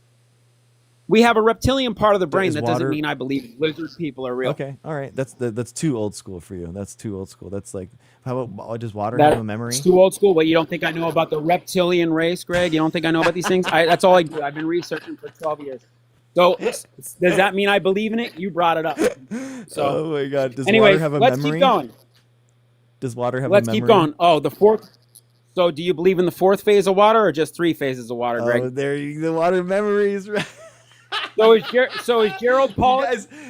S17: We have a reptilian part of the brain.
S1: Is
S17: That
S1: water-
S17: doesn't mean I believe lizard people are real.
S1: Okay, all right. That's too old school for you. That's too old school. That's like, how about does water have a memory?
S17: It's too old school. But you don't think I know about the reptilian race, Greg? You don't think I know about these things? That's all I do. I've been researching for 12 years. So does that mean I believe in it? You brought it up. So,
S1: oh my God. Does
S17: anyways,
S1: water have a
S17: let's
S1: memory?
S17: keep going.
S1: Does water have
S17: Let's
S1: a memory?
S17: keep going. Oh, the fourth. So do you believe in the fourth phase of water or just 3 phases of water, Greg?
S1: Oh, the water memories.
S17: So is Gerald Paul?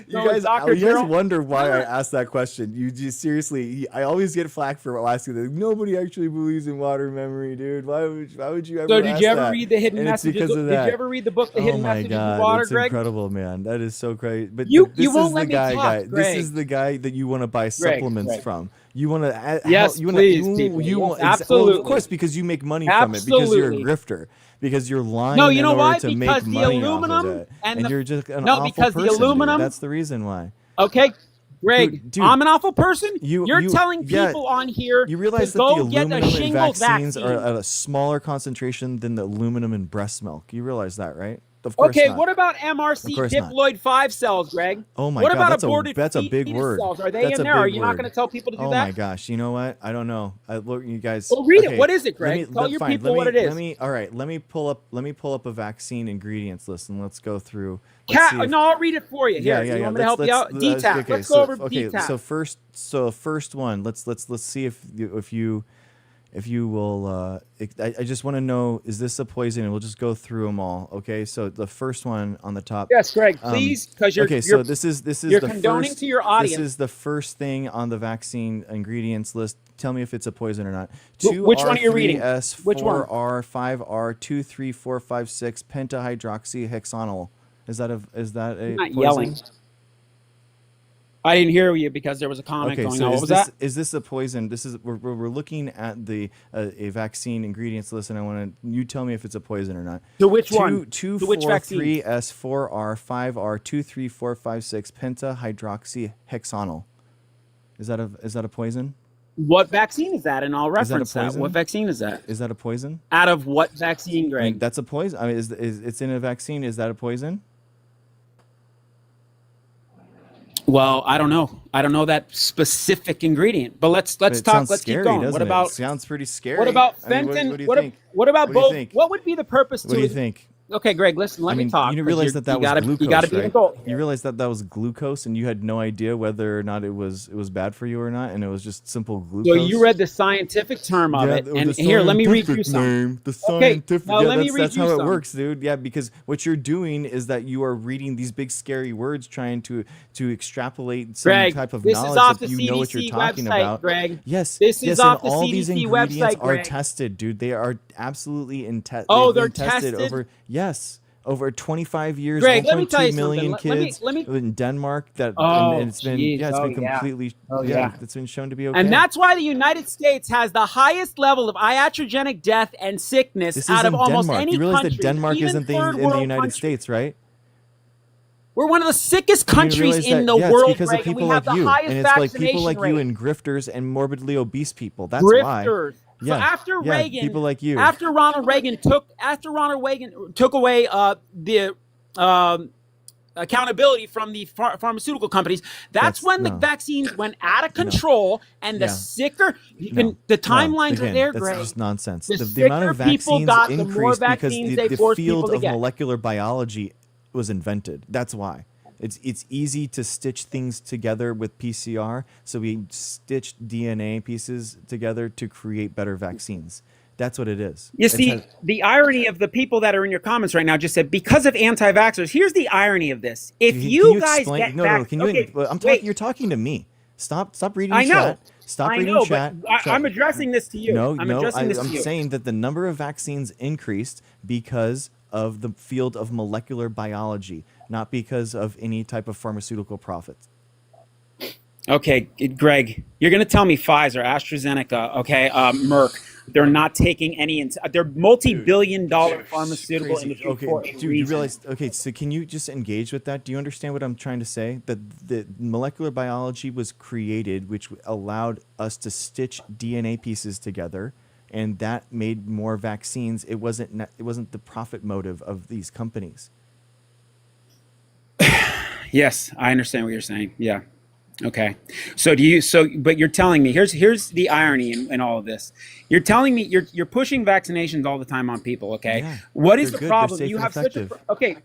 S1: You guys wonder why I asked that question. You just seriously, I always get flack for asking that. Nobody actually believes in water memory, dude. Why would you ever?
S17: So did you ever
S1: that?
S17: read the Hidden
S1: And it's
S17: Messages?
S1: because of that.
S17: Did you ever read the book, The Hidden Messages of Water,
S1: that's
S17: Greg?
S1: incredible, man. That is so crazy. But
S17: You
S1: this
S17: won't
S1: is
S17: let
S1: the
S17: me
S1: guy,
S17: talk,
S1: This
S17: Greg.
S1: is the guy that you want to buy supplements from. You want to?
S17: Yes, please, people. Yes, absolutely.
S1: Well, of course, because you make money from it. Because you're a grifter. Because you're lying
S17: No, you know
S1: in
S17: why?
S1: order to
S17: Because
S1: make
S17: the
S1: money
S17: aluminum
S1: off of it.
S17: and
S1: you're just an
S17: no,
S1: awful
S17: because
S1: person,
S17: the aluminum.
S1: dude. That's the reason why.
S17: Okay, Greg,
S1: Dude,
S17: I'm an awful person. You're telling
S1: yeah,
S17: people on here
S1: you realize
S17: to
S1: that the
S17: go get
S1: aluminum
S17: a
S1: in
S17: shingles
S1: vaccines
S17: vaccine.
S1: are at a smaller concentration than the aluminum in breast milk. You realize that, right? Of course
S17: Okay,
S1: not.
S17: what about MRC
S1: Of course not.
S17: diploid 5 cells, Greg?
S1: Oh my
S17: what
S1: God,
S17: about
S1: that's
S17: aborted
S1: a big
S17: fetus
S1: word.
S17: cells? Are they
S1: That's
S17: in
S1: a
S17: there? Are
S1: big
S17: you not
S1: word.
S17: going to tell people to do
S1: Oh
S17: that?
S1: my gosh, you know what? I don't know. Look, you guys.
S17: Well, read it.
S1: okay,
S17: What is it, Greg? Tell your
S1: fine,
S17: people what it is.
S1: Let me pull up a vaccine ingredients list and let's go through. Let's see if-
S17: No, I'll read it for you. Here, you want me to help you out? DTaP.
S1: Okay,
S17: Let's go over DTaP.
S1: So first one. Let's see if you will. I just want to know, is this a poison? And we'll just go through them all. Okay. So the first one on the top.
S17: Yes, Greg, please, because you're
S1: so this is
S17: you're
S1: the
S17: condoning
S1: first,
S17: to your audience.
S1: This is the first thing on the vaccine ingredients list. Tell me if it's a poison or not.
S17: Which one are you reading?
S1: 2R3S,
S17: Which one?
S1: 4R, 5R, 2, 3, 4, 5, 6 pentahydroxyhexanol. Is that a
S17: I'm not
S1: poison?
S17: yelling. I didn't hear you because there was a comment
S1: Okay,
S17: going
S1: so
S17: on. What was that?
S1: is this a poison? This is we're looking at the a vaccine ingredients list, and I want you tell me if it's a poison or not.
S17: To which one?
S1: 2,
S17: To which
S1: 4,
S17: vaccine?
S1: 3S, 4R, 5R, 2, 3, 4, 5, 6 pentahydroxyhexanol. Is that a poison?
S17: What vaccine is that? And I'll
S1: Is that a
S17: reference that.
S1: poison?
S17: What vaccine is that?
S1: Is that a poison?
S17: Out of what vaccine,
S1: I
S17: Greg?
S1: mean, that's a poison. I mean, is it's in a vaccine? Is that a poison?
S17: Well, I don't know. I don't know that specific ingredient. But let's
S1: But it
S17: talk.
S1: sounds
S17: Let's
S1: scary,
S17: keep going.
S1: doesn't
S17: What
S1: it?
S17: about?
S1: It sounds pretty scary.
S17: What about
S1: I mean,
S17: fentanyl?
S1: what do you think?
S17: What about
S1: What do you
S17: both?
S1: think?
S17: What would be the purpose
S1: What
S17: to
S1: do
S17: it?
S1: you think?
S17: Okay, Greg, listen. Let me talk.
S1: You
S17: 'cause
S1: realize that was glucose,
S17: you gotta be an
S1: right?
S17: adult.
S1: You realize that was glucose, and you had no idea whether or not it was bad for you or not, and it was just simple glucose.
S17: So you read the scientific term of it, and here, let me read you some.
S1: The scientific.
S17: now let me read
S1: that's
S17: you
S1: how
S17: some.
S1: it works, dude. Yeah, because what you're doing is that you are reading these big scary words, trying to extrapolate some
S17: Greg,
S1: type of
S17: this is
S1: knowledge
S17: off
S1: that
S17: the
S1: you know what you're
S17: CDC
S1: talking
S17: website,
S1: about.
S17: Greg.
S1: Yes,
S17: This is
S1: yes,
S17: off
S1: and
S17: the
S1: all these
S17: CDC
S1: ingredients
S17: website,
S1: are
S17: Greg.
S1: tested, dude. They are absolutely
S17: Oh,
S1: they've been
S17: they're tested?
S1: over. Yes. Over 25 years,
S17: Greg, let me tell you
S1: 1.2 million
S17: something.
S1: kids
S17: Let me-
S1: in Denmark.
S17: Oh,
S1: and it's been
S17: geez.
S1: it's
S17: Oh,
S1: been
S17: yeah.
S1: completely
S17: Oh, yeah.
S1: it's been shown to be okay.
S17: And that's why the United States has the highest level of iatrogenic death and sickness
S1: this
S17: out
S1: is
S17: of
S1: in
S17: almost
S1: Denmark.
S17: any
S1: You realize
S17: country.
S1: that Denmark
S17: even
S1: isn't
S17: third
S1: in the
S17: world
S1: United
S17: countries.
S1: States, right?
S17: We're one of the sickest
S1: You
S17: countries
S1: realize
S17: in
S1: that,
S17: the
S1: yeah, it's
S17: world,
S1: because of
S17: Greg, and we
S1: people
S17: have
S1: like
S17: the
S1: you,
S17: highest
S1: and it's like
S17: vaccination
S1: people like
S17: rate.
S1: you and grifters and morbidly obese people. That's why.
S17: Grifters. So
S1: Yeah,
S17: after
S1: yeah,
S17: Reagan,
S1: people like you.
S17: after Ronald Reagan took away the accountability from the pharmaceutical companies, that's when the vaccines went out of control, and the
S1: Yeah.
S17: sicker the timelines are
S1: again,
S17: there,
S1: that's
S17: Greg.
S1: just nonsense.
S17: The
S1: The amount of
S17: sicker people
S1: vaccines
S17: got, the more
S1: increased because
S17: vaccines they
S1: the
S17: forced
S1: field
S17: people to
S1: of
S17: get.
S1: molecular biology was invented. That's why. It's easy to stitch things together with PCR, so we stitched DNA pieces together to create better vaccines. That's what it is.
S17: You see, the irony of the people that are in your comments right now just said, because of anti-vaxxers. Here's the irony of this. If
S1: Can
S17: you guys
S1: explain?
S17: get
S1: No, can you?
S17: okay,
S1: I'm talking.
S17: wait.
S1: You're talking to me. Stop reading
S17: I know.
S1: chat. Stop
S17: I
S1: reading
S17: know,
S1: chat.
S17: but I'm addressing this to you. I'm addressing this to
S1: I'm
S17: you.
S1: saying that the number of vaccines increased because of the field of molecular biology, not because of any type of pharmaceutical profits.
S17: Okay, Greg, you're going to tell me Pfizer, AstraZeneca, okay, Merck, they're not taking any. They're multi-billion-dollar pharmaceutical industry.
S1: Okay,
S17: for a
S1: dude, you
S17: reason.
S1: realize? Okay, so can you just engage with that? Do you understand what I'm trying to say? That the molecular biology was created, which allowed us to stitch DNA pieces together, and that made more vaccines. It wasn't the profit motive of these companies.
S17: Yes, I understand what you're saying. Yeah. Okay. But you're telling me, here's the irony in all of this. You're telling me you're pushing vaccinations all the time on people, okay?
S1: Yeah,
S17: What is
S1: they're
S17: the
S1: good,
S17: problem?
S1: they're safe
S17: You
S1: and
S17: have such a
S1: effective.
S17: okay.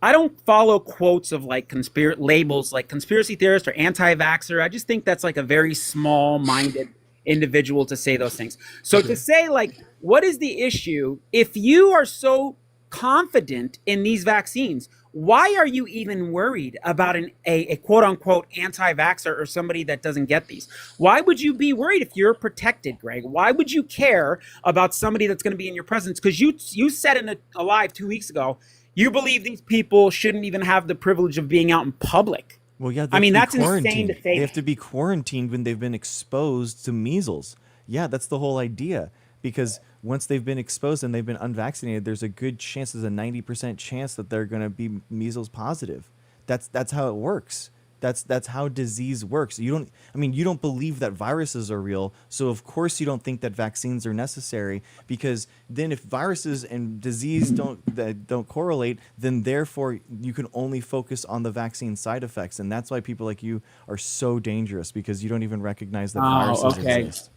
S17: I don't follow quotes of like labels like conspiracy theorist or anti-vaxxer. I just think that's like a very small-minded individual to say those things. So to say like, what is the issue if you are so confident in these vaccines? Why are you even worried about a quote unquote anti-vaxxer or somebody that doesn't get these? Why would you be worried if you're protected, Greg? Why would you care about somebody that's going to be in your presence? Because you said in a live 2 weeks ago, you believe these people shouldn't even have the privilege of being out in public.
S1: Well, yeah,
S17: I mean, that's insane
S1: quarantined.
S17: to say.
S1: They have to be quarantined when they've been exposed to measles. Yeah, that's the whole idea. Because once they've been exposed and they've been unvaccinated, there's a good chance, there's a 90% chance that they're going to be measles positive. That's how it works. That's how disease works. You don't believe that viruses are real, so of course you don't think that vaccines are necessary, because then if viruses and disease don't correlate, then therefore you can only focus on the vaccine side effects, and that's why people like you are so dangerous, because you don't even recognize that viruses exist.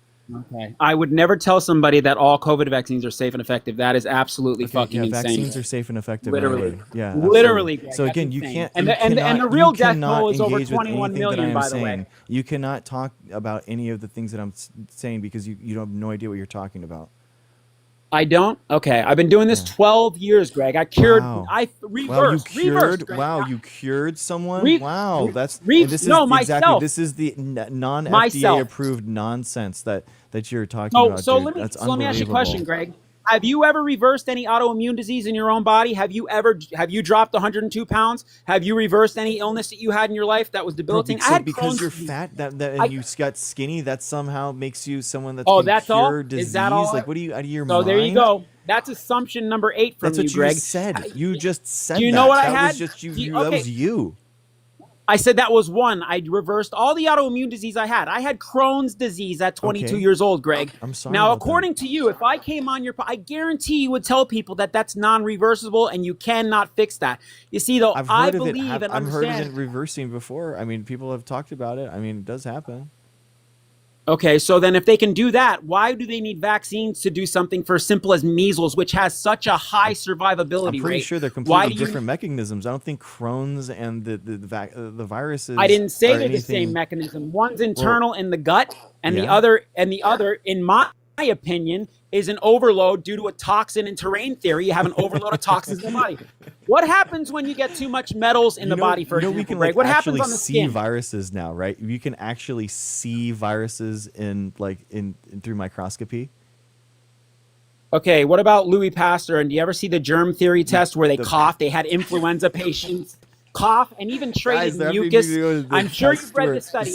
S17: Okay. I would never tell somebody that all COVID vaccines are safe and effective. That is absolutely fucking insane.
S1: Vaccines are safe and effective.
S17: Literally.
S1: Anyway. Yeah.
S17: Literally.
S1: Absolutely. So again, you can't.
S17: And the real death toll is over 21 million, by the way.
S1: You cannot talk about any of the things that I'm saying because you have no idea what you're talking about.
S17: I don't? Okay. I've been doing this 12 years, Greg. I cured.
S1: Wow.
S17: I reversed.
S1: You cured someone? Wow. This is
S17: myself.
S1: This is the non-FDA approved nonsense that you're talking about.
S17: So
S1: dude.
S17: let me ask you a question, Greg. Have you ever reversed any autoimmune disease in your own body? Have you dropped 102 pounds? Have you reversed any illness that you had in your life that was debilitating?
S1: Because you're fat and you got skinny, that somehow makes you someone that's
S17: cure
S1: disease.
S17: Is that all?
S1: Like, what are you out of your mind?
S17: So there you go. That's assumption number 8 from
S1: you,
S17: Greg.
S1: Just said. You just said.
S17: Do you know what I had?
S1: That was just you. That was you.
S17: I said that was one. I reversed all the autoimmune disease I had. I had Crohn's disease at 22 years old, Greg.
S1: I'm sorry.
S17: Now, according to you, if I came on I guarantee you would tell people that that's non-reversible and you cannot fix that. You see, though, I believe and understand.
S1: I've heard of it reversing before. I mean, people have talked about it. I mean, it does happen.
S17: Okay, so then if they can do that, why do they need vaccines to do something for as simple as measles, which has such a high survivability rate?
S1: I'm pretty sure they're completely different mechanisms. I don't think Crohn's and the viruses.
S17: I didn't say they're the same mechanism. One's internal in the gut, and the other, in my opinion, is an overload due to a toxin in terrain theory. You have an overload of toxins in the body. What happens when you get too much metals in the body, for example,
S1: we can
S17: Greg? What happens on the
S1: see
S17: skin?
S1: Viruses now, right? You can actually see viruses in through microscopy.
S17: Okay, what about Louis Pasteur? And do you ever see the germ theory test where they cough? They had influenza patients cough and even traded mucus. I'm sure you've read the study.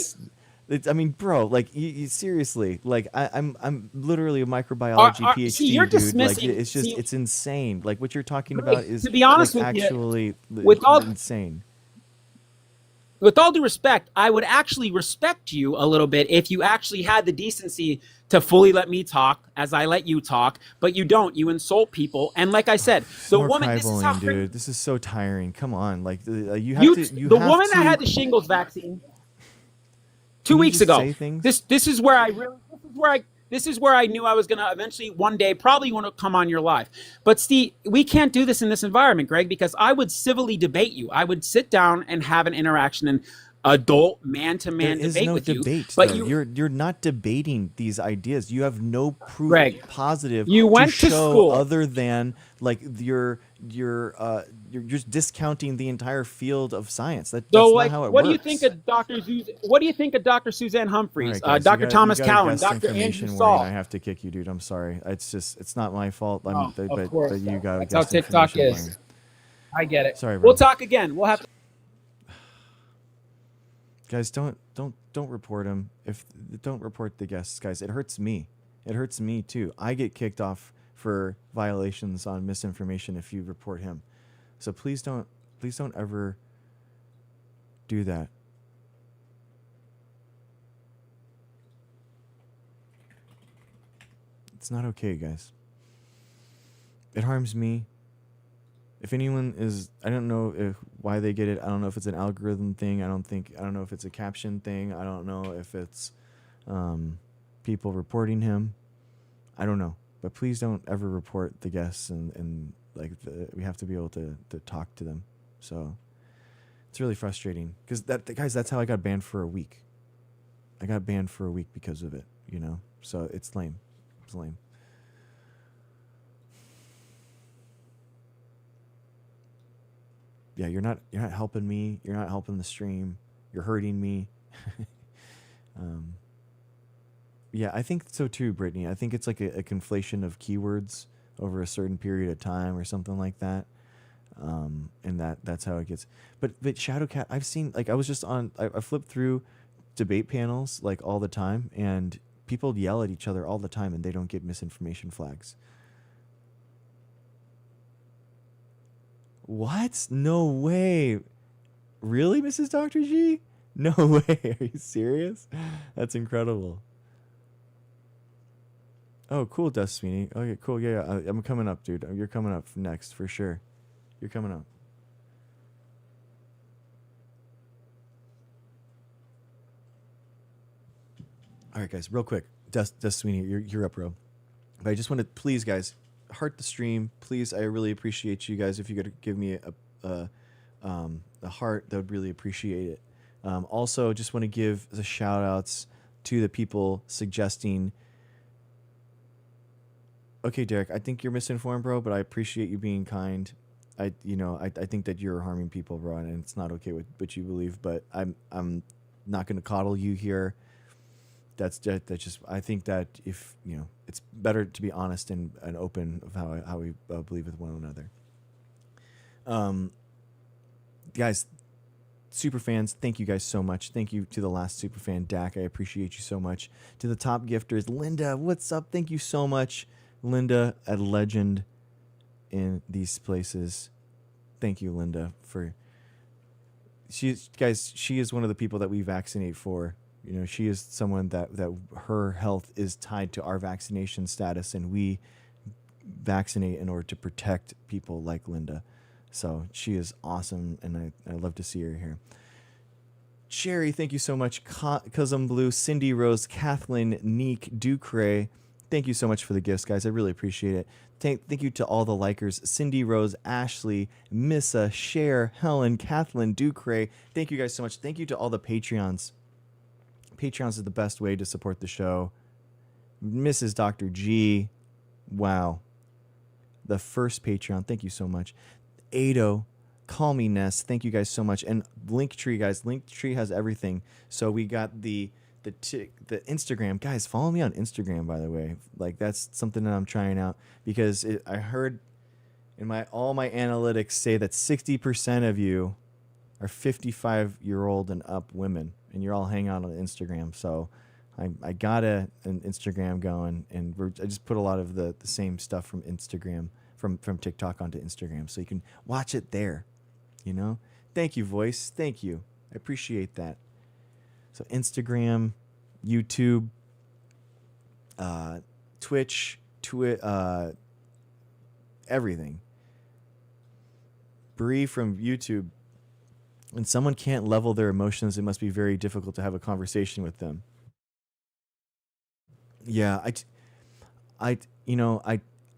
S1: I mean, bro, like you seriously, like I'm literally a microbiology PhD,
S17: see, you're
S1: dude. Like
S17: dismissing.
S1: it's just
S17: See,
S1: it's insane. Like what you're talking
S17: Greg,
S1: about is
S17: to be honest
S1: like
S17: with you,
S1: actually
S17: with all
S1: insane.
S17: with all due respect, I would actually respect you a little bit if you actually had the decency to fully let me talk as I let you talk, but you don't. You insult people, and like I said, the
S1: More
S17: woman.
S1: cry
S17: This is how
S1: bullying, dude. This is so tiring. Come on, like you have
S17: you.
S1: to. You
S17: The
S1: have
S17: woman
S1: to.
S17: that had the shingles vaccine 2
S1: Can you
S17: weeks
S1: just
S17: ago.
S1: say things?
S17: This is where I really. This is where I knew I was gonna eventually one day probably want to come on your live. But Steve, we can't do this in this environment, Greg, because I would civilly debate you. I would sit down and have an interaction and adult man-to-man
S1: There is
S17: debate
S1: no
S17: with
S1: debate,
S17: you. But
S1: though. You're not debating these ideas. You have no proof
S17: Greg,
S1: positive
S17: you went to
S1: show
S17: school.
S1: other than like you're just discounting the entire field of science. That's
S17: So,
S1: not
S17: like,
S1: how it
S17: what
S1: works.
S17: do you think of What do you think of Dr. Suzanne Humphreys,
S1: All right, guys,
S17: Dr. Thomas
S1: you got
S17: Cowan,
S1: a guest
S17: Dr. Andrew
S1: information warning. I
S17: Saul?
S1: have to kick you, dude. I'm sorry. It's not my fault.
S17: Of
S1: But
S17: course.
S1: you got a
S17: That's how
S1: guest
S17: TikTok
S1: information
S17: is.
S1: warning.
S17: I get it.
S1: Sorry, bro.
S17: We'll talk again. We'll have to.
S1: Guys, don't report him. Don't report the guests, guys. It hurts me. It hurts me too. I get kicked off for violations on misinformation if you report him. So please don't ever do that. It's not okay, guys. It harms me. If anyone is, I don't know why they get it. I don't know if it's an algorithm thing. I don't know if it's a caption thing. I don't know if it's people reporting him. I don't know. But please don't ever report the guests and like we have to be able to talk to them. So it's really frustrating because guys, that's how I got banned for a week. I got banned for a week because of it, you know? So it's lame. It's lame. Yeah, you're not helping me. You're not helping the stream. You're hurting me. Yeah, I think so too, Brittany. I think it's like a conflation of keywords over a certain period of time or something like that. And that's how it gets. But Shadowcat, I've seen, like, I was just on, I flipped through debate panels like all the time, and people yell at each other all the time, and they don't get misinformation flags. What? No way. Really, Mrs. Dr. G? No way. Are you serious? That's incredible. Oh, cool, Dust Sweeney. Okay, cool. Yeah, I'm coming up, dude. You're coming up next for sure. You're coming up. All right, guys, real quick. Dust Sweeney, you're up, bro. But I just want to, please, guys, heart the stream. Please, I really appreciate you guys. If you could give me a heart, that would really appreciate it. Also, just want to give the shout outs to the people suggesting. Okay, Derek, I think you're misinformed, bro, but I appreciate you being kind. I think that you're harming people, bro, and it's not okay with what you believe, but I'm not going to coddle you here. That's just, I think that if, it's better to be honest and open of how we believe with one another. Guys, super fans, thank you guys so much. Thank you to the last super fan, Dak. I appreciate you so much. To the top gifters, Linda, what's up? Thank you so much. Linda, a legend in these places. Thank you, Linda, she is one of the people that we vaccinate for. She is someone that her health is tied to our vaccination status, and we vaccinate in order to protect people like Linda. So she is awesome, and I love to see her here. Sherry, thank you so much. Cousin Blue, Cindy Rose, Kathleen, Neek, Ducray, thank you so much for the gifts, guys. I really appreciate it. Thank you to all the likers. Cindy Rose, Ashley, Missa, Cher, Helen, Kathleen, Ducray. Thank you guys so much. Thank you to all the Patreons. Patreons is the best way to support the show. Mrs. Dr. G, wow. The first Patreon, thank you so much. Ado, Call Me Ness, thank you guys so much. And Linktree, guys, Linktree has everything. So we got the Instagram. Guys, follow me on Instagram, by the way. Like, that's something that I'm trying out, because I heard in all my analytics say that 60% of you are 55-year-old and up women. and you're all hanging out on Instagram. So I got an Instagram going, and I just put a lot of the same stuff from Instagram, from TikTok onto Instagram, so you can watch it there. Thank you, voice. Thank you. I appreciate that. So Instagram, YouTube, Twitch, everything. Bree from YouTube. When someone can't level their emotions, it must be very difficult to have a conversation with them. Yeah, I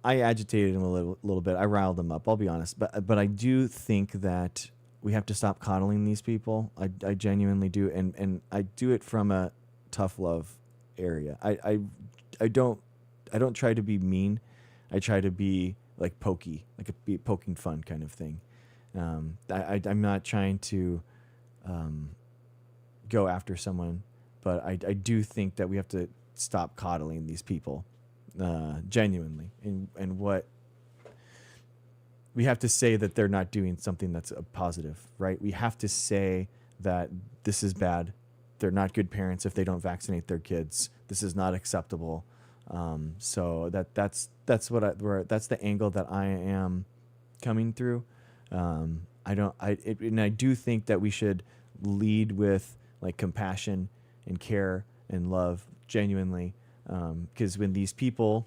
S1: agitated him a little bit. I riled him up. I'll be honest, but I do think that we have to stop coddling these people. I genuinely do, and I do it from a tough love area. I don't try to be mean. I try to be like pokey, like be poking fun kind of thing. I'm not trying to go after someone, but I do think that we have to stop coddling these people, genuinely, and what we have to say that they're not doing something that's a positive, right? We have to say that this is bad. They're not good parents if they don't vaccinate their kids. This is not acceptable. So that's the angle that I am coming through. And I do think that we should lead with like compassion and care and love, genuinely, because when these people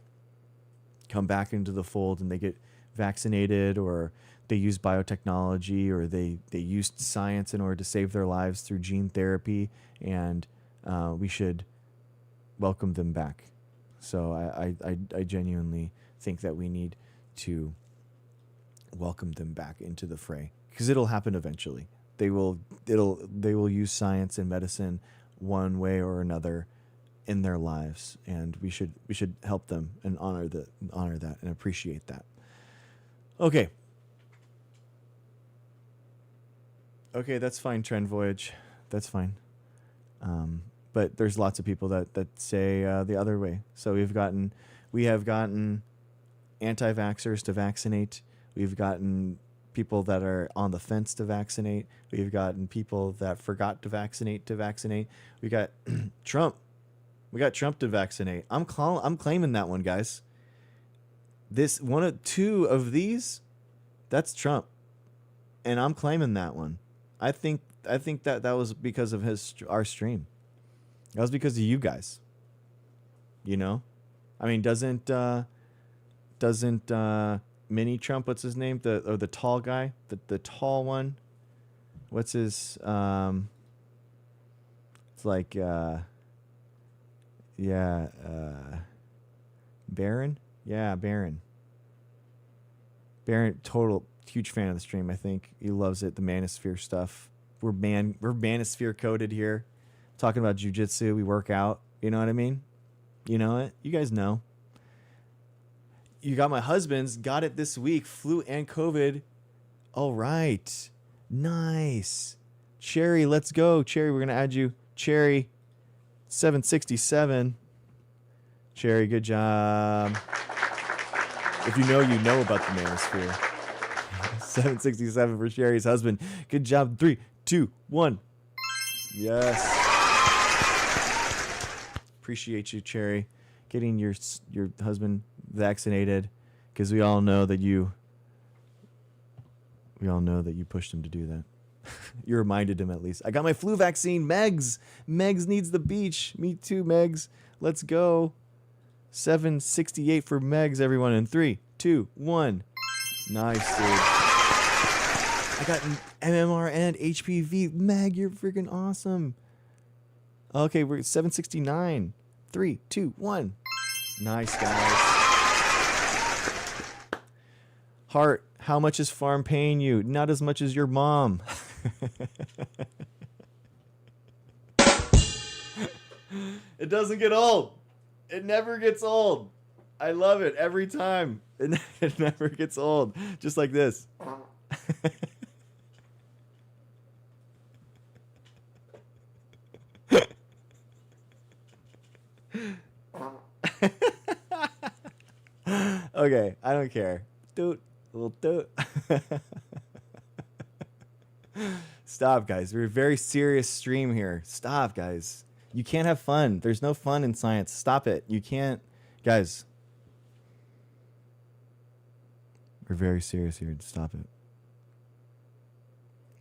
S1: come back into the fold and they get vaccinated, or they use biotechnology, or they used science in order to save their lives through gene therapy, and we should welcome them back. So I genuinely think that we need to welcome them back into the fray, because it'll happen eventually. They will use science and medicine one way or another in their lives, and we should help them and honor that and appreciate that. Okay, that's fine, Trend Voyage. That's fine. But there's lots of people that say the other way. So we have gotten anti-vaxxers to vaccinate. We've gotten people that are on the fence to vaccinate. We've gotten people that forgot to vaccinate. We got Trump. We got Trump to vaccinate. I'm claiming that one, guys. This one of two of these, that's Trump, and I'm claiming that one. I think that was because of our stream. That was because of you guys. I mean, doesn't Mini Trump, what's his name? The tall guy, the tall one. What's his? It's like Barron. Yeah, Barron. Total huge fan of the stream. I think he loves it. The manosphere stuff. We're manosphere coded here. Talking about jujitsu, we work out. You know what I mean? You know it. You guys know. You got my husband's. Got it this week. Flu and COVID. All right. Nice. Cherry, let's go. Cherry, we're gonna add you. Cherry, 767. Cherry, good job. If you know about the manosphere. 767 for Cherry's husband. Good job. 3, 2, 1. Yes. Appreciate you, Cherry, getting your husband vaccinated, because we all know that you pushed him to do that. You reminded him, at least. I got my flu vaccine. Megs needs the beach. Me too, Megs. Let's go. 768 for Megs, everyone. In 3, 2, 1. Nice, dude. I got MMR and HPV. Meg, you're freaking awesome. Okay, we're at 769. 3, 2, 1. Nice, guys. Heart, how much is farm paying you? Not as much as your mom. It doesn't get old. It never gets old. I love it every time. It never gets old. Just like this. Okay, I don't care. Doot, little doot. Stop, guys. We're a very serious stream here. Stop, guys. You can't have fun. There's no fun in science. Stop it. You can't. Guys. We're very serious here. Stop it.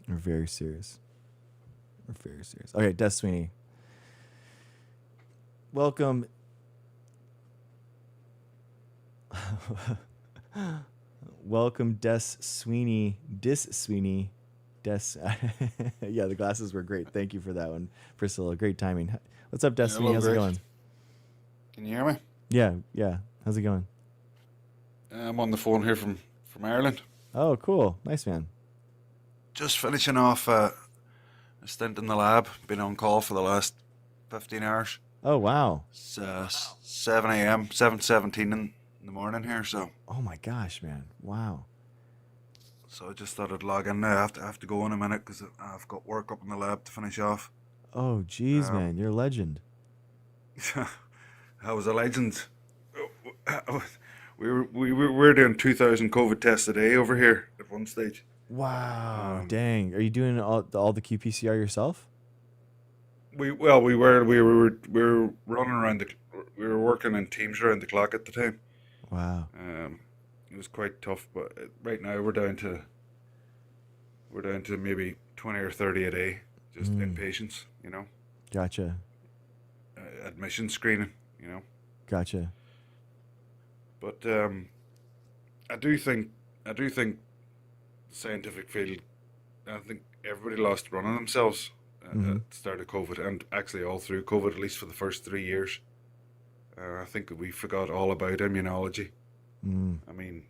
S1: We're very serious. We're very serious. Okay, Des Sweeney. Welcome. Welcome, Des Sweeney. Sweeney. Yeah, the glasses were great. Thank you for that one, Priscilla. Great timing. What's up, Des Sweeney? How's it going?
S18: Can you hear me?
S1: Yeah. How's it going?
S18: I'm on the phone here from Ireland.
S1: Oh, cool. Nice, man.
S18: Just finishing off a stint in the lab. Been on call for the last 15 hours.
S1: Oh, wow.
S18: It's 7 a.m., 7:17 in the morning here, so.
S1: Oh my gosh, man. Wow.
S18: So I just thought I'd log in now. I have to go in a minute because I've got work up in the lab to finish off.
S1: Oh, geez, man. You're a legend.
S18: I was a legend. We were doing 2,000 COVID tests a day over here at one stage.
S1: Wow. Dang. Are you doing all the qPCR yourself?
S18: We were running around we were working in teams around the clock at the time.
S1: Wow.
S18: It was quite tough, but right now we're down to maybe 20 or 30 a day, just inpatients, you know.
S1: Gotcha.
S18: Admission screening, you know.
S1: Gotcha.
S18: But I do think the scientific field, I think everybody lost run on themselves at the start of COVID, and actually all through COVID, at least for the first 3 years. I think we forgot all about immunology. I mean,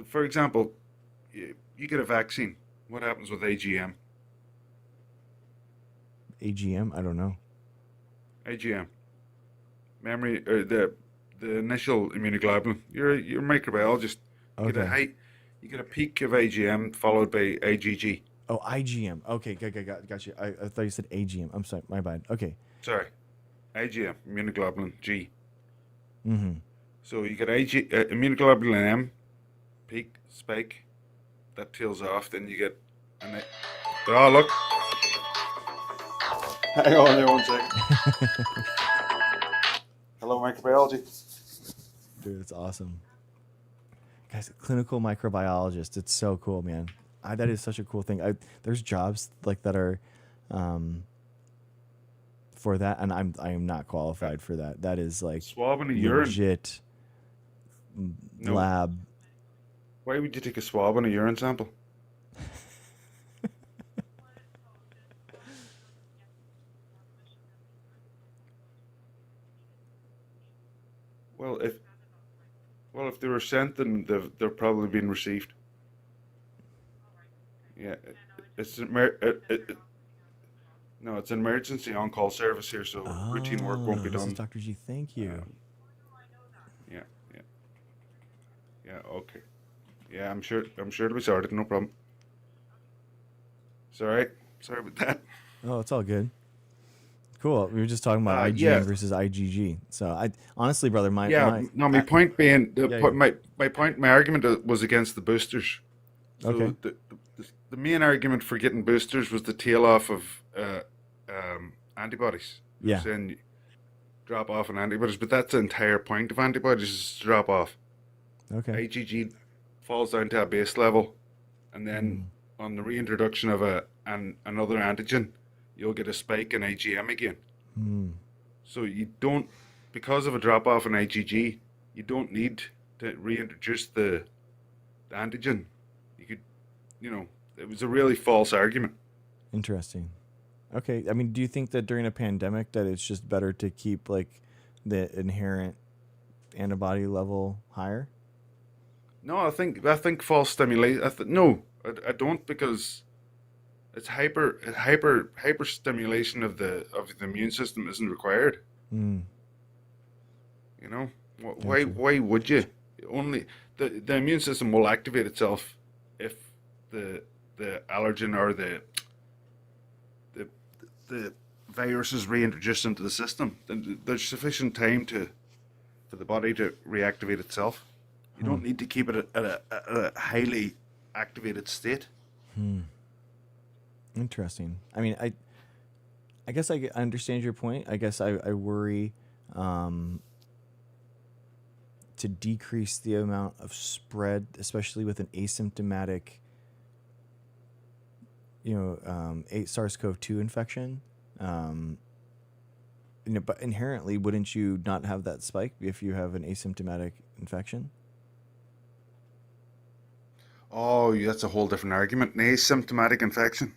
S18: for example, you get a vaccine. What happens with AGM?
S1: AGM? I don't know.
S18: AGM. Memory, or the initial immunoglobulin. You're a microbiologist. You get a peak of AGM followed by IgG.
S1: Oh, IgM. Okay, got you. I thought you said AGM. I'm sorry, my bad. Okay.
S18: Sorry. IgM, immunoglobulin G.
S1: Mm-hmm.
S18: So you get immunoglobulin M, peak, spike, that tails off, then you get oh, look. Hang on there 1 second. Hello, microbiology.
S1: Dude, it's awesome. Guys, clinical microbiologist. It's so cool, man. That is such a cool thing. There's jobs like that are for that, and I am not qualified for that. That is like
S18: swabbing a urine.
S1: Legit lab.
S18: Why would you take a swab on a urine sample? Well, if they were sent, then they're probably being received. Yeah, it's no, it's an emergency on-call service here, so routine work won't be
S1: This
S18: done.
S1: is Dr. G. Thank you.
S18: Yeah. Okay. Yeah, I'm sure it'll be sorted. No problem. It's all right. Sorry about that.
S1: Oh, it's all good. Cool. We were just talking about IgM
S18: yeah.
S1: versus IgG. So I honestly, brother, my
S18: point being, my argument was against the boosters. So
S1: Okay.
S18: The main argument for getting boosters was the tail off of antibodies.
S1: Yeah.
S18: Saying drop off on antibodies, but that's the entire point of antibodies is to drop off.
S1: Okay.
S18: IgG falls down to a base level, and then on the reintroduction of another antigen, you'll get a spike in IgM again. So you don't, because of a drop off in IgG, you don't need to reintroduce the antigen. You could, it was a really false argument.
S1: Interesting. Okay. I mean, do you think that during a pandemic that it's just better to keep like the inherent antibody level higher?
S18: No, I think false stimulation. No, I don't, because it's hyper stimulation of the immune system isn't required. Why would you? Only the immune system will activate itself if the allergen or the virus is reintroduced into the system. Then there's sufficient time for the body to reactivate itself. You don't need to keep it at a highly activated state.
S1: Interesting. I mean, I guess I understand your point. I guess I worry to decrease the amount of spread, especially with an asymptomatic, SARS-CoV-2 infection. But inherently, wouldn't you not have that spike if you have an asymptomatic infection?
S18: Oh, that's a whole different argument. An asymptomatic infection.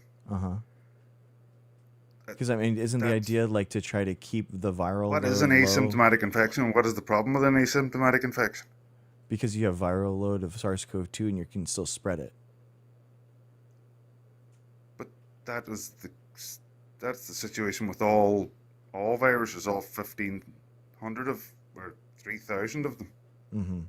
S1: Because I mean, isn't the idea like to try to keep the viral
S18: What
S1: load
S18: is an
S1: low?
S18: asymptomatic infection? What is the problem with an asymptomatic infection?
S1: Because you have viral load of SARS-CoV-2 and you can still spread it.
S18: But that's the situation with all viruses, all 1,500 or 3,000 of them.
S1: Mm-hmm.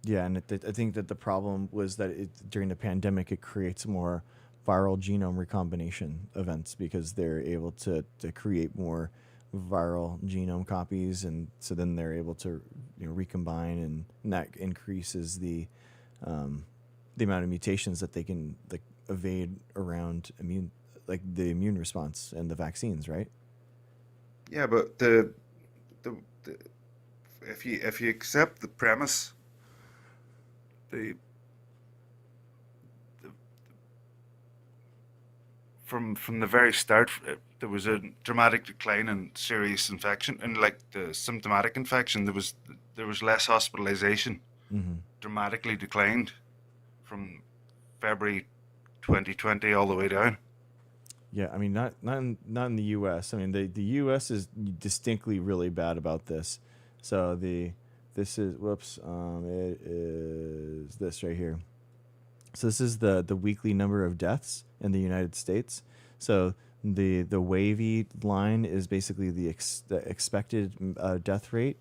S1: Yeah, and I think that the problem was that during the pandemic, it creates more viral genome recombination events because they're able to create more viral genome copies, and so then they're able to recombine, and that increases the amount of mutations that they can evade around the immune response and the vaccines, right?
S18: Yeah, but if you accept the premise, from the very start, there was a dramatic decline in serious infection, and like the symptomatic infection, there was less hospitalization. Dramatically declined from February 2020 all the way down.
S1: Yeah, I mean, not in the U.S. I mean, the U.S. is distinctly really bad about this. So it is this right here. So this is the weekly number of deaths in the United States. So the wavy line is basically the expected death rate,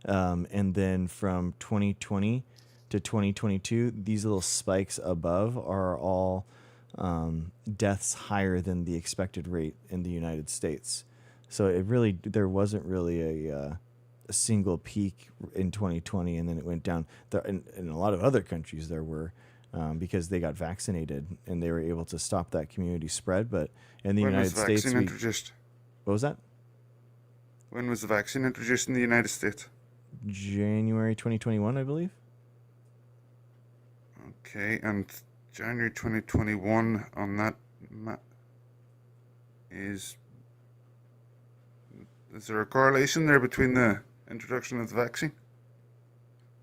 S1: and then from 2020 to 2022, these little spikes above are all deaths higher than the expected rate in the United States. So there wasn't really a single peak in 2020, and then it went down. In a lot of other countries there were, because they got vaccinated and they were able to stop that community spread. But in the United States,
S18: introduced?
S1: What was that?
S18: When was the vaccine introduced in the United States?
S1: January 2021, I believe.
S18: Okay, and January 2021 on that is there a correlation there between the introduction of the vaccine?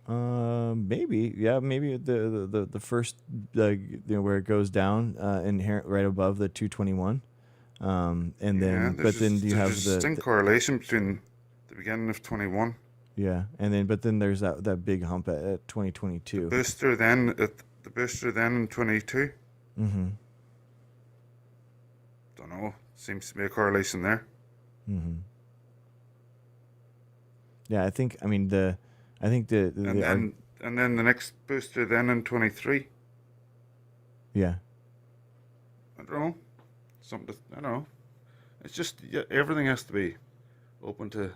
S1: Maybe, yeah, maybe the first, where it goes down, inherent right above the 221, and then you have the
S18: distinct correlation between the beginning of 21.
S1: Yeah, but then there's that big hump at 2022.
S18: The booster then in 22.
S1: Mm-hmm.
S18: Don't know. Seems to be a correlation there.
S1: Mm-hmm. Yeah, I think the
S18: and then the next booster then in 23.
S1: Yeah.
S18: I don't know. I don't know. It's just everything has to be open to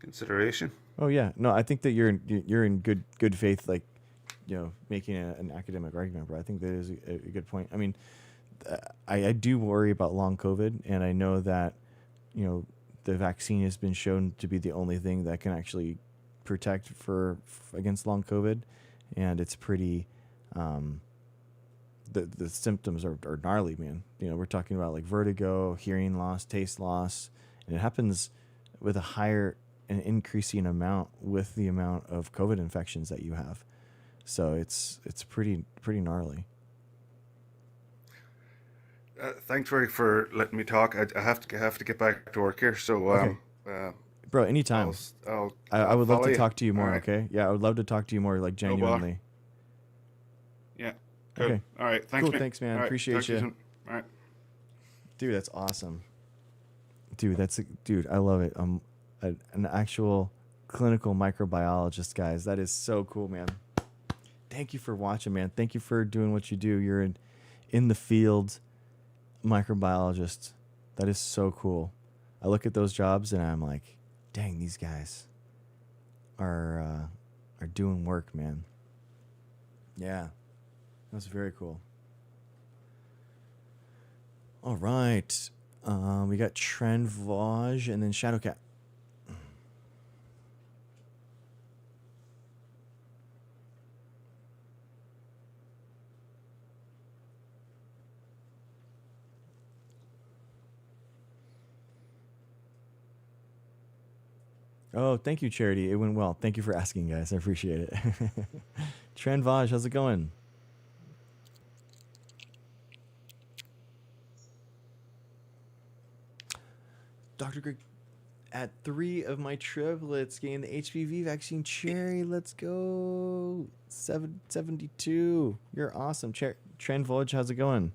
S18: consideration.
S1: Oh yeah, no, I think that you're in good faith, making an academic argument, but I think that is a good point. I mean, I do worry about long COVID, and I know that the vaccine has been shown to be the only thing that can actually protect against long COVID, and it's pretty. The symptoms are gnarly, man. We're talking about like vertigo, hearing loss, taste loss, and it happens with an increasing amount with the amount of COVID infections that you have. So it's pretty gnarly.
S18: Thanks for letting me talk. I have to get back to work here. So
S1: Okay. Bro, anytime. I would love
S18: follow
S1: to
S18: you.
S1: talk to you more.
S18: All right.
S1: Okay. Yeah, I would love to talk to you more, like genuinely.
S18: Yeah. Good.
S1: Okay.
S18: All right. Thanks,
S1: Cool.
S18: man.
S1: Thanks, man.
S18: All right.
S1: Appreciate
S18: Talk to
S1: you.
S18: soon. All right.
S1: Dude, that's awesome. Dude, I love it. An actual clinical microbiologist, guys. That is so cool, man. Thank you for watching, man. Thank you for doing what you do. You're in the field microbiologist. That is so cool. I look at those jobs and I'm like, dang, these guys are doing work, man. Yeah. That's very cool. All right. We got Trenvaj and then Shadowcat. Oh, thank you, Charity. It went well. Thank you for asking, guys. I appreciate it. Trenvaj, how's it going? Dr. Greg, at 3 of my triplets getting the HPV vaccine. Cherry, let's go. 772. You're awesome. Trenvaj, how's it going?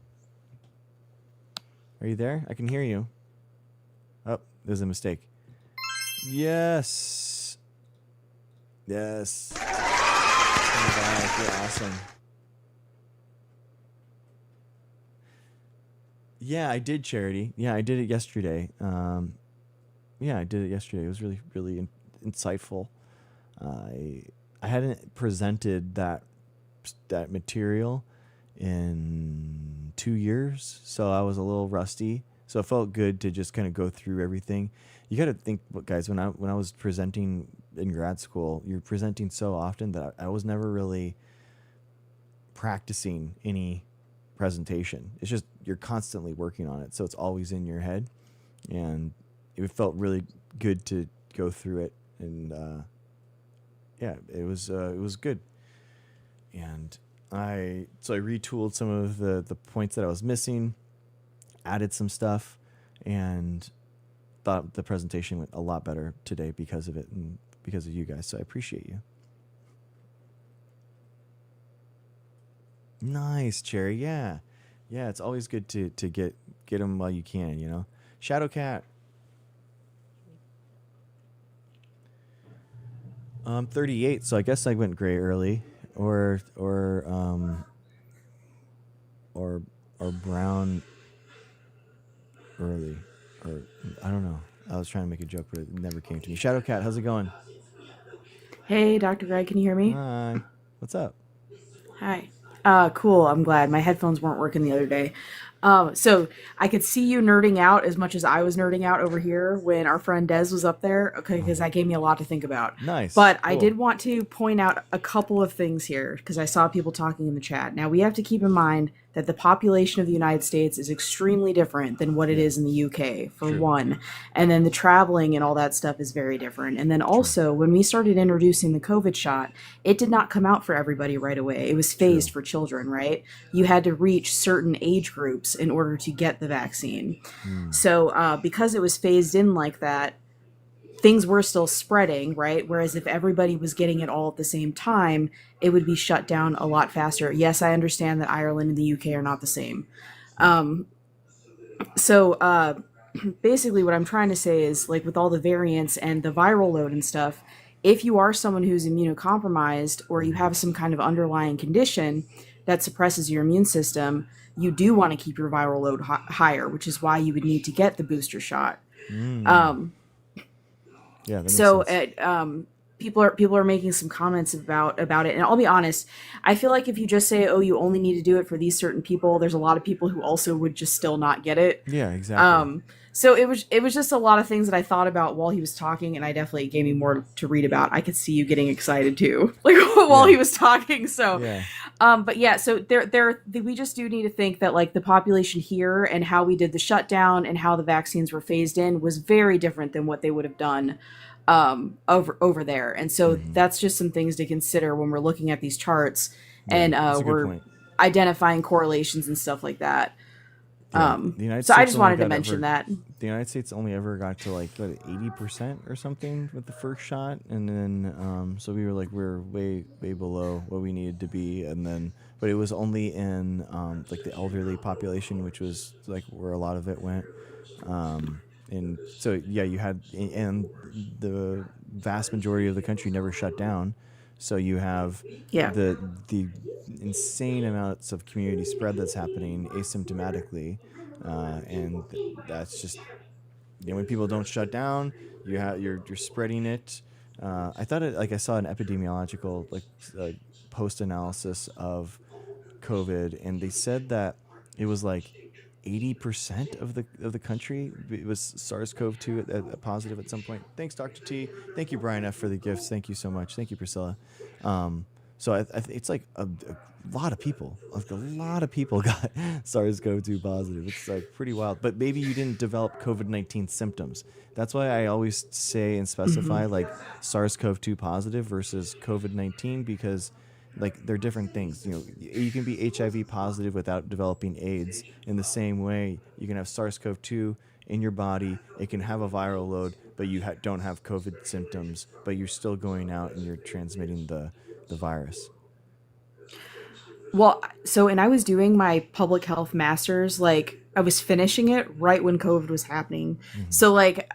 S1: Are you there? I can hear you. Oh, there's a mistake. Yes. Yes. You're awesome. Yeah, I did, Charity. Yeah, I did it yesterday. Yeah, I did it yesterday. It was really, really insightful. I hadn't presented that material in 2 years, so I was a little rusty. So it felt good to just kind of go through everything. You got to think, guys, when I was presenting in grad school, you're presenting so often that I was never really practicing any presentation. It's just you're constantly working on it, so it's always in your head, and it felt really good to go through it. And yeah, it was good. And I retooled some of the points that I was missing, added some stuff, and thought the presentation went a lot better today because of it and because of you guys. So I appreciate you. Nice, Cherry. Yeah. Yeah, it's always good to get them while you can, you know. Shadowcat. 38, so I guess I went gray early, or brown early, or I don't know. I was trying to make a joke, but it never came to me. Shadowcat, how's it going?
S19: Hey, Dr. Greg, can you hear me?
S1: Hi. What's up?
S19: Hi. Cool. I'm glad. My headphones weren't working the other day. So I could see you nerding out as much as I was nerding out over here when our friend Des was up there, okay, because that gave me a lot to think about.
S1: Nice.
S19: But
S1: Cool.
S19: I did want to point out a couple of things here because I saw people talking in the chat. Now, we have to keep in mind that the population of the United States is extremely different than what it is in the UK, for
S20: True.
S19: one. And then the traveling and all that stuff is very different. And then also, when we started introducing the COVID shot, it did not come out for everybody right away. It was phased for children, right? You had to reach certain age groups in order to get the vaccine. So because it was phased in like that, things were still spreading, right? Whereas if everybody was getting it all at the same time, it would be shut down a lot faster. Yes, I understand that Ireland and the UK are not the same. So basically what I'm trying to say is, like, with all the variants and the viral load and stuff, if you are someone who's immunocompromised or you have some kind of underlying condition that suppresses your immune system, you do want to keep your viral load higher, which is why you would need to get the booster shot.
S1: Yeah, that makes
S19: So
S1: sense.
S19: people are making some comments about it, and I'll be honest, I feel like if you just say, oh, you only need to do it for these certain people, there's a lot of people who also would just still not get it.
S1: Yeah, exactly.
S19: So it was just a lot of things that I thought about while he was talking, and I definitely gave me more to read about. I could see you getting excited too, like while he was talking. So,
S1: Yeah.
S19: but yeah, so we just do need to think that, like, the population here and how we did the shutdown and how the vaccines were phased in was very different than what they would have done over there. And so that's just some things to consider when we're looking at these charts and
S1: that's a good
S19: we're
S1: point.
S19: identifying correlations and stuff like that.
S1: Yeah, the United
S19: So I
S1: States
S19: just
S1: only
S19: wanted to
S1: got
S19: mention
S1: over-
S19: that.
S1: The United States only ever got to like 80% or something with the first shot, and then so we're way below what we needed to be, and then but it was only in like the elderly population, which was like where a lot of it went, and so yeah, you had, and the vast majority of the country never shut down, so you have the insane amounts of community spread that's happening asymptomatically, and that's just, you know, when people don't shut down, you're spreading it. I thought I saw an epidemiological post analysis of COVID, and they said that it was like 80% of the country it was SARS-CoV-2 positive at some point. Thanks, Dr. T. Thank you, Brian F, for the gifts. Thank you so much. Thank you, Priscilla. So it's like a lot of people. Like a lot of people got SARS-CoV-2 positive. It's like pretty wild. But maybe you didn't develop COVID-19 symptoms. That's why I always say and specify like SARS-CoV-2 positive versus COVID-19, because like they're different things. You know, you can be HIV positive without developing AIDS. In the same way, you can have SARS-CoV-2 in your body. It can have a viral load, but you don't have COVID symptoms, but you're still going out and you're transmitting the virus.
S19: Well, so, and I was doing my public health master's, like I was finishing it right when COVID was happening. So like,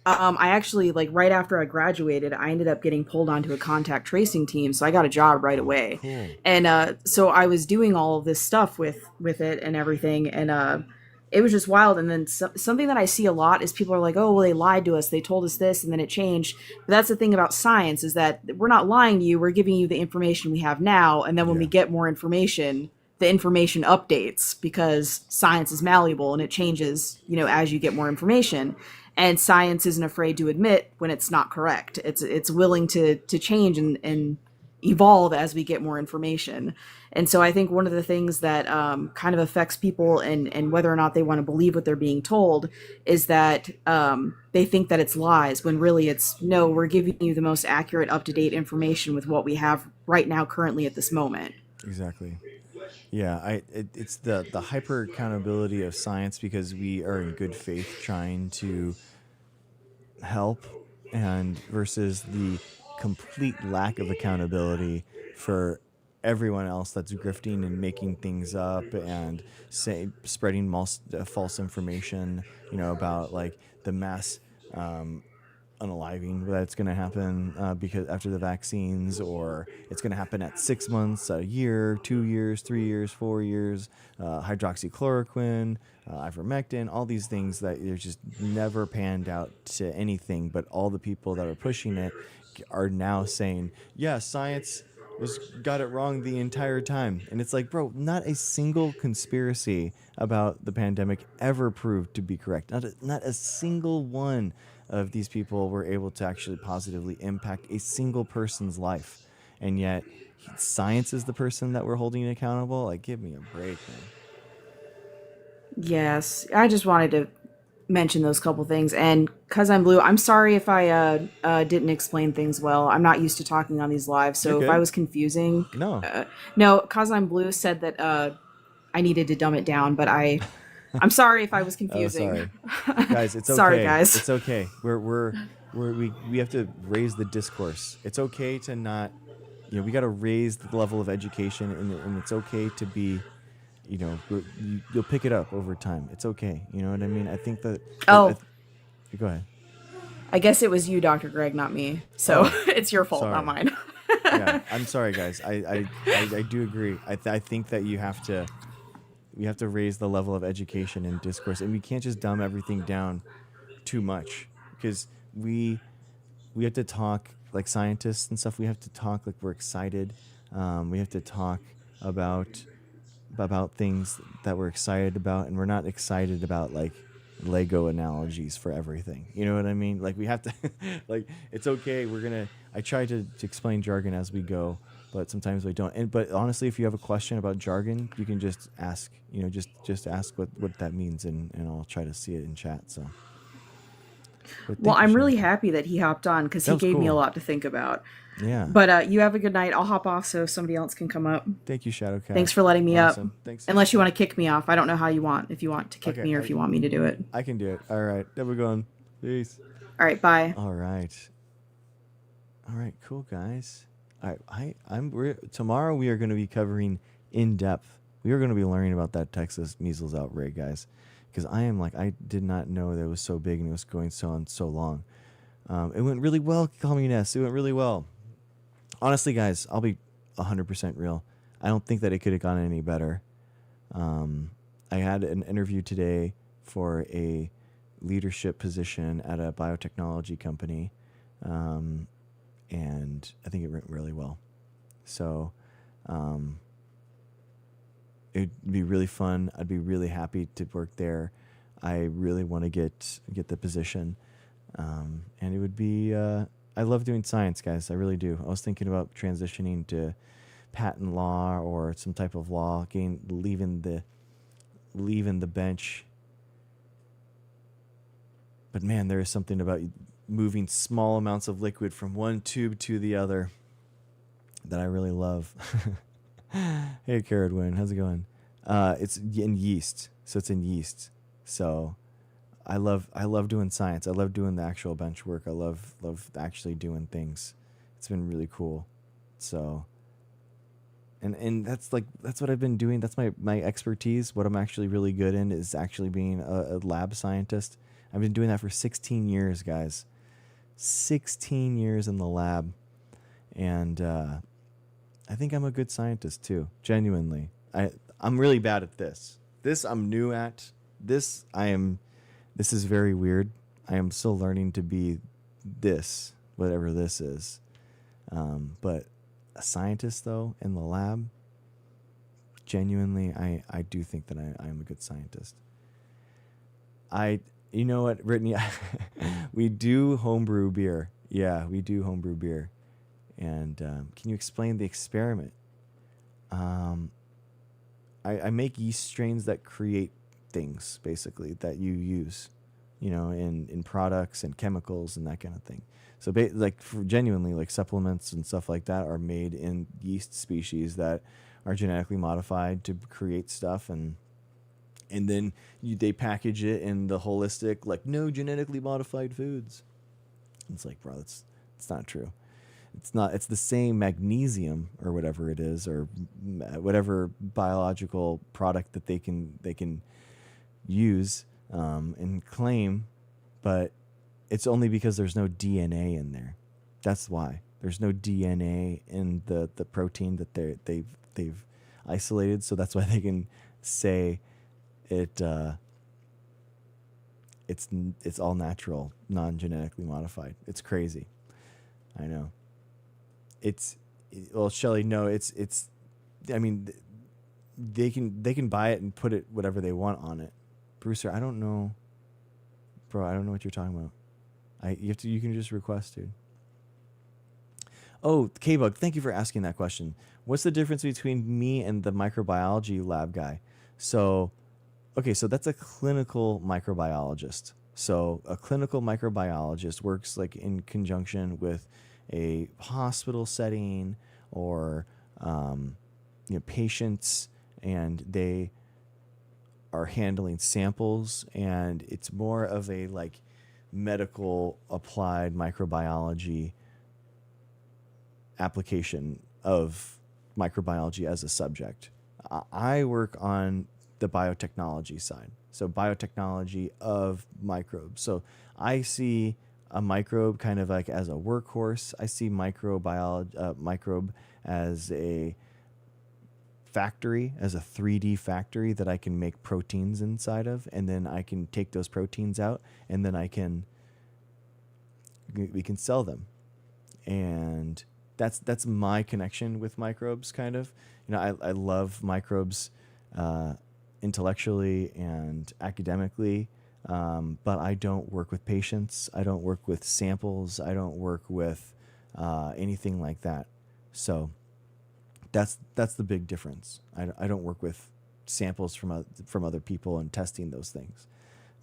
S19: I actually, like right after I graduated, I ended up getting pulled onto a contact tracing team. So I got a job right away.
S1: Cool.
S19: And so I was doing all of this stuff with it and everything. And it was just wild. And then something that I see a lot is people are like, oh, well, they lied to us. They told us this and then it changed. But that's the thing about science, is that we're not lying to you. We're giving you the information we have now. And then when we get more information, the information updates, because science is malleable and it changes, you know, as you get more information. And science isn't afraid to admit when it's not correct. It's willing to change and evolve as we get more information. And so I think one of the things that kind of affects people and whether or not they want to believe what they're being told is that they think that it's lies, when really it's, no, we're giving you the most accurate, up-to-date information with what we have right now currently at this moment.
S1: Exactly. Yeah, it's the hyper accountability of science, because we are in good faith trying to help, and versus the complete lack of accountability for everyone else that's grifting and making things up and spreading false information, you know, about like the mass unaliving that's going to happen because after the vaccines, or it's going to happen at 6 months, a year, 2 years, 3 years, 4 years, hydroxychloroquine, ivermectin, all these things that they're just never panned out to anything. But all the people that are pushing it are now saying, yeah, science got it wrong the entire time. And it's like, bro, not a single conspiracy about the pandemic ever proved to be correct. Not a single one of these people were able to actually positively impact a single person's life. And yet science is the person that we're holding accountable. Like, give me a break, man.
S19: Yes, I just wanted to mention those couple things. And Cause I'm Blue, I'm sorry if I didn't explain things well. I'm not used to talking on these lives, so if I was confusing, no, Cause I'm Blue said that I needed to dumb it down, but I'm sorry if I was confusing.
S1: Oh, sorry. Guys, it's okay.
S19: Sorry, guys.
S1: It's okay. We have to raise the discourse. It's okay to not, you know, we got to raise the level of education, and it's okay to be, you know, you'll pick it up over time. It's okay. You know what I mean? I think that.
S19: Oh.
S1: Go ahead.
S19: I guess it was you, Dr. Greg, not me. So it's your fault, not mine.
S1: Yeah, I'm sorry, guys. I do agree. I think that we have to raise the level of education and discourse, and we can't just dumb everything down too much, because we have to talk like scientists and stuff. We have to talk like we're excited. We have to talk about things that we're excited about, and we're not excited about like Lego analogies for everything. You know what I mean? Like, we have to like, it's okay. I try to explain jargon as we go, but sometimes we don't. But honestly, if you have a question about jargon, you can just ask, you know, just ask what that means, and I'll try to see it in chat. So.
S19: Well, I'm really happy that he hopped on, because he gave me a lot to think about.
S1: Yeah.
S19: But you have a good night. I'll hop off so somebody else can come up.
S1: Thank you, Shadowcat.
S19: Thanks for letting me up.
S1: Thanks.
S19: Unless you want to kick me off. I don't know how you want. If you want to kick me, or if you want me to do it.
S1: I can do it. All right. There we go. Peace.
S19: All right. Bye.
S1: All right. Cool, guys. All right. Tomorrow we are going to be covering in depth. We are going to be learning about that Texas measles outbreak, guys. Because I did not know that it was so big and it was going on so long. It went really well, Communist. It went really well. Honestly, guys, I'll be 100% real. I don't think that it could have gone any better. I had an interview today for a leadership position at a biotechnology company, and I think it went really well. So, It'd be really fun. I'd be really happy to work there. I really want to get the position, and it would be. I love doing science, guys. I really do. I was thinking about transitioning to patent law or some type of law, leaving the bench. But man, there is something about moving small amounts of liquid from one tube to the other that I really love. Hey, Caradwin, how's it going? It's in yeast, so it's in yeast. So I love doing science. I love doing the actual bench work. I love actually doing things. It's been really cool. So and that's what I've been doing. That's my expertise. What I'm actually really good in is actually being a lab scientist. I've been doing that for 16 years, guys. 16 years in the lab. And I think I'm a good scientist too, genuinely. I'm really bad at this. This I'm new at. This is very weird. I am still learning to be this, whatever this is. But a scientist though in the lab, genuinely, I do think that I am a good scientist. You know what, Brittany? We do homebrew beer. Yeah, we do homebrew beer. And can you explain the experiment? I make yeast strains that create things, basically, that you use, in products and chemicals and that kind of thing. So, genuinely, like supplements and stuff like that are made in yeast species that are genetically modified to create stuff, and then they package it in the holistic, like, no genetically modified foods. It's like, bro, it's not true. It's not. It's the same magnesium or whatever it is, or whatever biological product that they can use and claim, but it's only because there's no DNA in there. That's why there's no DNA in the protein that they've isolated. So that's why they can say it. It's all natural, non-genetically modified. It's crazy. I know. Well, Shelly, no, it's I mean, they can buy it and put it whatever they want on it. Brewster, I don't know, bro. I don't know what you're talking about. You can just request, dude. Oh, K-Bug, thank you for asking that question. What's the difference between me and the microbiology lab guy? So that's a clinical microbiologist. So a clinical microbiologist works like in conjunction with a hospital setting or patients, and they are handling samples, and it's more of a like medical applied microbiology application of microbiology as a subject. I work on the biotechnology side. So biotechnology of microbes. So I see a microbe kind of like as a workhorse. I see microbe as a factory, as a 3D factory that I can make proteins inside of, and then I can take those proteins out, and then we can sell them. And that's my connection with microbes, kind of. I love microbes intellectually and academically, but I don't work with patients. I don't work with samples. I don't work with anything like that. So that's the big difference. I don't work with samples from other people and testing those things.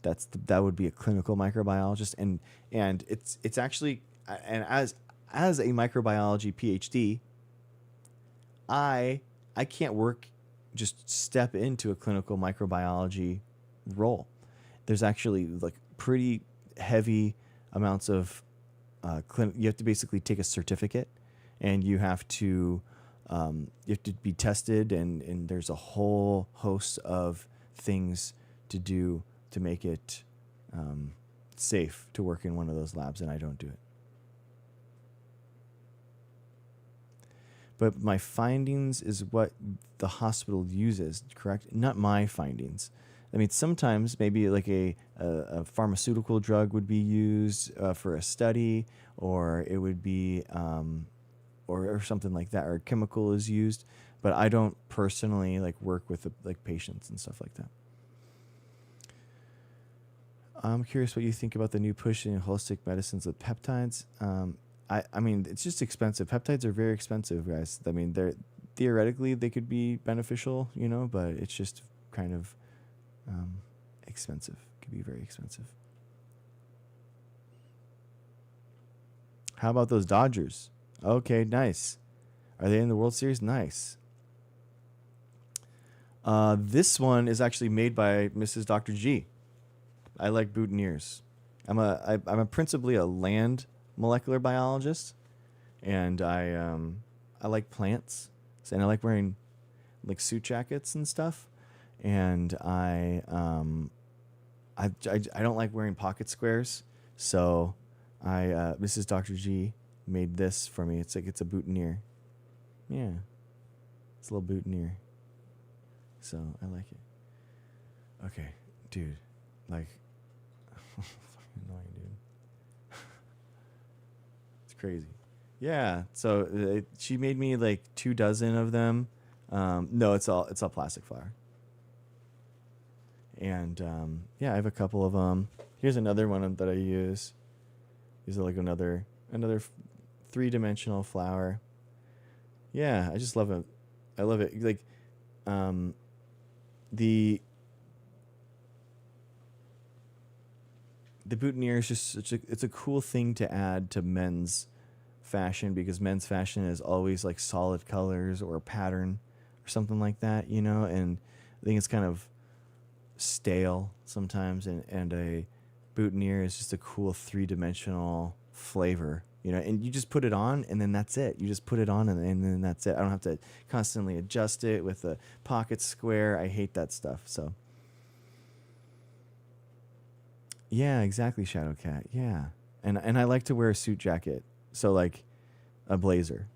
S1: That would be a clinical microbiologist, and it's actually, and as a microbiology PhD, I can't just step into a clinical microbiology role. There's actually like pretty heavy amounts of you have to basically take a certificate, and you have to be tested, and there's a whole host of things to do to make it safe to work in one of those labs, and I don't do it. But my findings is what the hospital uses, correct? Not my findings. I mean, sometimes maybe like a pharmaceutical drug would be used for a study, or it would be or something like that, or a chemical is used, but I don't personally like work with like patients and stuff like that. I'm curious what you think about the new push in holistic medicines with peptides. I mean, it's just expensive. Peptides are very expensive, guys. I mean, they're theoretically they could be beneficial, you know, but it's just kind of expensive. It could be very expensive. How about those Dodgers? Okay, nice. Are they in the World Series? Nice. This one is actually made by Mrs. Dr. G. I like boutonnieres. I'm principally a land molecular biologist, and I like plants, and I like wearing like suit jackets and stuff, and I don't like wearing pocket squares, so Mrs. Dr. G made this for me. It's a boutonniere. Yeah, it's a little boutonniere. So I like it. Okay, dude, like, fucking annoying, dude. It's crazy. Yeah. So she made me like 24 of them. No, it's all plastic flower. And yeah, I have a couple of them. Here's another one that I use. These are like another 3-dimensional flower. Yeah, I just love it. I love it. Like, the boutonniere is just it's a cool thing to add to men's fashion, because men's fashion is always like solid colors or a pattern or something like that, you know, and I think it's kind of stale sometimes, and a boutonniere is just a cool 3-dimensional flavor, you know, and you just put it on and then that's it. You just put it on and then that's it. I don't have to constantly adjust it with a pocket square. I hate that stuff. So yeah, exactly, Shadowcat. Yeah. And I like to wear a suit jacket. So like a blazer.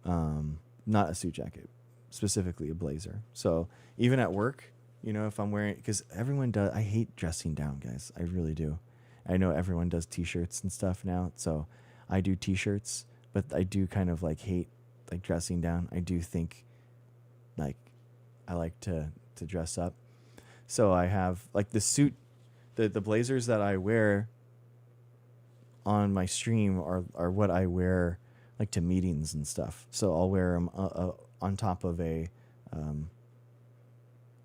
S1: Not a suit jacket, specifically a blazer. So even at work, you know, if I'm wearing, because everyone does, I hate dressing down, guys. I really do. I know everyone does t-shirts and stuff now. So I do t-shirts, but I do kind of like hate like dressing down. I do think like I like to dress up. So I have like the suit, the blazers that I wear on my stream are what I wear like to meetings and stuff. So I'll wear them on top of a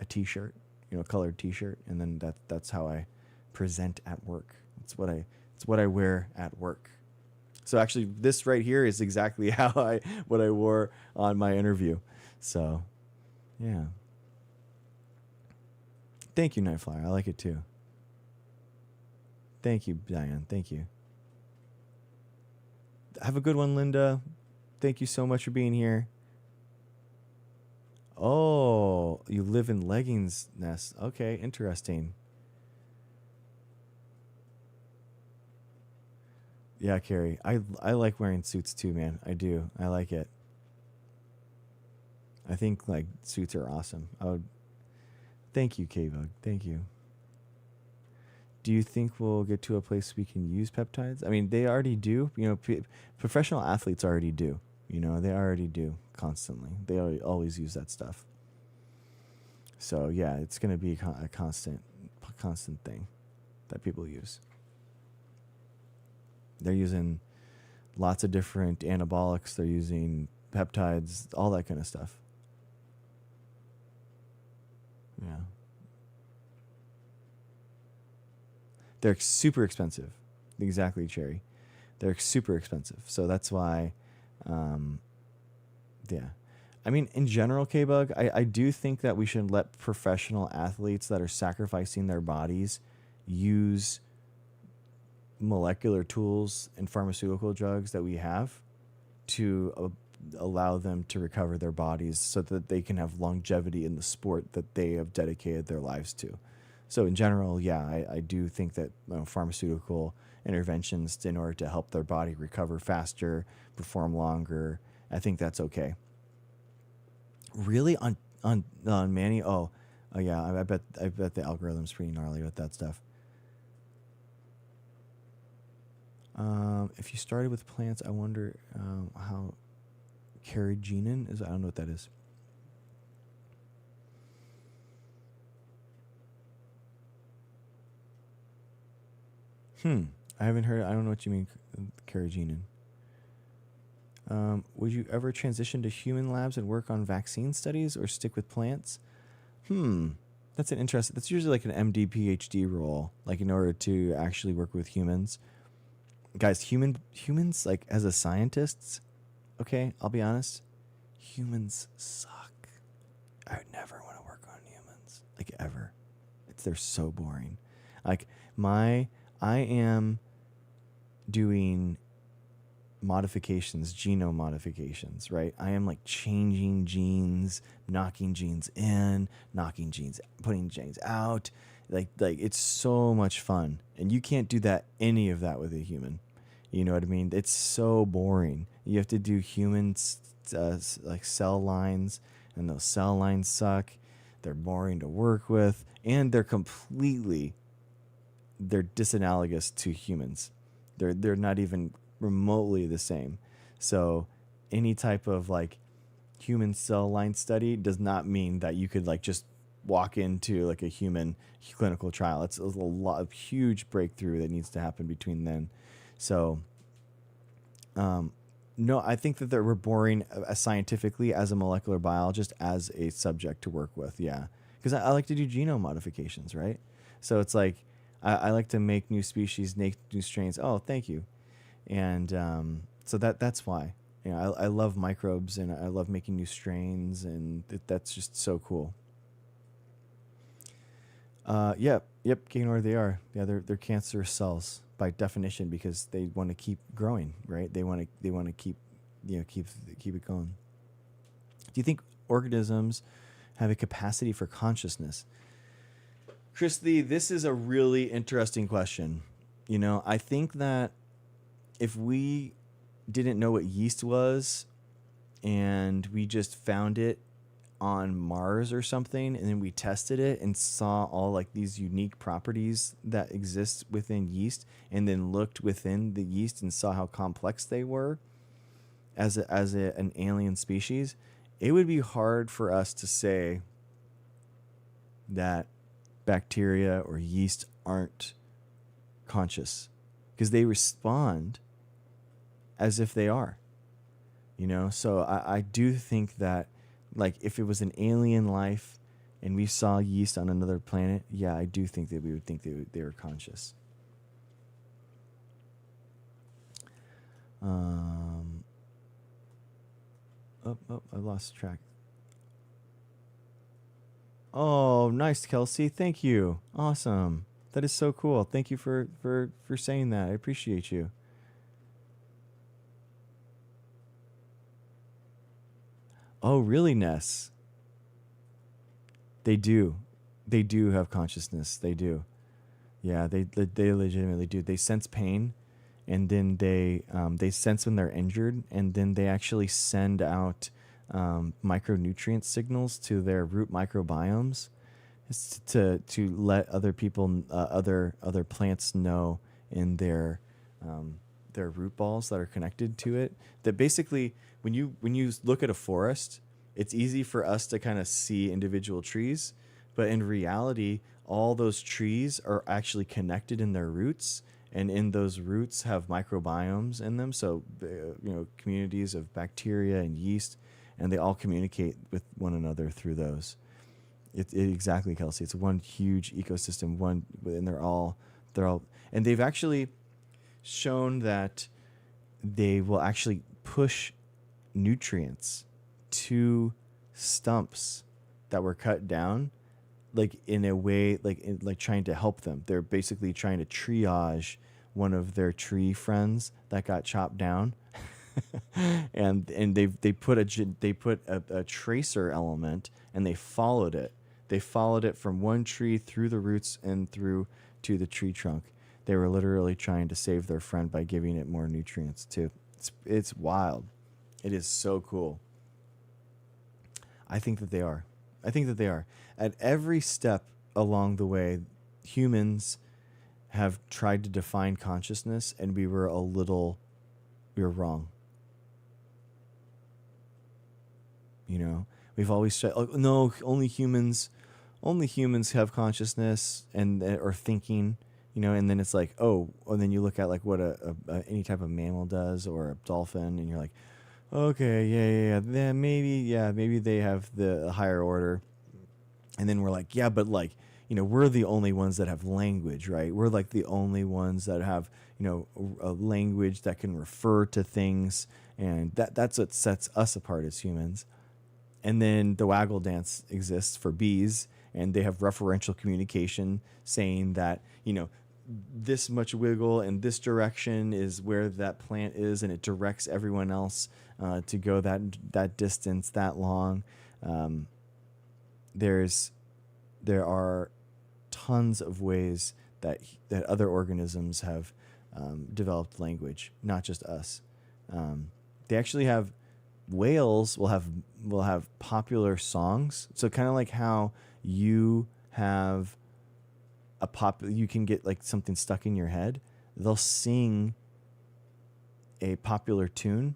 S1: t-shirt, you know, colored t-shirt, and then that's how I present at work. It's what I wear at work. So actually, this right here is exactly what I wore on my interview. So, yeah. Thank you, Nightflyer. I like it too. Thank you, Diane. Thank you. Have a good one, Linda. Thank you so much for being here. Oh, you live in leggings nest. Okay, interesting. Yeah, Carrie. I like wearing suits too, man. I do. I like it. I think like suits are awesome. Thank you, K-Bug. Thank you. Do you think we'll get to a place we can use peptides? I mean, they already do. You know, professional athletes already do. You know, they already do constantly. They always use that stuff. So yeah, it's going to be a constant thing that people use. They're using lots of different anabolics. They're using peptides, all that kind of stuff. Yeah. They're super expensive. Exactly, Cherry. They're super expensive. So that's why, yeah. I mean, in general, K-Bug, I do think that we should let professional athletes that are sacrificing their bodies use molecular tools and pharmaceutical drugs that we have to allow them to recover their bodies so that they can have longevity in the sport that they have dedicated their lives to. So in general, yeah, I do think that pharmaceutical interventions in order to help their body recover faster, perform longer, I think that's okay. Really on Manny? Oh yeah, I bet the algorithm's pretty gnarly with that stuff. If you started with plants, I wonder how carrageenan is, I don't know what that is. I haven't heard. I don't know what you mean, carrageenan. Would you ever transition to human labs and work on vaccine studies, or stick with plants? That's an interesting. That's usually like an MD PhD role, like in order to actually work with humans. Guys, humans, like as a scientists, okay, I'll be honest, humans suck. I would never want to work on humans, like ever. They're so boring. Like I am doing modifications, genome modifications, right? I am like changing genes, knocking genes in, knocking genes, putting genes out. Like it's so much fun. And you can't do any of that with a human. You know what I mean? It's so boring. You have to do humans like cell lines, and those cell lines suck. They're boring to work with, and they're disanalogous to humans. They're not even remotely the same. So any type of like human cell line study does not mean that you could like just walk into like a human clinical trial. It's a lot of huge breakthrough that needs to happen between then. So no, I think that we're boring scientifically as a molecular biologist, as a subject to work with. Yeah, because I like to do genome modifications, right? So it's like I like to make new species, make new strains. Oh, thank you. And so that's why. You know, I love microbes, and I love making new strains, and that's just so cool. Yep, ignore they are. Yeah, they're cancerous cells by definition, because they want to keep growing, right? They want to keep it going. Do you think organisms have a capacity for consciousness? Chris Lee, this is a really interesting question. You know, I think that if we didn't know what yeast was, and we just found it on Mars or something, and then we tested it and saw all like these unique properties that exist within yeast, and then looked within the yeast and saw how complex they were as an alien species, it would be hard for us to say that bacteria or yeast aren't conscious, because they respond as if they are, you know? So I do think that, like, if it was an alien life and we saw yeast on another planet, yeah, I do think that we would think they were conscious. I lost track. Oh, nice, Kelsey. Thank you. Awesome. That is so cool. Thank you for saying that. I appreciate you. Oh, really, Ness? They do. They do have consciousness. They do. Yeah, they legitimately do. They sense pain, and then they sense when they're injured, and then they actually send out micronutrient signals to their root microbiomes to let other people, other plants know in their root balls that are connected to it, that basically when you look at a forest, it's easy for us to kind of see individual trees, but in reality, all those trees are actually connected in their roots, and in those roots have microbiomes in them. So, communities of bacteria and yeast, and they all communicate with one another through those. Exactly, Kelsey. It's one huge ecosystem. And they're all, and they've actually shown that they will actually push nutrients to stumps that were cut down, like in a way, like trying to help them. They're basically trying to triage one of their tree friends that got chopped down, and they put a tracer element, and they followed it. They followed it from one tree through the roots and through to the tree trunk. They were literally trying to save their friend by giving it more nutrients too. It's wild. It is so cool. I think that they are. At every step along the way, humans have tried to define consciousness, and we were wrong. You know, we've always said, oh, no, only humans have consciousness and or thinking. You know, and then it's like, oh, and then you look at like what any type of mammal does or a dolphin, and you're like, okay, yeah, maybe they have the higher order. And then we're like, yeah, but like, you know, we're the only ones that have language, right? We're like the only ones that have, you know, a language that can refer to things, and that's what sets us apart as humans. And then the waggle dance exists for bees, and they have referential communication saying that, you know, this much wiggle in this direction is where that plant is, and it directs everyone else to go that distance, that long. There are tons of ways that other organisms have developed language, not just us. They actually have whales will have popular songs. So kind of like how you have you can get like something stuck in your head. They'll sing a popular tune,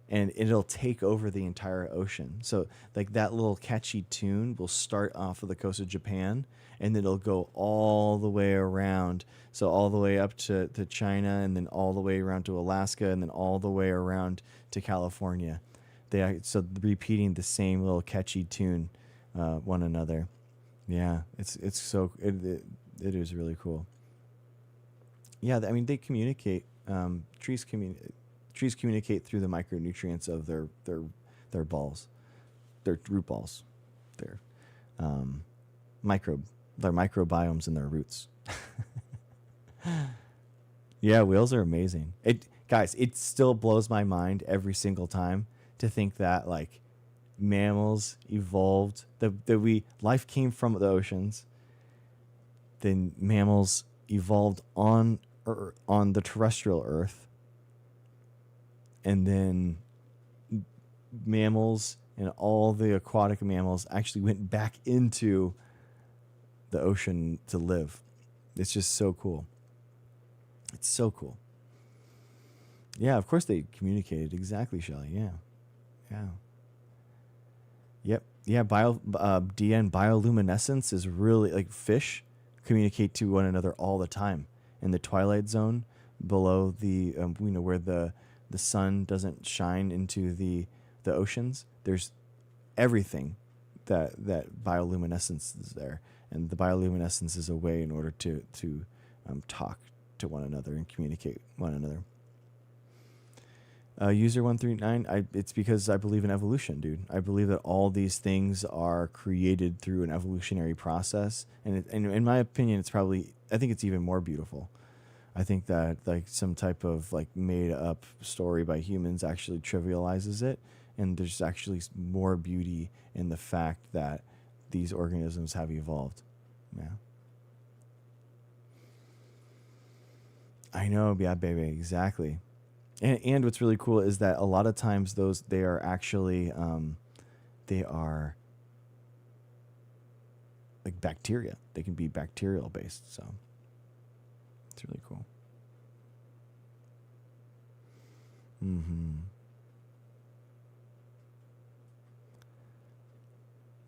S1: and it'll take over the entire ocean. So like that little catchy tune will start off of the coast of Japan, and it'll go all the way around. So all the way up to China, and then all the way around to Alaska, and then all the way around to California. So repeating the same little catchy tune, one another. Yeah, it is really cool. Yeah, I mean, they communicate. Trees communicate through the micronutrients of their balls, their root balls, their microbiomes in their roots. Yeah, whales are amazing. Guys, it still blows my mind every single time to think that like mammals evolved, life came from the oceans. Then mammals evolved on the terrestrial Earth, and then mammals and all the aquatic mammals actually went back into the ocean to live. It's just so cool. It's so cool. Yeah, of course they communicated. Exactly, Shelley. Yeah. Yep. Yeah, DN bioluminescence is really like fish communicate to one another all the time. In the twilight zone below the where the sun doesn't shine into the oceans, there's everything that bioluminescence is there, and the bioluminescence is a way in order to talk to one another and communicate one another. User 139, it's because I believe in evolution, dude. I believe that all these things are created through an evolutionary process, and in my opinion, I think it's even more beautiful. I think that like some type of like made up story by humans actually trivializes it, and there's actually more beauty in the fact that these organisms have evolved. Yeah. I know, yeah, baby, exactly. And what's really cool is that a lot of times they are actually they are like bacteria. They can be bacterial based, so it's really cool.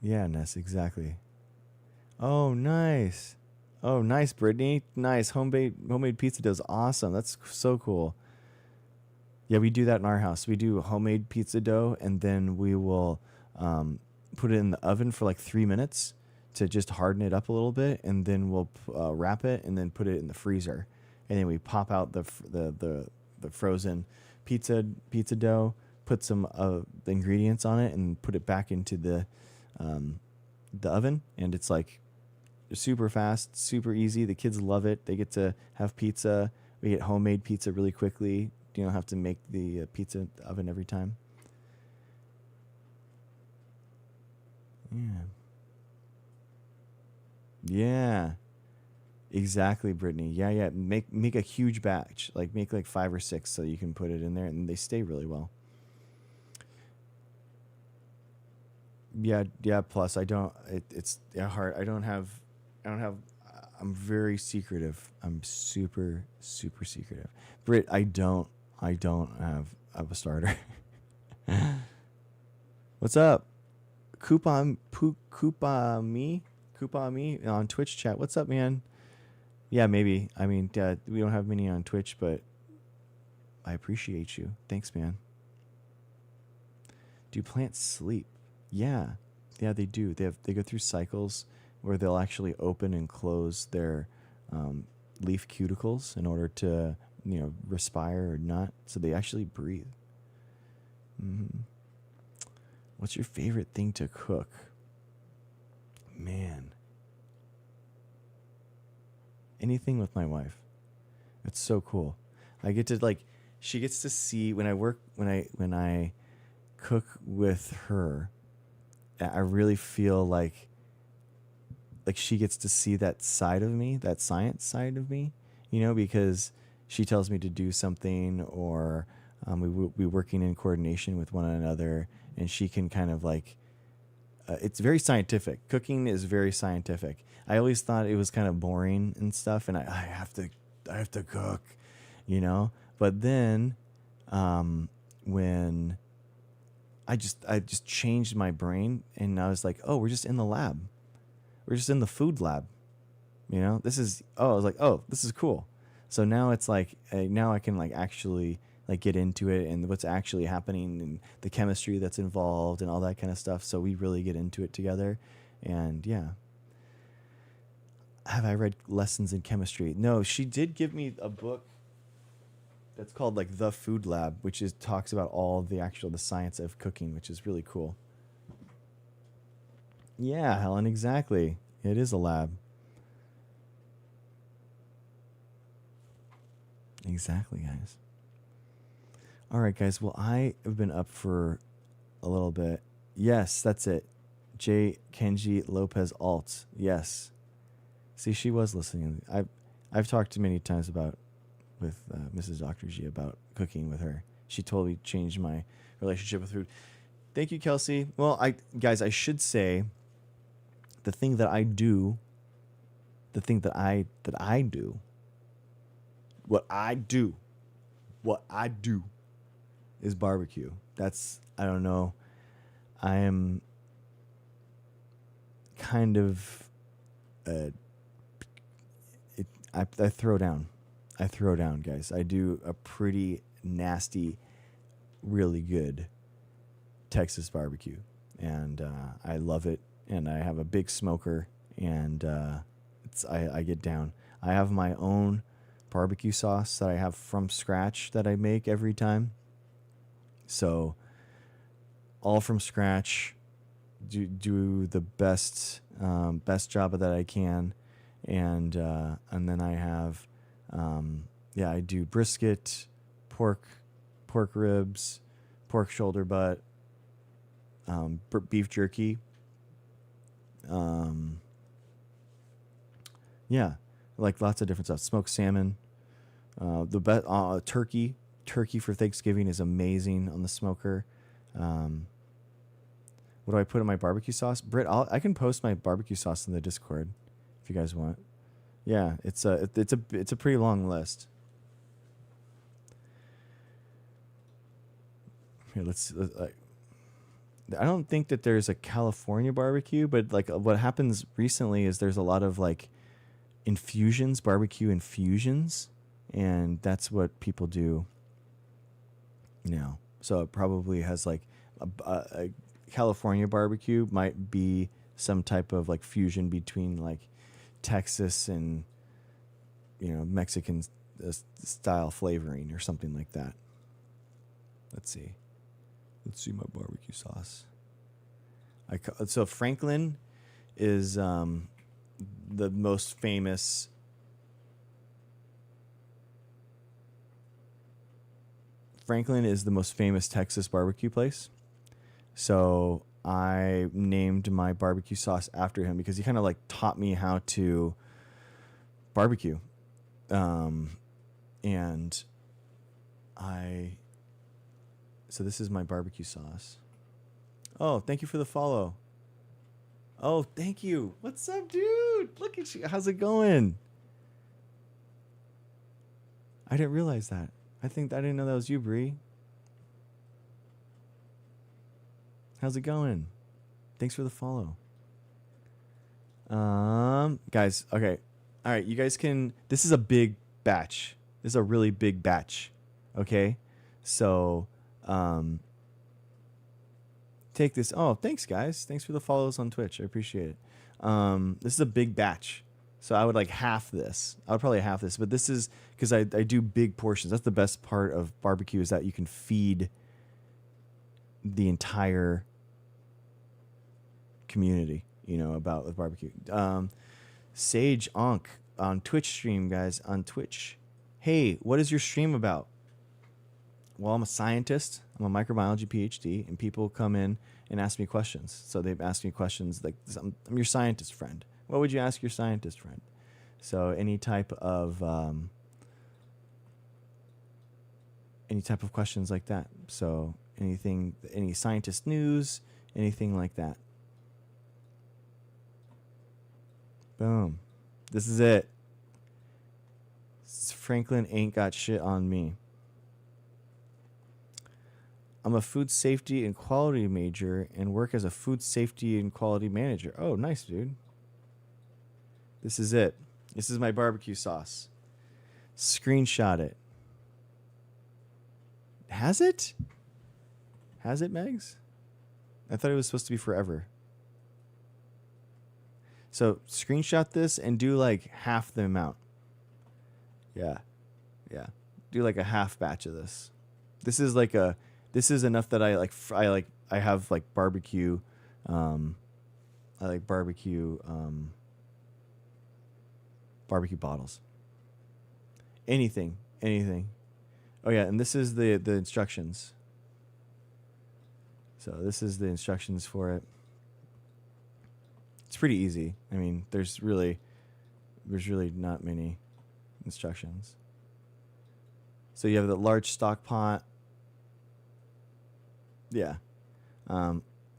S1: Yeah, Ness, exactly. Oh, nice. Oh, nice, Brittany. Nice. Homemade pizza dough is awesome. That's so cool. Yeah, we do that in our house. We do homemade pizza dough, and then we will put it in the oven for like 3 minutes to just harden it up a little bit, and then we'll wrap it and then put it in the freezer, and then we pop out the frozen pizza dough, put some the ingredients on it, and put it back into the oven, and it's like super fast, super easy. The kids love it. They get to have pizza. We get homemade pizza really quickly. You don't have to make the pizza oven every time. Yeah. Exactly, Brittany. Yeah. Make a huge batch. Like make like 5 or 6 so you can put it in there, and they stay really well. Yeah. Plus, it's hard. I don't have. I'm very secretive. I'm super, super secretive. Britt, I don't have a starter. What's up? Koopa me on Twitch chat. What's up, man? Yeah, maybe. I mean, we don't have many on Twitch, but I appreciate you. Thanks, man. Do plants sleep? Yeah, they do. They go through cycles where they'll actually open and close their leaf cuticles in order to respire or not. So they actually breathe. Mm-hmm. What's your favorite thing to cook? Man. Anything with my wife. It's so cool. I get to she gets to see when I cook with her, I really feel like she gets to see that side of me, that science side of me, because she tells me to do something, or we working in coordination with one another, and she can kind of it's very scientific. Cooking is very scientific. I always thought it was kind of boring and stuff, and I have to cook, But then, when I just changed my brain, and I was like, oh, we're just in the lab. We're just in the food lab. I was like, oh, this is cool. So now it's now I can actually get into it and what's actually happening and the chemistry that's involved and all that kind of stuff. So we really get into it together. And yeah. Have I read Lessons in Chemistry? No, she did give me a book that's called The Food Lab, which talks about all the science of cooking, which is really cool. Yeah, Helen, exactly. It is a lab. Exactly, guys. All right, guys. Well, I have been up for a little bit. Yes, that's it. J. Kenji Lopez Alt. Yes. See, she was listening. I've talked many times with Mrs. Dr. G about cooking with her. She totally changed my relationship with food. Thank you, Kelsey. Well, I should say the thing that I do, what I do is barbecue. That's, I don't know. I am kind of I throw down. I throw down, guys. I do a pretty nasty, really good Texas barbecue, and I love it. And I have a big smoker, and I get down. I have my own barbecue sauce that I have from scratch that I make every time. So all from scratch, do the best job that I can, and then I have I do brisket, pork ribs, pork shoulder butt, beef jerky. Lots of different stuff. Smoked salmon, turkey for Thanksgiving is amazing on the smoker. What do I put in my barbecue sauce? Britt, I can post my barbecue sauce in the Discord if you guys want. Yeah, it's a pretty long list. Here, I don't think that there's a California barbecue, but what happens recently is there's a lot of infusions, barbecue infusions, and that's what people do now. So it probably has a California barbecue might be some type of fusion between Texas and Mexican style flavoring or something like that. Let's see my barbecue sauce. So Franklin is the most famous. Franklin is the most famous Texas barbecue place. So I named my barbecue sauce after him because he kind of taught me how to barbecue. So this is my barbecue sauce. Oh, thank you for the follow. Oh, thank you. What's up, dude? Look at you. How's it going? I didn't realize that. I didn't know that was you, Bree. How's it going? Thanks for the follow. Guys, okay. All right, you guys can, this is a big batch. This is a really big batch. Okay? So, take this. Oh, thanks guys. Thanks for the follows on Twitch. I appreciate it. This is a big batch. So I would like half this. I would probably half this, but this is because I do big portions. That's the best part of barbecue is that you can feed the entire community, you know, about with barbecue. Sage Onk on Twitch stream, guys, on Twitch. Hey, what is your stream about? Well, I'm a scientist. I'm a microbiology PhD, and people come in and ask me questions. So they've asked me questions like, I'm your scientist friend. What would you ask your scientist friend? So any type of questions like that. So anything, any scientist news, anything like that. Boom. This is it. Franklin ain't got shit on me. I'm a food safety and quality major and work as a food safety and quality manager. Oh, nice, dude. This is it. This is my barbecue sauce. Screenshot it. Has it? Has it, Megs? I thought it was supposed to be forever. So screenshot this and do like half the amount. Yeah. Yeah. Do like a half batch of this. This is like a, this is enough that I have like barbecue. I like barbecue bottles. Anything. Oh yeah, and this is the instructions. So this is the instructions for it. It's pretty easy. I mean, there's really not many instructions. So you have the large stock pot. Yeah.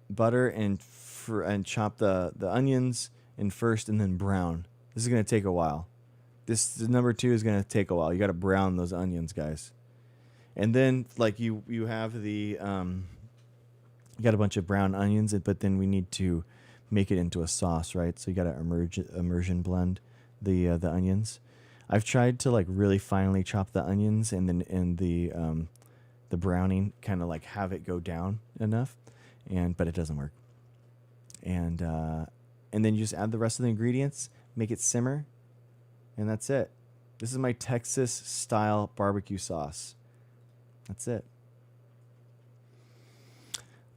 S1: Butter and chop the onions in first and then brown. This is going to take a while. This number 2 is going to take a while. You got to brown those onions, guys. And then like you have the you got a bunch of brown onions, but then we need to make it into a sauce, right? So you got to immersion blend the onions. I've tried to like really finely chop the onions and then in the browning kind of like have it go down enough, but it doesn't work. And then you just add the rest of the ingredients, make it simmer, and that's it. This is my Texas style barbecue sauce. That's it.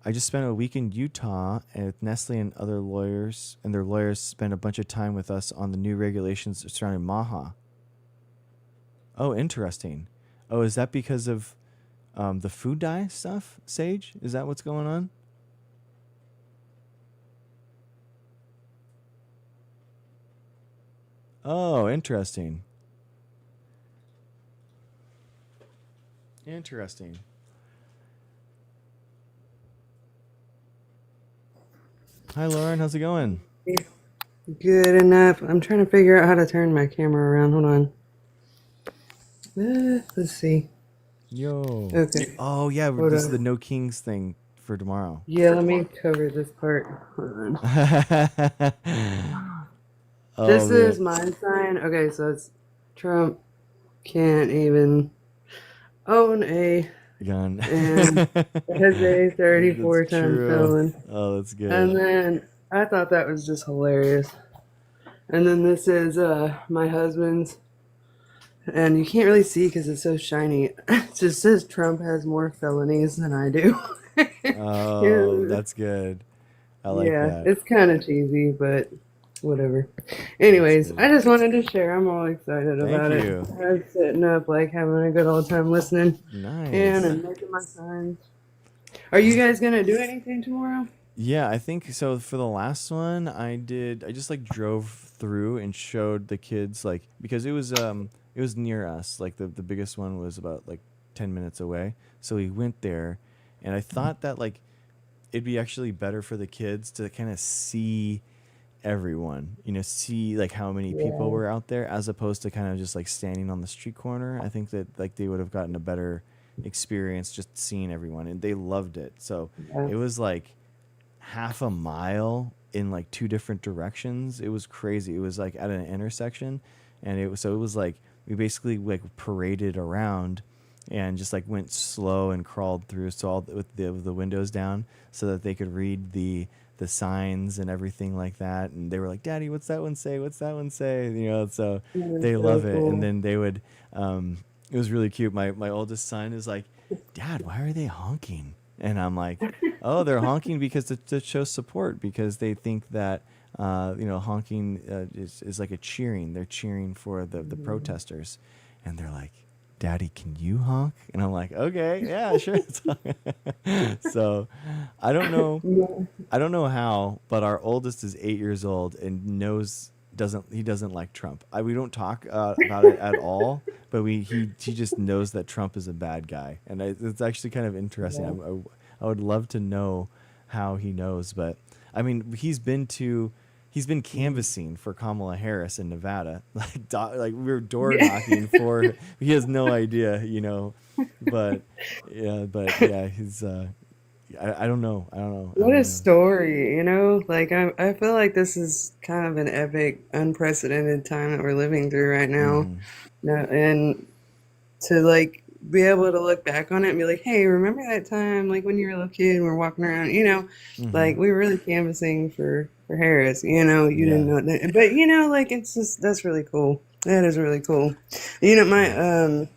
S1: I just spent a week in Utah with Nestle and other lawyers, and their lawyers spent a bunch of time with us on the new regulations surrounding Maha. Oh, interesting. Oh, is that because of the food dye stuff, Sage? Is that what's going on? Oh, interesting. Interesting. Hi, Lauren. How's it going?
S20: Good enough. I'm trying to figure out how to turn my camera around. Hold on. Let's see.
S1: Yo.
S20: Okay.
S1: Oh, yeah.
S20: Hold
S1: This is
S20: on.
S1: the No Kings thing for tomorrow.
S20: Yeah, let me cover this part. Hold on.
S1: Oh,
S20: This
S1: man.
S20: is my sign. Okay, so it's Trump can't even own a
S1: gun.
S20: and has a 34-ton
S1: true.
S20: felon.
S1: Oh, that's good.
S20: And then I thought that was just hilarious. And then this is my husband's. And you can't really see because it's so shiny. It just says Trump has more felonies than I do.
S1: Oh, that's good. I like that.
S20: It's kind of cheesy, but whatever. Anyways, I just wanted to share. I'm all excited about
S1: you.
S20: it. I'm sitting up, like, having a good old time listening.
S1: Nice.
S20: And making my signs. Are you guys going to do anything tomorrow?
S1: Yeah, I think so. For the last one, I just like drove through and showed the kids, like, because it was near us. Like the biggest one was about like 10 minutes away. So we went there, and I thought that like it'd be actually better for the kids to kind of see everyone, see like how many people were out there, as opposed to kind of just like standing on the street corner. I think that like they would have gotten a better experience just seeing everyone, and they loved it. So it was like half a mile in like 2 different directions. It was crazy. It was like at an intersection, and it was like we basically like paraded around and just like went slow and crawled through, so all with the windows down so that they could read the signs and everything like that. And they were like, "Daddy, what's that one say? What's that one say?" You know, so they love it. And then they would it was really cute. My oldest son is like, "Dad, why are they honking?" And I'm like, "Oh, they're honking because to show support, because they think that honking is like a cheering. They're cheering for the protesters." And they're like, "Daddy, can you honk?" And I'm like, "Okay, yeah, sure." So I don't know how, but our oldest is 8 years old and doesn't like Trump. We don't talk about it at all, but he just knows that Trump is a bad guy, and it's actually kind of interesting.
S20: Yeah.
S1: I would love to know how he knows, but I mean, he's been canvassing for Kamala Harris in Nevada, like we were door knocking for. He has no idea, but yeah, he's. I don't know.
S20: What a story, Like I feel like this is kind of an epic, unprecedented time that we're living through right now. And to like be able to look back on it and be like, hey, remember that time like when you were a little kid and we're walking around, like we were really canvassing for Harris, you didn't know that. But like it's just that's really cool. That is really cool. My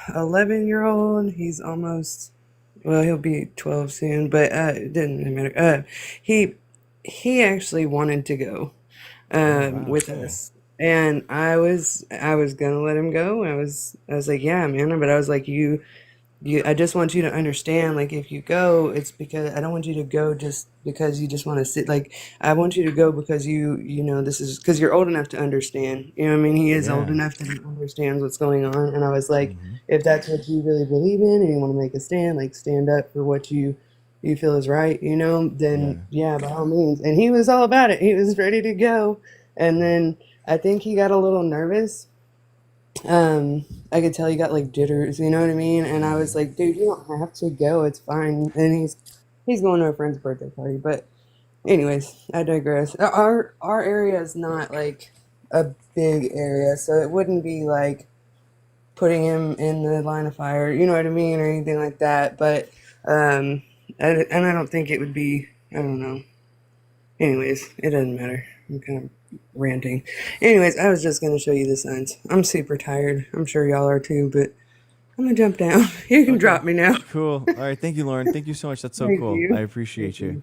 S20: 11-year-old, he's almost, well, he'll be 12 soon, but it didn't really matter. He actually wanted to go with us, and I was gonna let him go. I was like, yeah, man, but I was like, I just want you to understand, like, if you go, it's because I don't want you to go just because you just want to sit. Like, I want you to go because this is because you're old enough to understand. You know what I mean? He is old enough that he understands what's going on. And I was like, if that's what you really believe in and you want to make a stand, like, stand up for what you feel is right, then yeah, by all means. And he was all about it. He was ready to go. And then I think he got a little nervous. I could tell he got like jitters, you know what I mean? And I was like, dude, you don't have to go, it's fine. And he's going to a friend's birthday party. But anyways, I digress. Our area is not like a big area, so it wouldn't be like putting him in the line of fire, you know what I mean, or anything like that. But and I don't think it would be, I don't know. Anyways, it doesn't matter. I'm kind of ranting. Anyways, I was just going to show you the signs. I'm super tired. I'm sure y'all are too, but I'm going to jump down. You can drop me now.
S1: Cool. All right. Thank you, Lauren. Thank you so much. That's so
S20: Thank
S1: cool.
S20: you.
S1: I appreciate you.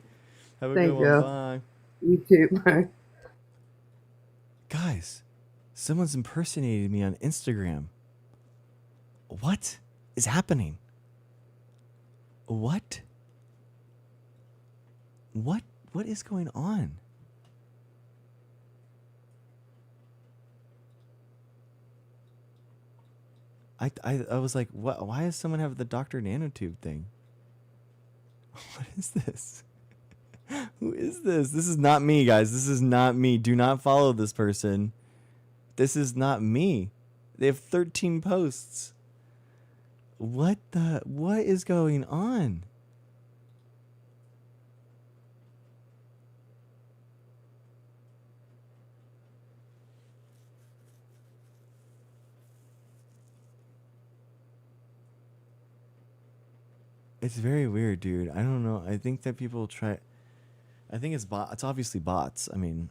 S1: Have a
S20: Thank
S1: good one.
S20: you.
S1: Bye.
S20: You too. Bye.
S1: Guys, someone's impersonated me on Instagram. What is happening? What is going on? I was like, what? Why does someone have the Dr. Nanotube thing? What is this? Who is this? This is not me, guys. This is not me. Do not follow this person. This is not me. They have 13 posts. What is going on? It's very weird, dude. I don't know. I think that people try. I think it's It's obviously bots. I mean,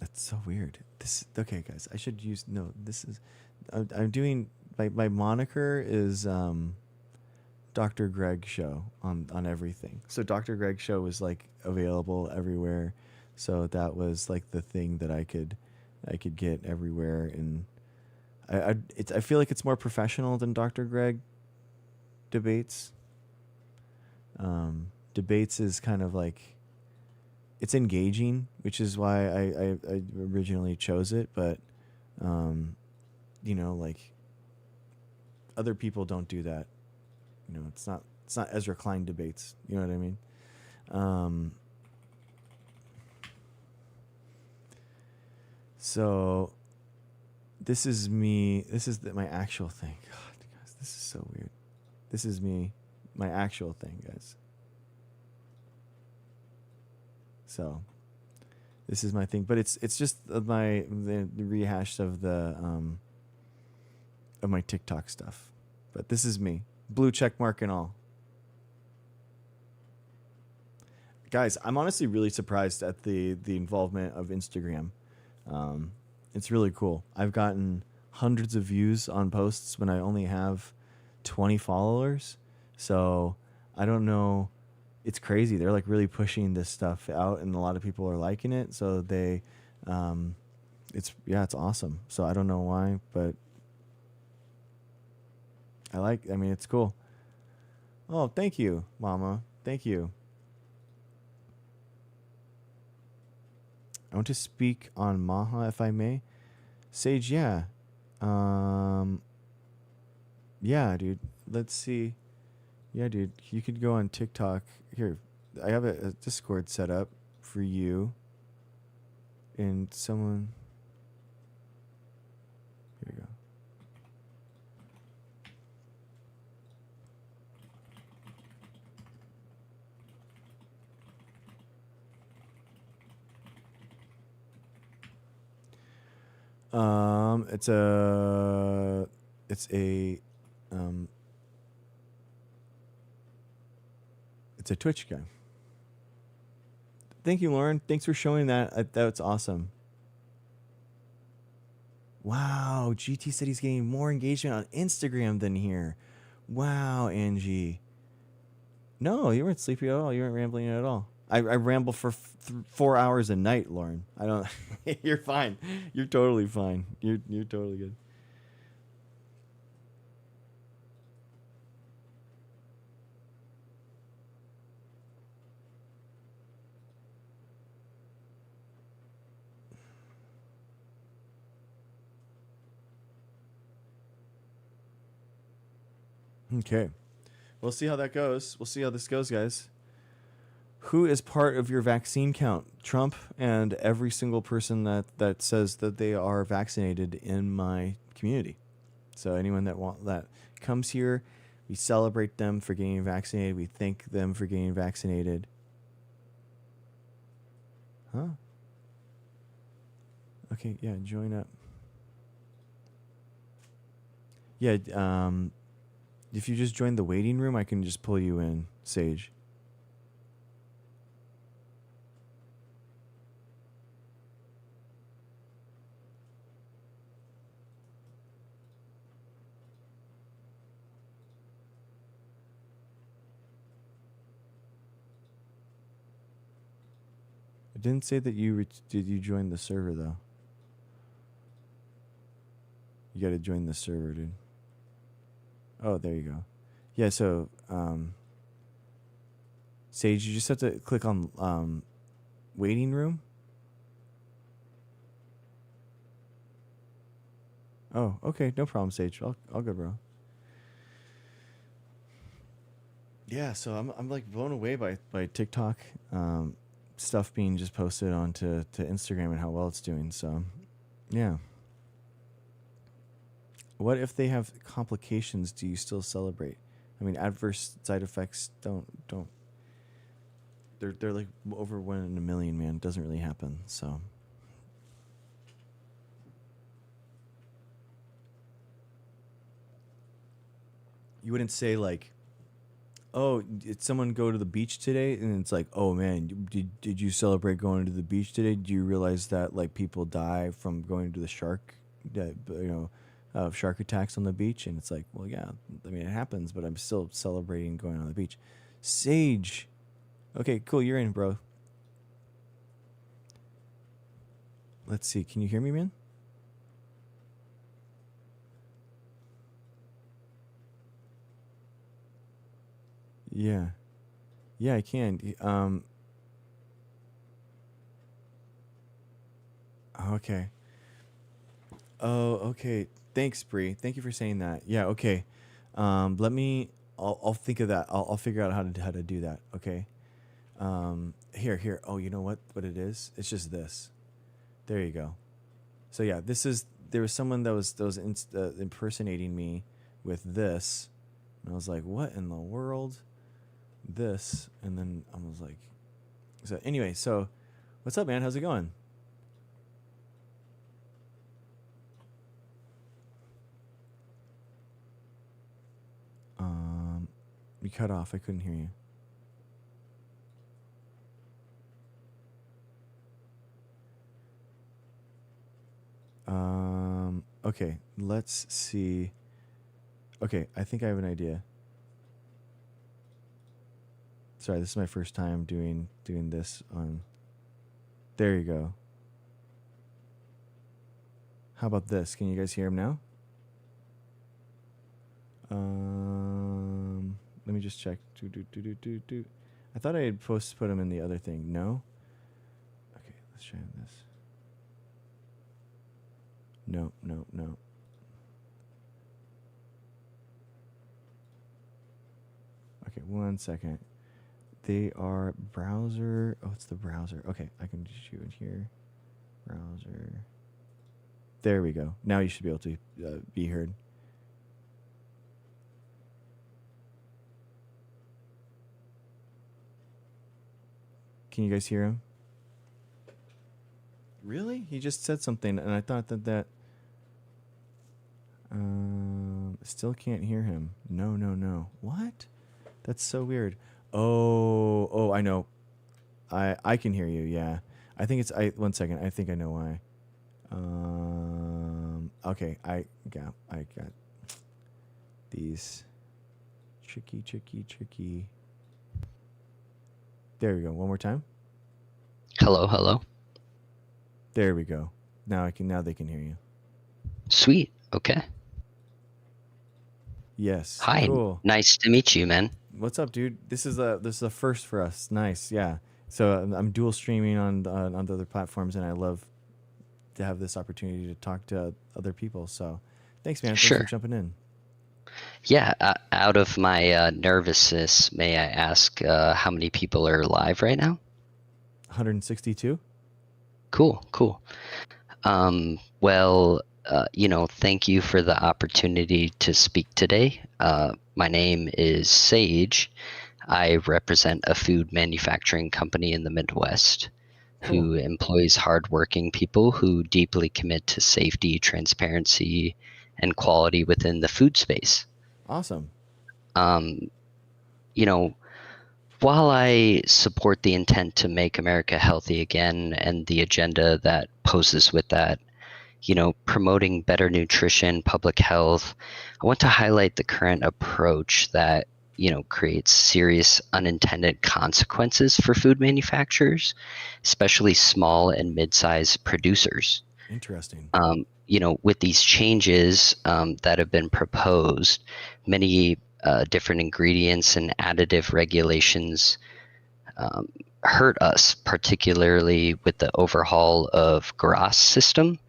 S1: that's so weird. Okay, guys. I should use no. This is. I'm doing my moniker is Dr. Greg Show on everything. So Dr. Greg Show was like available everywhere. So that was like the thing that I could get everywhere, and I feel like it's more professional than Dr. Greg debates. Debates is kind of like, it's engaging, which is why I originally chose it. But, like other people don't do that. It's not Ezra Klein debates. You know what I mean? So this is me. This is my actual thing. God, guys, this is so weird. This is me my actual thing, guys. So this is my thing, but it's just the rehash of of my TikTok stuff. But this is me, blue check mark and all. Guys, I'm honestly really surprised at the involvement of Instagram. It's really cool. I've gotten hundreds of views on posts when I only have 20 followers. So I don't know. It's crazy. They're like really pushing this stuff out, and a lot of people are liking it. So they, it's awesome. So I don't know why, but I mean, it's cool. Oh, thank you, Mama. Thank you. I want to speak on Maha, if I may. Sage, yeah. Yeah, dude. Let's see. Yeah, dude. You could go on TikTok. Here, I have a Discord set up for you. And someone... Here we go. It's a Twitch guy. Thank you, Lauren. Thanks for showing that. That's awesome. Wow, GT said he's getting more engagement on Instagram than here. Wow, Angie. No, you weren't sleepy at all. You weren't rambling at all. I ramble for 4 hours a night, Lauren. I don't. You're fine. You're totally fine. You're totally good. Okay. We'll see how that goes. We'll see how this goes, guys. Who is part of your vaccine count? Trump and every single person that says that they are vaccinated in my community. So anyone that comes here, we celebrate them for getting vaccinated. We thank them for getting vaccinated. Huh? Okay, yeah, join up. Yeah, if you just join the waiting room, I can just pull you in, Sage. It didn't say that did you join the server, though. You got to join the server, dude. Oh, there you go. Yeah, so Sage, you just have to click on waiting room. Oh, okay, no problem, Sage. I'll go, bro. Yeah, so I'm like blown away by TikTok stuff being just posted onto Instagram and how well it's doing. So, yeah. What if they have complications? Do you still celebrate? I mean, adverse side effects don't. They're like over 1 in a million, man. It doesn't really happen. So. You wouldn't say like, oh, did someone go to the beach today? And it's like, oh man, did you celebrate going to the beach today? Do you realize that like people die from going to the shark, shark attacks on the beach? And it's like, well, yeah, I mean, it happens, but I'm still celebrating going on the beach. Sage. Okay, cool. You're in, bro. Let's see. Can you hear me, man? Yeah. Yeah, I can. Okay. Oh, okay. Thanks, Bree. Thank you for saying that. Yeah, okay. I'll think of that. I'll figure out how to do that. Okay. Here. Oh, you know what it is? It's just this. There you go. So yeah, there was someone that was impersonating me with this, And I was like, what in the world? This. And then I was like, so anyway, so what's up, man? How's it going? You cut off. I couldn't hear you. Okay, let's see. Okay, I think I have an idea. Sorry, this is my first time doing this on. There you go. How about this? Can you guys hear him now? Let me just check. I thought I had supposed to put him in the other thing. No? Okay, let's try this. No. Okay, 1 second. They are browser. Oh, it's the browser. Okay, I can just shoot it here. Browser. There we go. Now you should be able to be heard. Can you guys hear him? Really? He just said something, and I thought that still can't hear him. No. What? That's so weird. Oh, I know. I can hear you. Yeah. I think it's 1 second. I think I know why. Okay. I got these tricky. There we go. One more time.
S21: Hello.
S1: There we go. Now they can hear you.
S21: Sweet. Okay.
S1: Yes.
S21: Hi.
S1: Cool.
S21: Nice to meet you, man.
S1: What's up, dude? This is a first for us. Nice. Yeah. So I'm dual streaming on the other platforms, and I love to have this opportunity to talk to other people. So thanks, man.
S21: Sure.
S1: Thanks for jumping in.
S21: Yeah. Out of my nervousness, may I ask how many people are live right now?
S1: 162.
S21: Cool. Well, thank you for the opportunity to speak today. My name is Sage. I represent a food manufacturing company in the Midwest who employs hardworking people who deeply commit to safety, transparency, and quality within the food space.
S1: Awesome.
S21: While I support the intent to make America healthy again and the agenda that poses with that, promoting better nutrition, public health, I want to highlight the current approach that, creates serious unintended consequences for food manufacturers, especially small and mid-sized producers.
S1: Interesting.
S21: With these changes that have been proposed, many different ingredients and additive regulations hurt us, particularly with the overhaul of GRAS system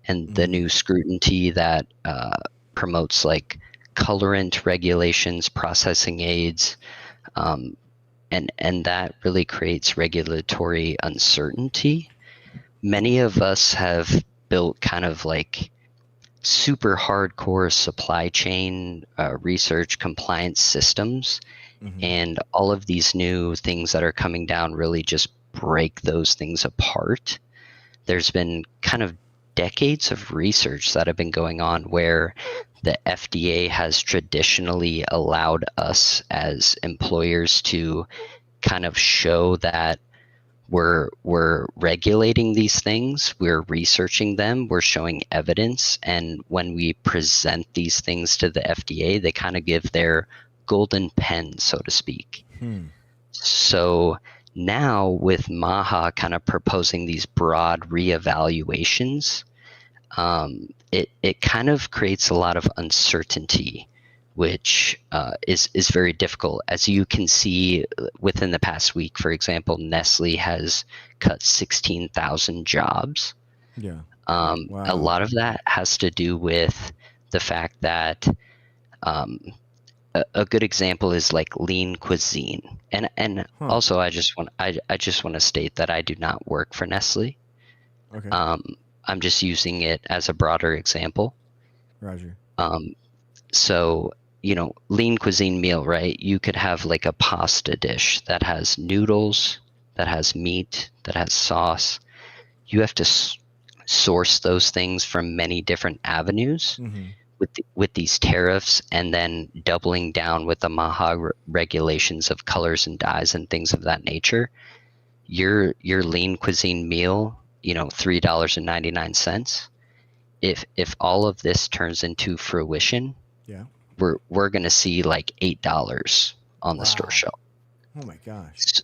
S21: and the new scrutiny that promotes like colorant regulations, processing aids, and that really creates regulatory uncertainty. Many of us have built kind of like super hardcore supply chain research compliance systems, and all of these new things that are coming down really just break those things apart. There's been kind of decades of research that have been going on where the FDA has traditionally allowed us as employers to kind of show that we're regulating these things, we're researching them, we're showing evidence, and when we present these things to the FDA, they kind of give their golden pen, so to speak. So now with MAHA kind of proposing these broad reevaluations, it kind of creates a lot of uncertainty, which is very difficult. As you can see within the past week, for example, Nestle has cut 16,000 jobs.
S1: Yeah.
S21: A lot of that has to do with the fact that a good example is like lean cuisine. And also I just want to state that I do not work for Nestle.
S1: Okay.
S21: I'm just using it as a broader example.
S1: Roger.
S21: So lean cuisine meal, right? You could have like a pasta dish that has noodles, that has meat, that has sauce. You have to source those things from many different avenues with these tariffs, and then doubling down with the MAHA regulations of colors and dyes and things of that nature. Your lean cuisine meal, $3.99. If all of this turns into fruition,
S1: Yeah.
S21: we're gonna see like $8 on the store shelf.
S1: Oh my gosh.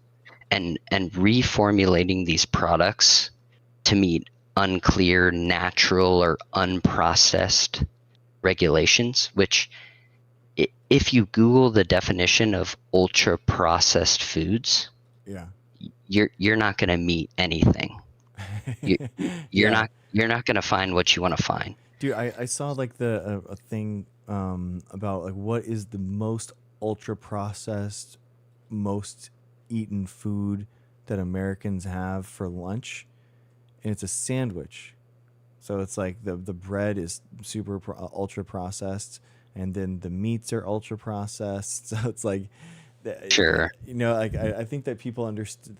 S21: And reformulating these products to meet unclear, natural, or unprocessed regulations, which if you Google the definition of ultra processed foods,
S1: yeah,
S21: you're not going to meet anything. You're not going to find what you want to find.
S1: Dude, I saw like a thing about like what is the most ultra processed, most eaten food that Americans have for lunch, and it's a sandwich. So it's like the bread is super ultra processed, and then the meats are ultra processed. So it's like,
S21: sure,
S1: like I think that people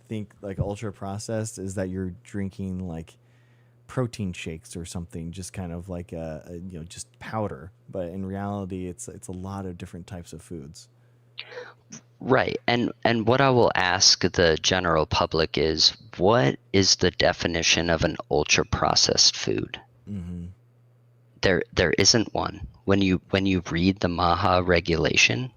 S1: think like ultra processed is that you're drinking like protein shakes or something, just kind of like just powder. But in reality, it's a lot of different types of foods.
S21: Right. And what I will ask the general public is, what is the definition of an ultra processed food?
S1: Mm-hmm.
S21: There isn't one. When you read the MAHA regulation,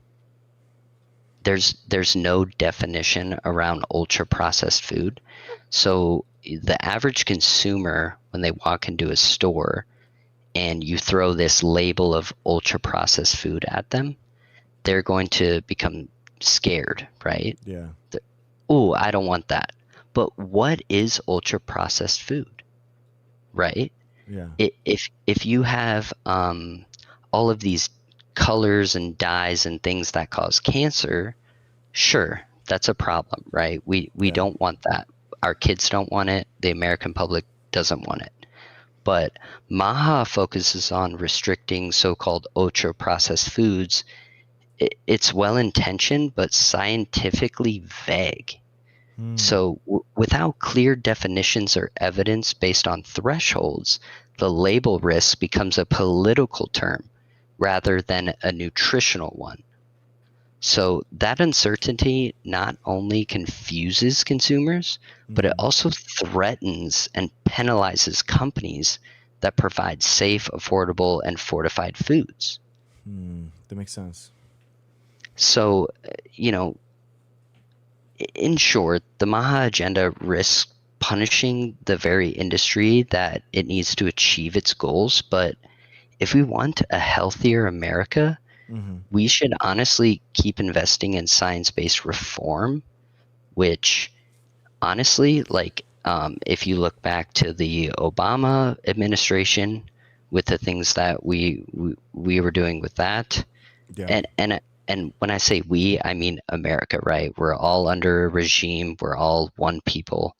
S21: there's no definition around ultra processed food. So the average consumer, when they walk into a store and you throw this label of ultra processed food at them, they're going to become scared, right?
S1: Yeah.
S21: Oh, I don't want that. But what is ultra processed food, right?
S1: Yeah.
S21: If you have all of these colors and dyes and things that cause cancer, sure, that's a problem, right? We don't want that. Our kids don't want it. The American public doesn't want it. But MAHA focuses on restricting so-called ultra processed foods. It's well-intentioned, but scientifically vague. So without clear definitions or evidence based on thresholds, the label risk becomes a political term rather than a nutritional one. So that uncertainty not only confuses consumers, but it also threatens and penalizes companies that provide safe, affordable, and fortified foods.
S1: That makes sense.
S21: So, in short, the MAHA agenda risks punishing the very industry that it needs to achieve its goals. But if we want a healthier America, we should honestly keep investing in science-based reform, which honestly, like, if you look back to the Obama administration with the things that we were doing with that, and when I say we, I mean America, right? We're all under a regime. We're all one people.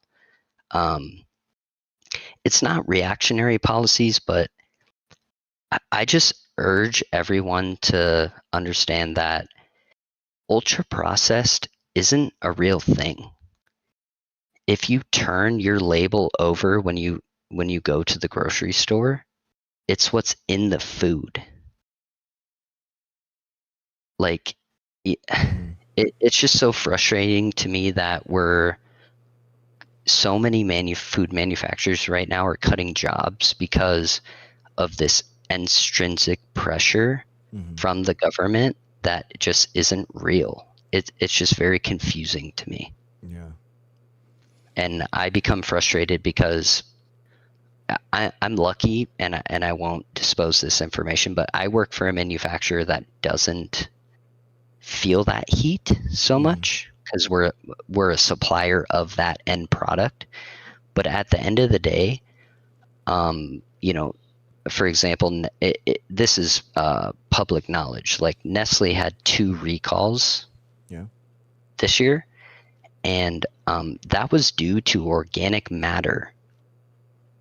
S21: It's not reactionary policies, but I just urge everyone to understand that ultra processed isn't a real thing. If you turn your label over when you go to the grocery store, it's what's in the food. Like, it's just so frustrating to me that so many food manufacturers right now are cutting jobs because of this extrinsic pressure from the government that just isn't real. It's just very confusing to me.
S1: Yeah.
S21: And I become frustrated because I'm lucky, and I won't disclose this information, but I work for a manufacturer that doesn't feel that heat so much because we're a supplier of that end product. But at the end of the day, for example, this is public knowledge. Like Nestle had 2 recalls this year, and that was due to organic matter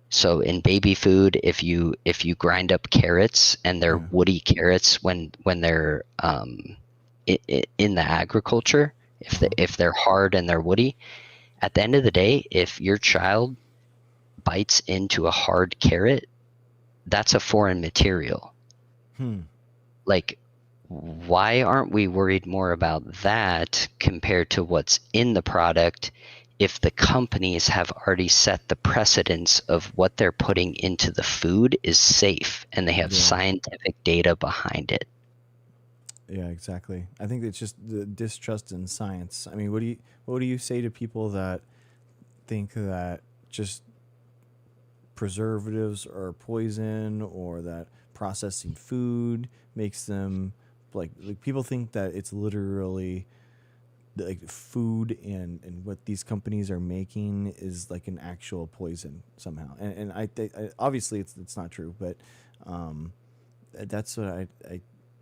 S21: So in baby food, if you grind up carrots and they're woody carrots when they're in the agriculture, if they're hard and they're woody, at the end of the day, if your child bites into a hard carrot, that's a foreign material. Like, why aren't we worried more about that compared to what's in the product if the companies have already set the precedence of what they're putting into the food is safe and they have scientific data behind it?
S1: Yeah, exactly. I think it's just the distrust in science. I mean, what do you say to people that think that just preservatives are poison, or that processing food makes them like people think that it's literally like food and what these companies are making is like an actual poison somehow, and I obviously it's not true, but that's what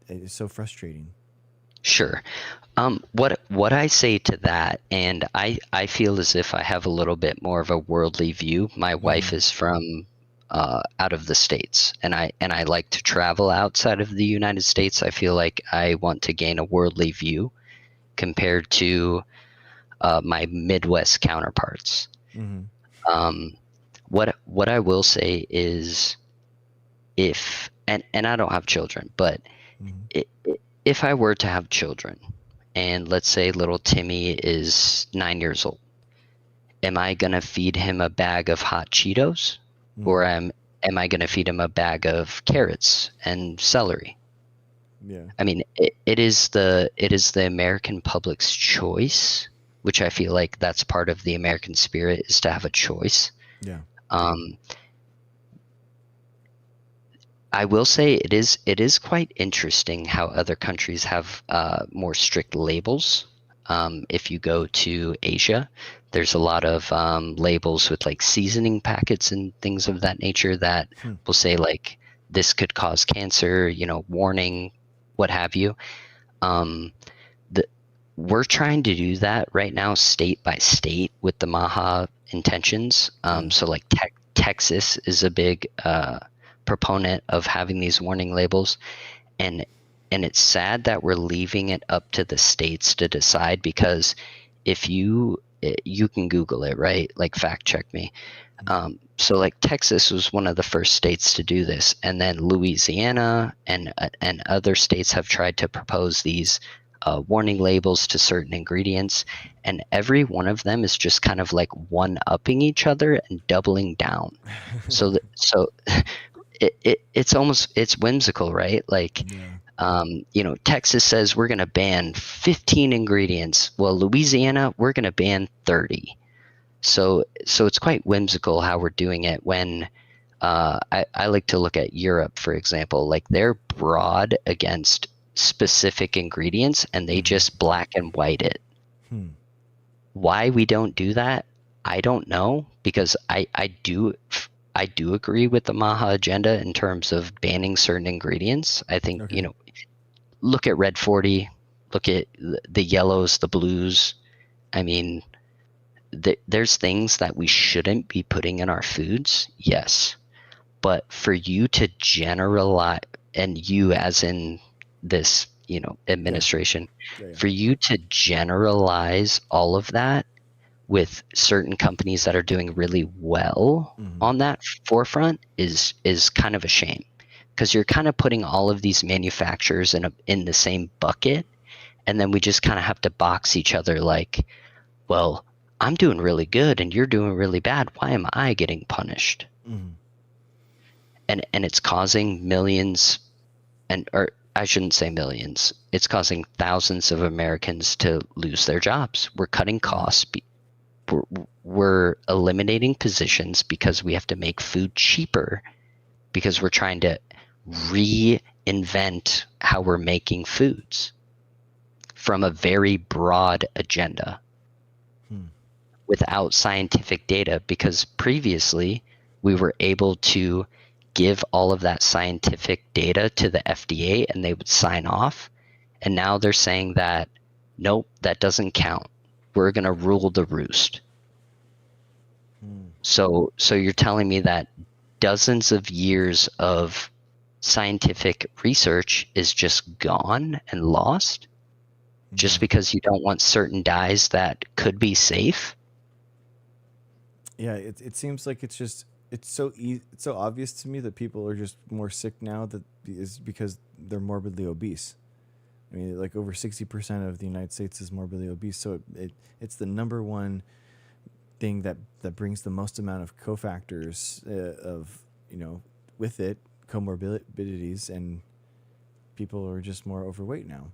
S1: it's so frustrating.
S21: Sure. What I say to that, and I feel as if I have a little bit more of a worldly view. My wife is from out of the States, and I like to travel outside of the United States. I feel like I want to gain a worldly view compared to my Midwest counterparts. What I will say is, if and I don't have children, but if I were to have children, and let's say little Timmy is 9 years old, am I gonna feed him a bag of hot Cheetos, or am I gonna feed him a bag of carrots and celery?
S1: Yeah.
S21: I mean, it is the American public's choice, which I feel like that's part of the American spirit, is to have a choice.
S1: Yeah.
S21: I will say it is quite interesting how other countries have more strict labels. If you go to Asia, there's a lot of labels with like seasoning packets and things of that nature that will say like, this could cause cancer, warning, what have you. We're trying to do that right now state by state with the MAHA intentions. So like Texas is a big proponent of having these warning labels, and it's sad that we're leaving it up to the states to decide, because if you can Google it, right? Like, fact check me. So like Texas was one of the first states to do this, and then Louisiana and other states have tried to propose these warning labels to certain ingredients, and every one of them is just kind of like one-upping each other and doubling down. So it's whimsical, right? Like, Texas says we're going to ban 15 ingredients. Well, Louisiana, we're going to ban 30. So it's quite whimsical how we're doing it, when I like to look at Europe, for example. Like, they're broad against specific ingredients and they just black and white it. Why we don't do that, I don't know, because I do agree with the MAHA agenda in terms of banning certain ingredients. I think, look at Red 40, look at the yellows, the blues. I mean, there's things that we shouldn't be putting in our foods, yes. But for you to generalize, and you as in this, administration, for you to generalize all of that with certain companies that are doing really well on that forefront is kind of a shame, because you're kind of putting all of these manufacturers in the same bucket, and then we just kind of have to box each other like, well, I'm doing really good and you're doing really bad. Why am I getting punished? And it's causing millions, or I shouldn't say millions, it's causing thousands of Americans to lose their jobs. We're cutting costs. We're eliminating positions because we have to make food cheaper, because we're trying to reinvent how we're making foods from a very broad agenda without scientific data, because previously we were able to give all of that scientific data to the FDA and they would sign off, and now they're saying that nope, that doesn't count. We're going to rule the roost. So you're telling me that dozens of years of scientific research is just gone and lost just because you don't want certain dyes that could be safe?
S1: Yeah, it seems like it's so it's so obvious to me that people are just more sick now that is because they're morbidly obese. I mean, like over 60% of the United States is morbidly obese, so it's the number one thing that brings the most amount of cofactors of with it comorbidities, and people are just more overweight now.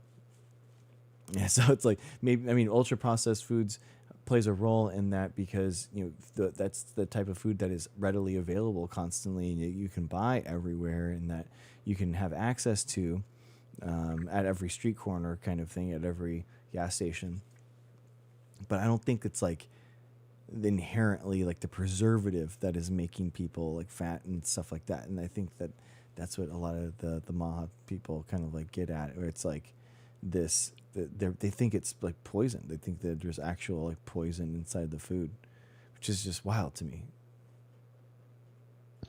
S1: Yeah, so it's like maybe ultra processed foods plays a role in that because that's the type of food that is readily available constantly and you can buy everywhere and that you can have access to at every street corner kind of thing, at every gas station. But I don't think it's like inherently like the preservative that is making people like fat and stuff like that. And I think that that's what a lot of the Maha people kind of like get at, where it's like this, they think it's like poison. They think that there's actual like poison inside the food, which is just wild to me.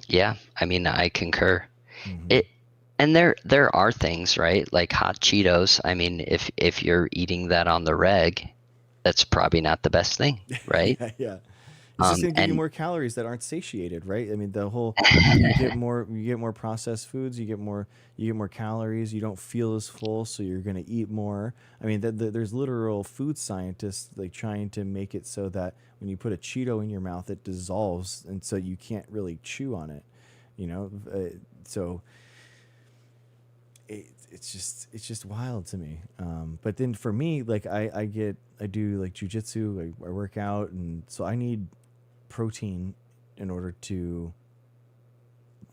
S21: Yeah, I mean, I concur. And there are things, right? Like hot Cheetos. I mean, if you're eating that on the reg, that's probably not the best thing, right?
S1: Yeah. It's just gonna give you more calories that aren't satiated, right? I mean, the whole you get more processed foods, you get more calories, you don't feel as full, so you're gonna eat more. I mean, there's literal food scientists like trying to make it so that when you put a Cheeto in your mouth, it dissolves, and so you can't really chew on it. So it's just wild to me. But then for me, like I do like jujitsu, I work out, and so I need protein in order to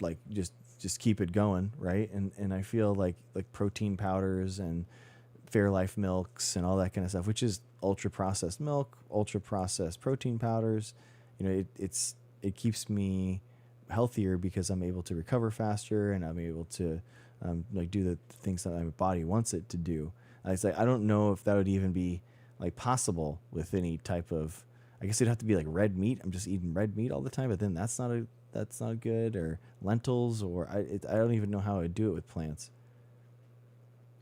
S1: like just keep it going, right? And I feel like protein powders and Fairlife milks and all that kind of stuff, which is ultra processed milk, ultra processed protein powders, it keeps me healthier because I'm able to recover faster and I'm able to like do the things that my body wants it to do. It's like I don't know if that would even be like possible with any type of, I guess it'd have to be like red meat. I'm just eating red meat all the time, but then that's not good, or lentils, or I don't even know how I'd do it with plants.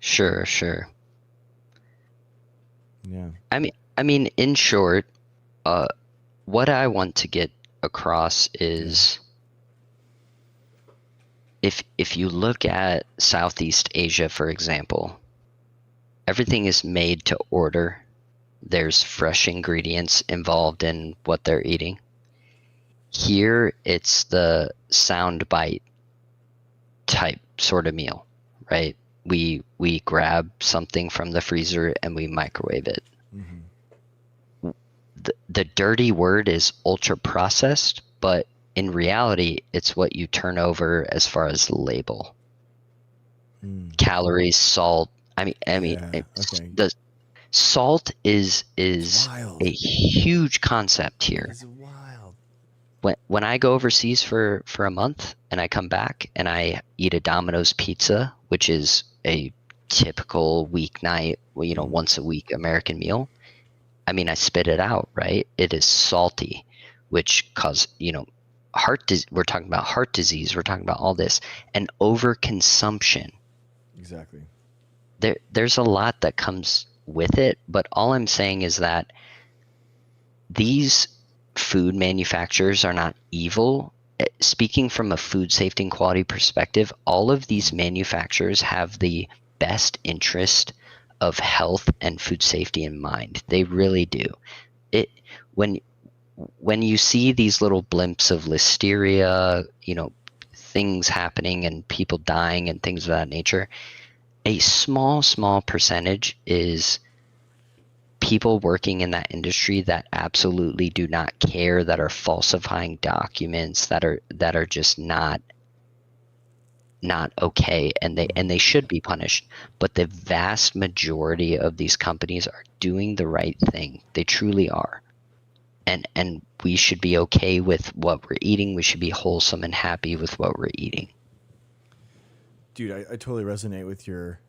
S21: Sure.
S1: Yeah.
S21: I mean, in short, what I want to get across is if you look at Southeast Asia, for example, everything is made to order. There's fresh ingredients involved in what they're eating. Here, it's the soundbite type sort of meal, right? We grab something from the freezer and we microwave it. The dirty word is ultra processed, but in reality, it's what you turn over as far as the label. Calories, salt. I mean, the salt is a huge concept here.
S1: It's wild.
S21: When I go overseas for a month and I come back and I eat a Domino's pizza, which is a typical weeknight, once a week American meal, I mean, I spit it out, right? It is salty, which cause, we're talking about heart disease, we're talking about all this, and overconsumption.
S1: Exactly.
S21: There's a lot that comes with it, but all I'm saying is that these food manufacturers are not evil. Speaking from a food safety and quality perspective, all of these manufacturers have the best interest of health and food safety in mind. They really do. When you see these little blimps of listeria, things happening and people dying and things of that nature, a small percentage is people working in that industry that absolutely do not care, that are falsifying documents, that are just not okay, and they should be punished. But the vast majority of these companies are doing the right thing. They truly are. And we should be okay with what we're eating. We should be wholesome and happy with what we're eating.
S1: Dude, I totally resonate with your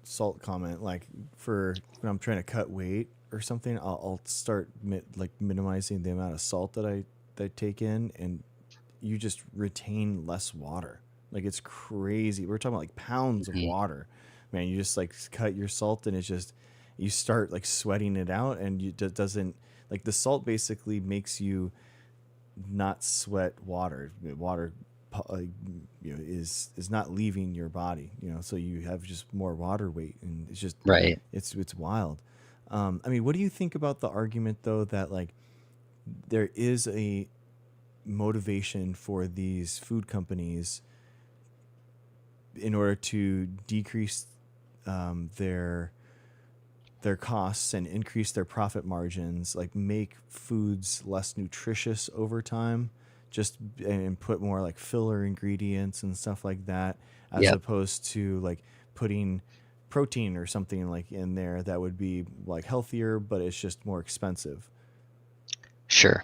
S1: salt comment. Like for when I'm trying to cut weight or something, I'll start minimizing the amount of salt that I they take in, and you just retain less water. Like, it's crazy. We're talking about like pounds of water, man. You just like cut your salt, and it's just, you start like sweating it out, and you doesn't, like, the salt basically makes you not sweat water. Water, is not leaving your body, so you have just more water weight, and it's just
S21: Right.
S1: It's wild. I mean, what do you think about the argument though that like there is a motivation for these food companies in order to decrease their costs and increase their profit margins, like make foods less nutritious over time, and put more like filler ingredients and stuff like that, as
S21: Yep.
S1: opposed to like putting protein or something like in there that would be like healthier, but it's just more expensive?
S21: Sure.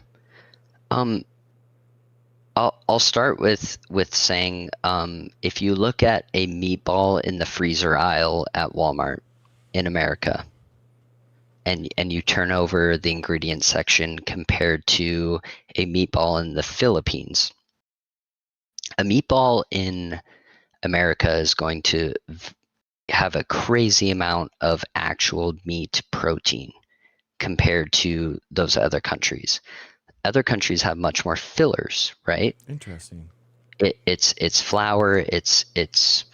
S21: I'll start with saying, if you look at a meatball in the freezer aisle at Walmart in America, and you turn over the ingredient section compared to a meatball in the Philippines, a meatball in America is going to have a crazy amount of actual meat protein compared to those other countries. Other countries have much more fillers, right?
S1: Interesting.
S21: It's flour, it's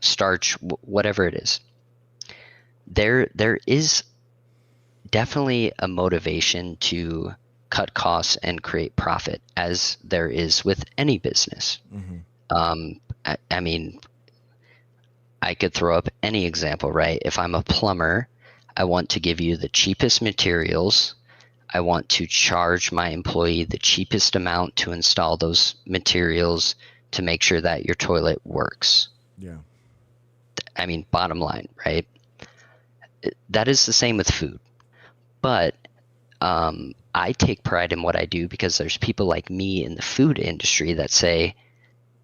S21: starch, whatever it is. There is definitely a motivation to cut costs and create profit, as there is with any business. I mean, I could throw up any example, right? If I'm a plumber, I want to give you the cheapest materials. I want to charge my employee the cheapest amount to install those materials to make sure that your toilet works.
S1: Yeah.
S21: I mean, bottom line, right? That is the same with food. But I take pride in what I do, because there's people like me in the food industry that say,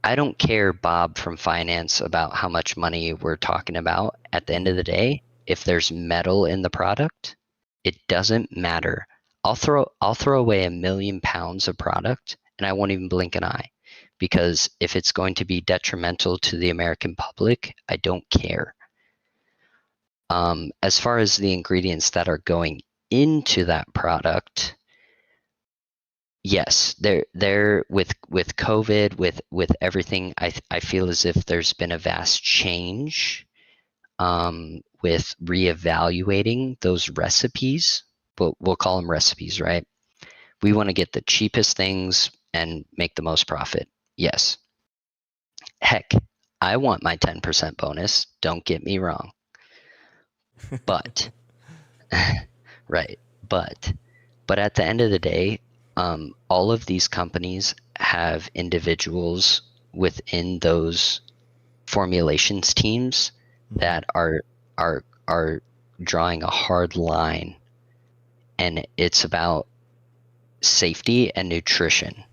S21: I don't care, Bob from finance, about how much money we're talking about. At the end of the day, if there's metal in the product, it doesn't matter. I'll throw away 1 million pounds of product, and I won't even blink an eye, because if it's going to be detrimental to the American public, I don't care. As far as the ingredients that are going into that product, yes, they're with COVID, with everything, I feel as if there's been a vast change with reevaluating those recipes, but we'll call them recipes, right? We want to get the cheapest things and make the most profit. Yes. Heck, I want my 10% bonus, don't get me wrong. But right, but at the end of the day, all of these companies have individuals within those formulations teams that are drawing a hard line, and it's about safety and nutrition.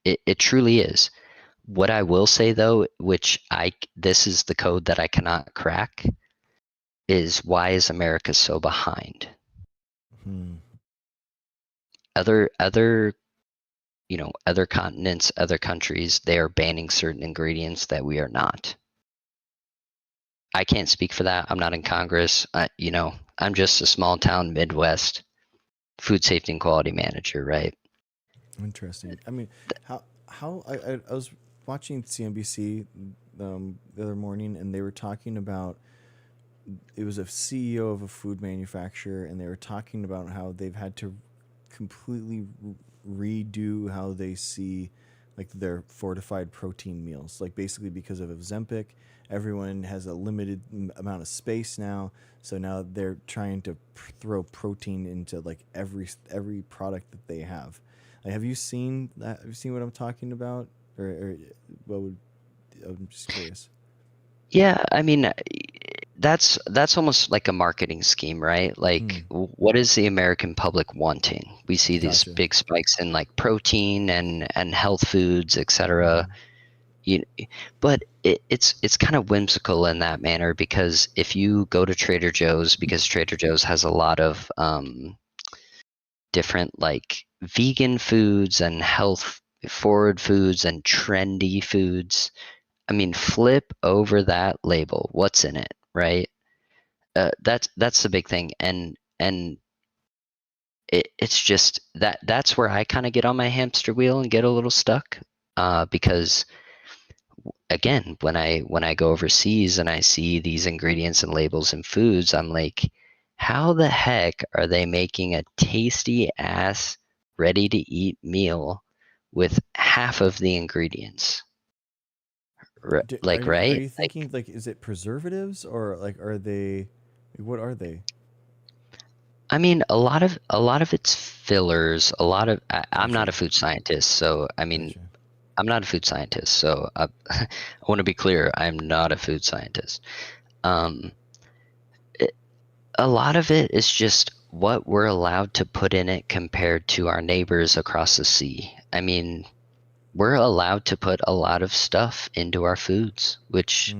S21: It truly is. What I will say though, this is the code that I cannot crack, is why is America so behind? Other continents, other countries, they are banning certain ingredients that we are not. I can't speak for that. I'm not in Congress. I'm just a small town Midwest food safety and quality manager, right?
S1: Interesting. I mean, how I was watching CNBC the other morning, and they were talking about, it was a CEO of a food manufacturer, and they were talking about how they've had to completely redo how they see like their fortified protein meals, like basically because of Ozempic, everyone has a limited amount of space now, so now they're trying to throw protein into like every product that they have. Like, have you seen that? Have you seen what I'm talking about, or what would? I'm just curious.
S21: Yeah, I mean, that's almost like a marketing scheme, right? Like, what is the American public wanting? We see these big spikes in like protein and health foods, etc. But it's kind of whimsical in that manner, because if you go to Trader Joe's, because Trader Joe's has a lot of different like vegan foods and health forward foods and trendy foods. I mean, flip over that label. What's in it, right? That's the big thing, and it's just that's where I kind of get on my hamster wheel and get a little stuck, because again, when I go overseas and I see these ingredients and labels in foods, I'm like, how the heck are they making a tasty ass ready to eat meal with half of the ingredients? Like,
S1: Are
S21: right?
S1: you thinking like, is it preservatives or like, are they, what are they?
S21: I mean, a lot of it's fillers. I'm not a food scientist, so I mean, I'm not a food scientist, so I want to be clear. I'm not a food scientist. A lot of it is just what we're allowed to put in it compared to our neighbors across the sea. I mean, we're allowed to put a lot of stuff into our foods, which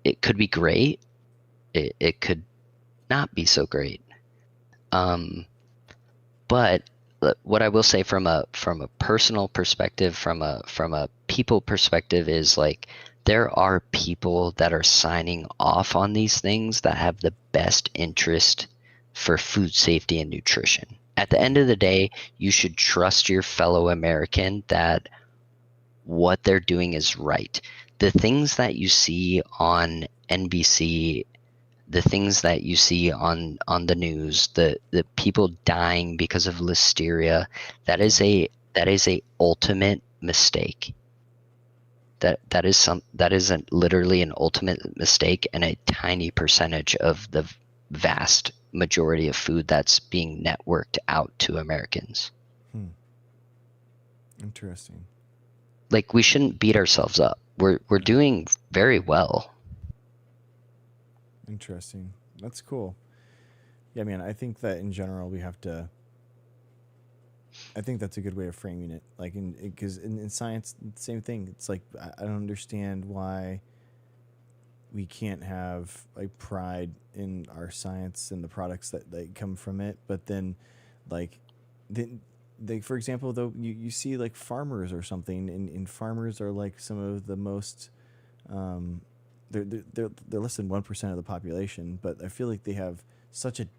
S21: it could be great. It could not be so great. But what I will say from a personal perspective, from a people perspective, is like, there are people that are signing off on these things that have the best interest for food safety and nutrition. At the end of the day, you should trust your fellow American that what they're doing is right. The things that you see on NBC, the things that you see on the news, the people dying because of listeria, that is a ultimate mistake. That is literally an ultimate mistake, and a tiny percentage of the vast majority of food that's being networked out to Americans.
S1: Interesting.
S21: Like, we shouldn't beat ourselves up. We're doing very well.
S1: Interesting. That's cool. Yeah, man, I think that in general we have to. I think that's a good way of framing it. Like, because in science, same thing. It's like, I don't understand why we can't have like pride in our science and the products that come from it. But then, like, they, for example, though, you see like farmers or something, and farmers are like some of the most. They're less than 1% of the population, but I feel like they have such a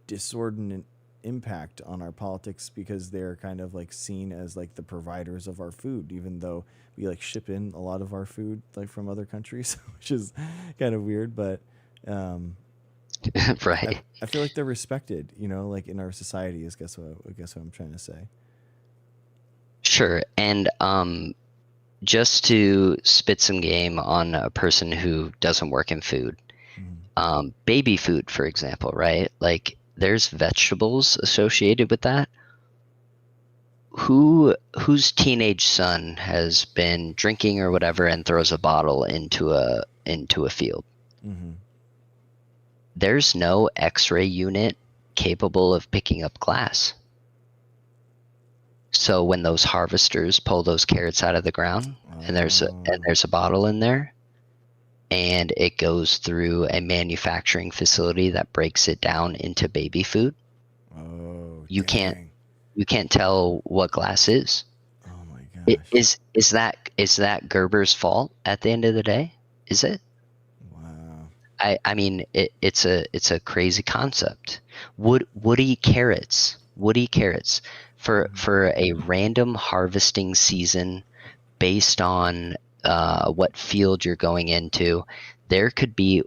S1: disordinate impact on our politics because they're kind of like seen as like the providers of our food, even though we like ship in a lot of our food like from other countries, which is kind of weird, but
S21: right.
S1: I feel like they're respected, like in our society, I guess what I'm trying to say.
S21: Sure. And just to spit some game on a person who doesn't work in food, baby food, for example, right? Like, there's vegetables associated with that. Whose teenage son has been drinking or whatever and throws a bottle into a field? There's no X-ray unit capable of picking up glass. So when those harvesters pull those carrots out of the ground, and there's a bottle in there, and it goes through a manufacturing facility that breaks it down into baby food, you can't tell what glass is.
S1: Oh my gosh!
S21: Is that Gerber's fault at the end of the day? Is it?
S1: Wow.
S21: I mean, it's a crazy concept. Woody carrots for a random harvesting season based on what field you're going into. There could be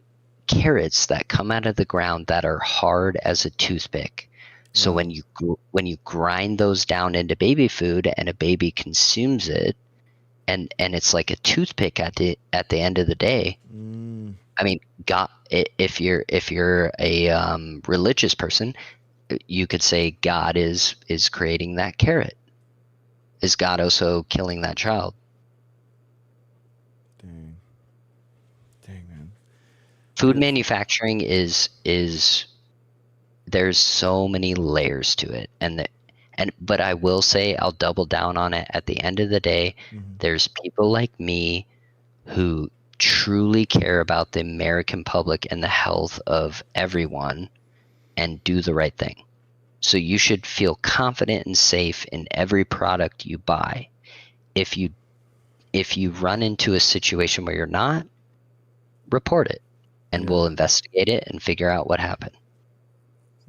S21: carrots that come out of the ground that are hard as a toothpick. So when you grind those down into baby food and a baby consumes it, and it's like a toothpick at the end of the day. I mean, God, if you're a religious person, you could say God is creating that carrot. Is God also killing that child?
S1: Dang, man.
S21: Food manufacturing is there's so many layers to it, but I will say, I'll double down on it. At the end of the day, there's people like me who truly care about the American public and the health of everyone and do the right thing. So you should feel confident and safe in every product you buy. If you run into a situation where you're not, report it, and we'll investigate it and figure out what happened.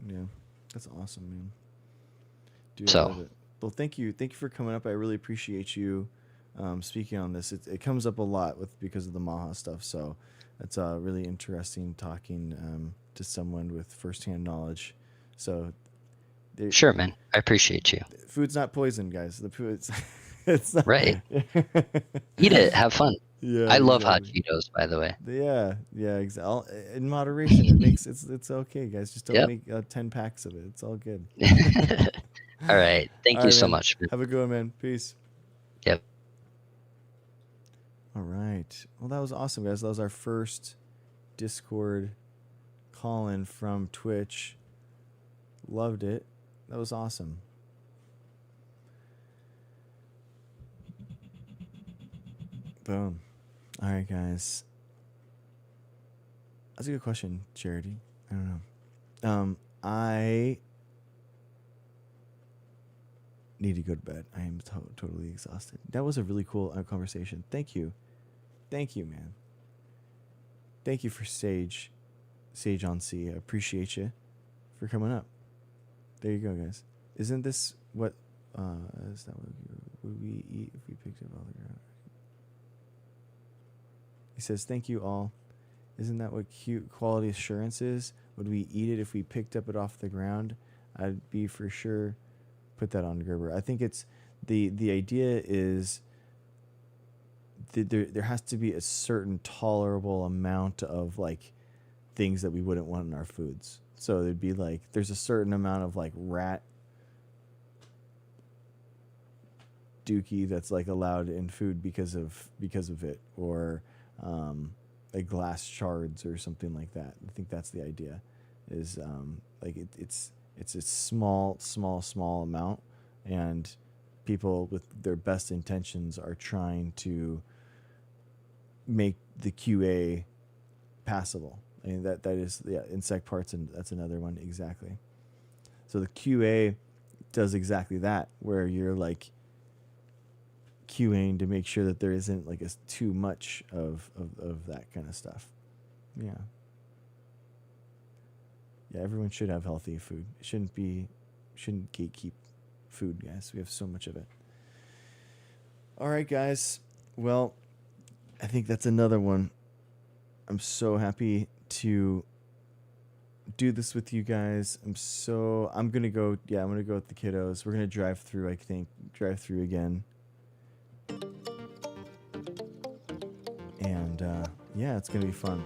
S1: Yeah, that's awesome, man. Dude,
S21: So-
S1: I love it. Well, thank you for coming up. I really appreciate you speaking on this. It comes up a lot because of the Maha stuff. So it's really interesting talking to someone with firsthand knowledge. So
S21: Sure, man. I appreciate you.
S1: Food's not poison, guys. The food's it's not,
S21: Right. Eat it. Have fun.
S1: Yeah,
S21: I love
S1: exactly.
S21: hot Cheetos, by the way.
S1: Yeah, exactly. In moderation, it makes it's okay, guys. Just don't
S21: Yep.
S1: make 10 packs of it. It's all good.
S21: All right. Thank
S1: All
S21: you
S1: right,
S21: so
S1: man.
S21: much.
S1: Have a good one, man. Peace.
S21: Yep.
S1: All right. Well, that was awesome, guys. That was our first Discord call-in from Twitch. Loved it. That was awesome. Boom. All right, guys. That's a good question, Charity. I don't know. I need to go to bed. I am totally exhausted. That was a really cool conversation. Thank you. Thank you, man. Thank you for Sage on C. I appreciate you for coming up. There you go, guys. Isn't this what is that what would we eat if we picked up all the ground? He says, "Thank you all. Isn't that what cute quality assurance is? Would we eat it if we picked up it off the ground? I'd be for sure put that on Gerber." I think it's the idea is there has to be a certain tolerable amount of like things that we wouldn't want in our foods. So there'd be like there's a certain amount of like rat dookie that's like allowed in food because of it, or like glass shards or something like that. I think that's the idea. Is like it's a small amount, and people with their best intentions are trying to make the QA passable. I mean that is insect parts, and that's another one exactly. So the QA does exactly that, where you're like QAing to make sure that there isn't like too much of that kind of stuff. Yeah, everyone should have healthy food. It shouldn't gatekeep food, guys. We have so much of it. All right, guys. Well, I think that's another one. I'm so happy to do this with you guys. I'm gonna go with the kiddos. We're gonna drive through again. And it's gonna be fun.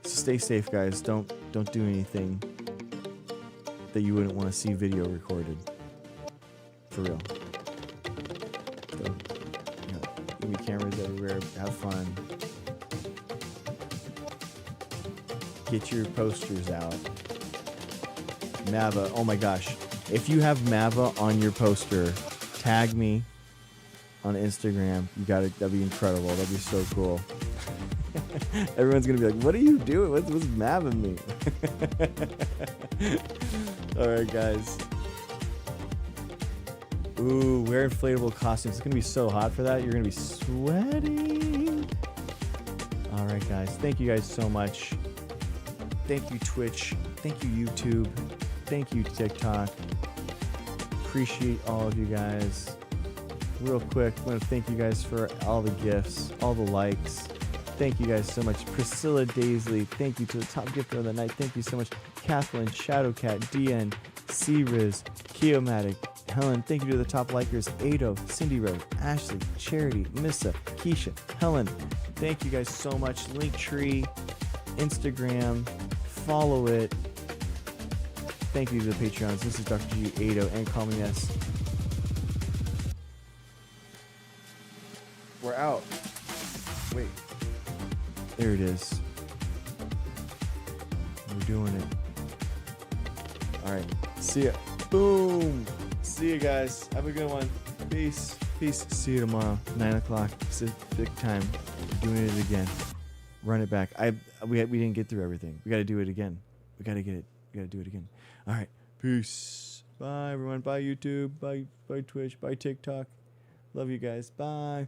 S1: So stay safe, guys. Don't do anything that you wouldn't want to see video recorded. For real. So, give me cameras everywhere. Have fun. Get your posters out. Mava. Oh my gosh. If you have Mava on your poster, tag me on Instagram. That'd be incredible. That'd be so cool. Everyone's gonna be like, "What are you doing? What's Mava mean?" All right, guys. Ooh, wear inflatable costumes. It's gonna be so hot for that. You're gonna be sweating. All right, guys. Thank you guys so much. Thank you, Twitch. Thank you, YouTube. Thank you, TikTok. Appreciate all of you guys. Real quick, I want to thank you guys for all the gifts, all the likes. Thank you guys so much. Priscilla Daisley, thank you to the top gifter of the night. Thank you so much. Kathleen, Shadowcat, DN, C-Riz, Keomatic, Helen, thank you to the top likers. Ado, Cindy Rose, Ashley, Charity, Missa, Keisha, Helen. Thank you guys so much. Linktree, Instagram, follow it. Thank you to the Patreons. This is Dr. G, Ado, and Call Me S. We're out. Wait. There it is. We're doing it. All right. See ya. Boom. See you guys. Have a good one. Peace. Peace. See you tomorrow. 9 o'clock Pacific time. We're doing it again. Run it back. We didn't get through everything. We got to do it again. We got to do it again. All right. Peace. Bye, everyone. Bye, YouTube. Bye, Twitch. Bye, TikTok. Love you guys. Bye.